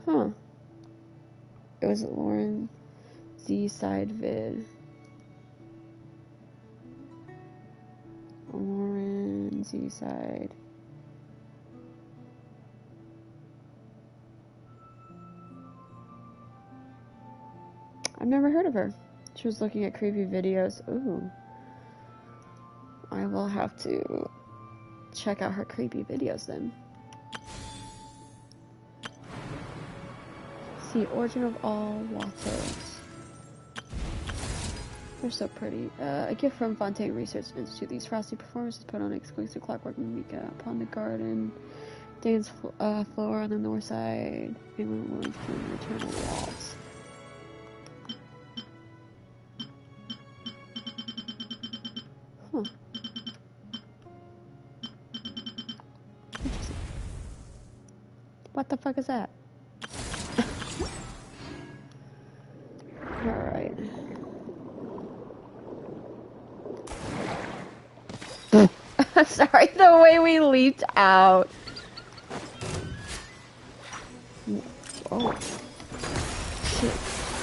Huh. It was Lauren Z side vid. Lauren Z side. I've never heard of her. She was looking at creepy videos. Ooh. I will have to check out her creepy videos then. See, origin of all waters. They're so pretty. A gift from Fontaine Research Institute. These frosty performances put on exclusive clockwork Mika upon the garden dance floor on the north side. Anyone willing to clean the eternal walls. Huh. Interesting. What the fuck is that? Alright. Sorry, the way we leaped out. Oh. Shit.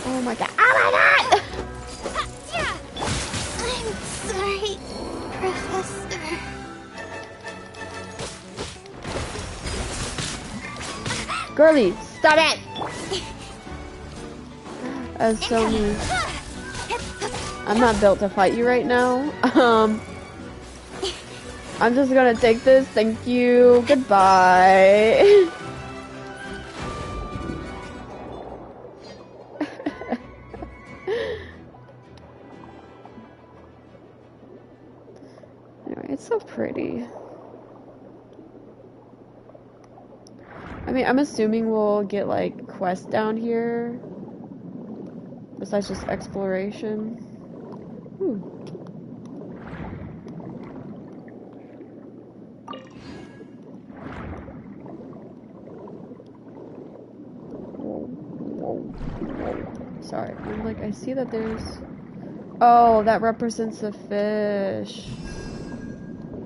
Oh my god. Oh my god! I'm sorry, Professor. Girlie, stop it! That's so mean. I'm not built to fight you right now. I'm just gonna take this. Thank you. Goodbye. Anyway, it's so pretty. I mean, I'm assuming we'll get like quests down here. Besides just exploration. Ooh. Sorry, I'm like, I see that there's... Oh, that represents a fish.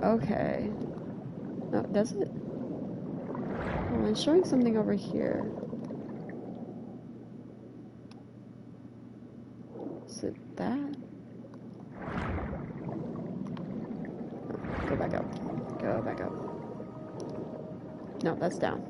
Okay. No, does it? Oh, it's showing something over here. Is it that? Go back up. Go back up. No, that's down.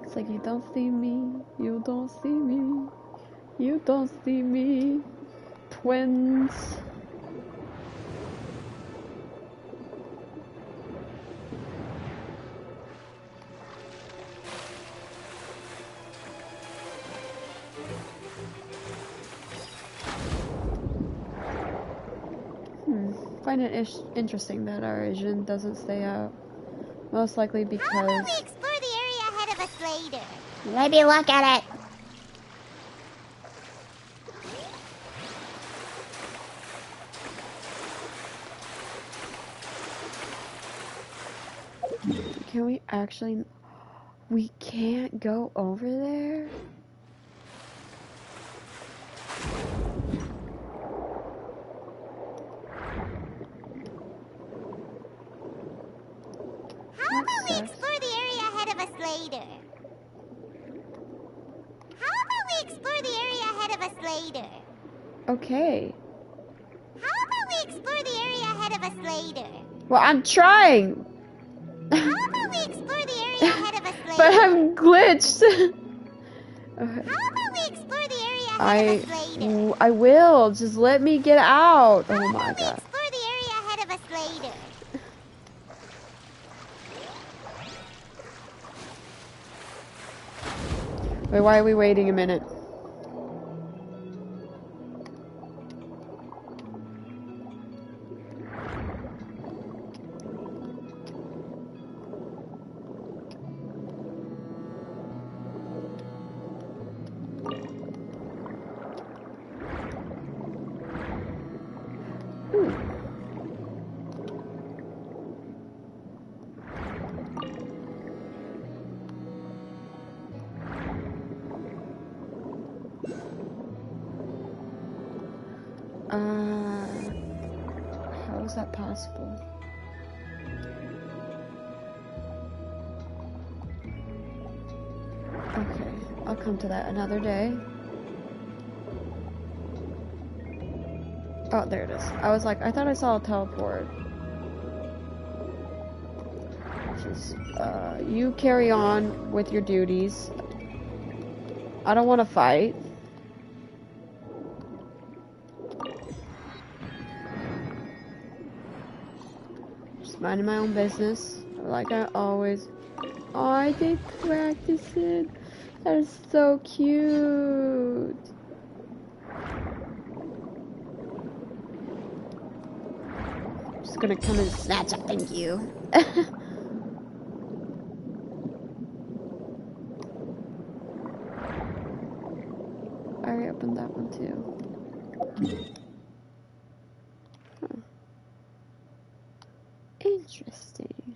It's like, you don't see me, you don't see me, you don't see me, twins. Find it interesting that our agent doesn't stay out. Most likely because... How about we explore the area ahead of us later? Maybe look at it. Can we actually... We can't go over there? How about we explore the area ahead of us later? How about we explore the area ahead of us later? Okay. How about we explore the area ahead of us later? Well, I'm trying. How about we explore the area ahead of us later? But I'm glitched. Okay. How about we explore the area ahead of us later? I will. Just let me get out. Oh my god. Explore the area ahead of us later. Wait, why are we waiting a minute? How is that possible? Okay, I'll come to that another day. Oh, there it is. I was like, I thought I saw a teleport. Just, you carry on with your duties. I don't want to fight. Minding my own business, like I always. Oh, I did practice it. That is so cute. Just gonna come and snatch up, thank you. I already opened that one too. Huh. Interesting.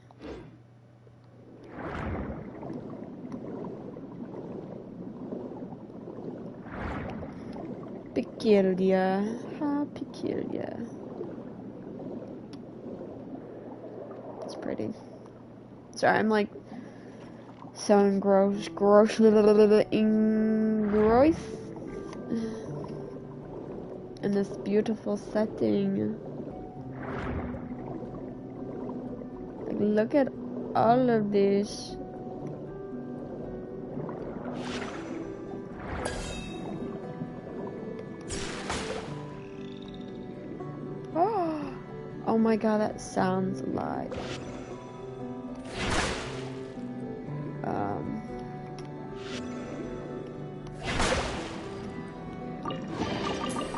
Peculiar. How peculiar. It's pretty. Sorry, I'm like so engrossed in this beautiful setting. Like, look at all of this. Oh my god, that sounds like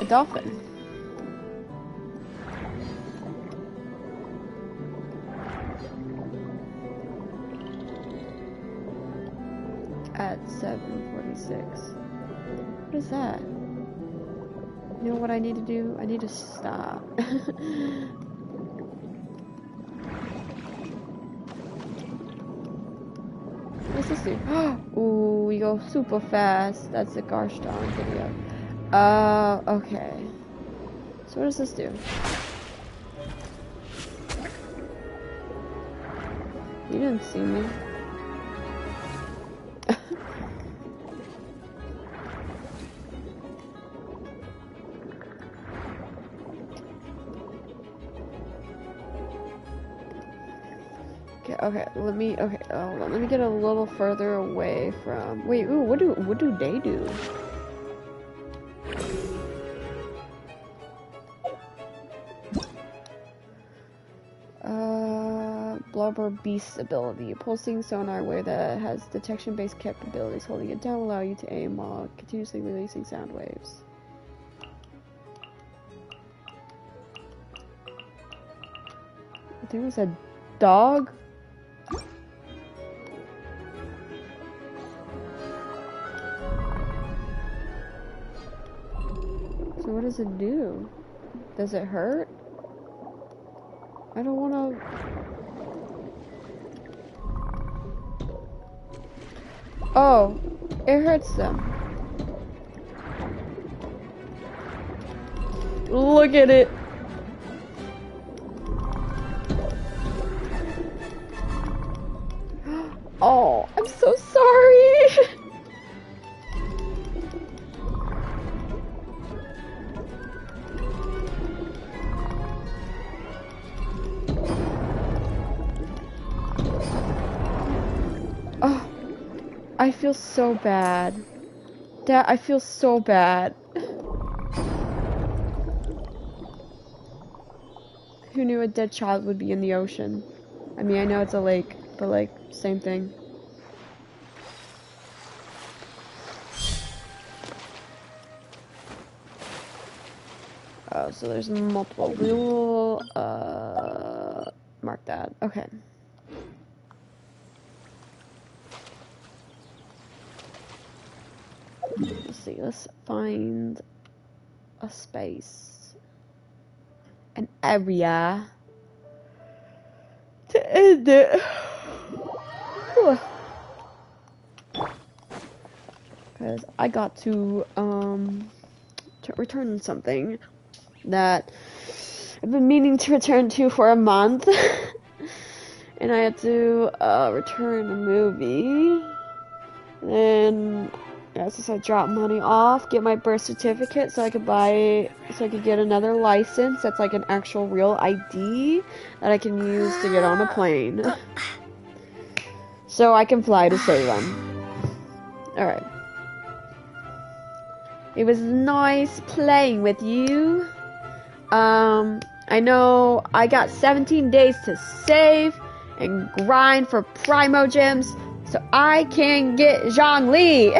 a dolphin. At 7:46. What is that? You know what I need to do? I need to stop. What's this do? Ooh, we go super fast. That's the Garston video. Okay. So what does this do? You didn't see me. Okay, let me get a little further away from. Wait, ooh, what do they do? Blubber Beast ability. Pulsing sonar wave that has detection-based capabilities. Holding it down will allow you to aim while continuously releasing sound waves. There was a dog. So what does it do? Does it hurt? I don't wanna... Oh, it hurts them. Look at it. Oh, I'm so sorry. Oh, I feel so bad. Dad, I feel so bad. Who knew a dead child would be in the ocean? I mean, I know it's a lake, but like, same thing. Oh, so there's multiple. We will, mark that. Okay. Let's see, let's find a space. An area to end it. Because I got to return something that I've been meaning to return to for a month. And I had to return a movie. And yeah, since I dropped money off, get my birth certificate so I could get another license that's like an actual real ID that I can use to get on a plane. So I can fly to Salem. Alright. It was nice playing with you. I know I got 17 days to save and grind for Primo Gems so I can get Zhongli.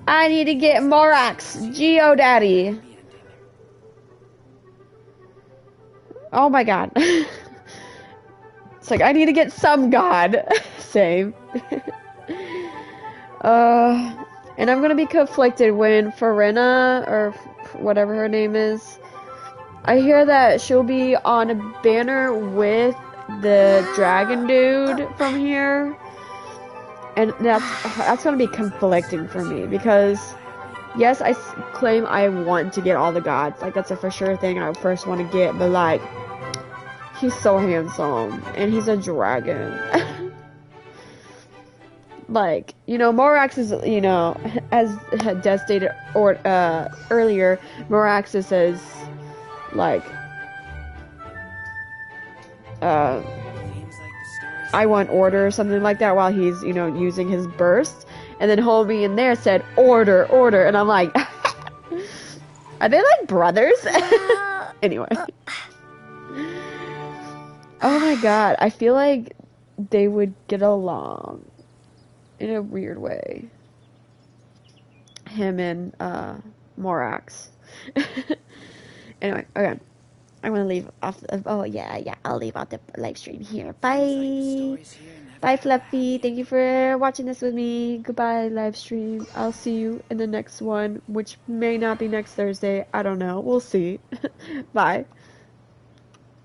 I need to get Morax, GeoDaddy. Oh my god. It's like, I need to get some god. Same. And I'm gonna be conflicted when Farina, or whatever her name is, I hear that she'll be on a banner with the dragon dude from here. And that's gonna be conflicting for me, because yes, I claim I want to get all the gods. Like, that's a for sure thing I first want to get, but like, he's so handsome, and he's a dragon. Like, you know, Morax is, you know, as Des stated earlier, Morax says, like, I want order or something like that while he's, you know, using his burst. And then homie in there said, order, order. And I'm like, are they like brothers? Anyway. Oh my god, I feel like they would get along in a weird way. Him and Morax. Anyway, okay. I'm gonna leave off the, oh yeah, I'll leave out the live stream here. Bye. Bye, Fluffy. Thank you for watching this with me. Goodbye, live stream. I'll see you in the next one, which may not be next Thursday. I don't know. We'll see. Bye.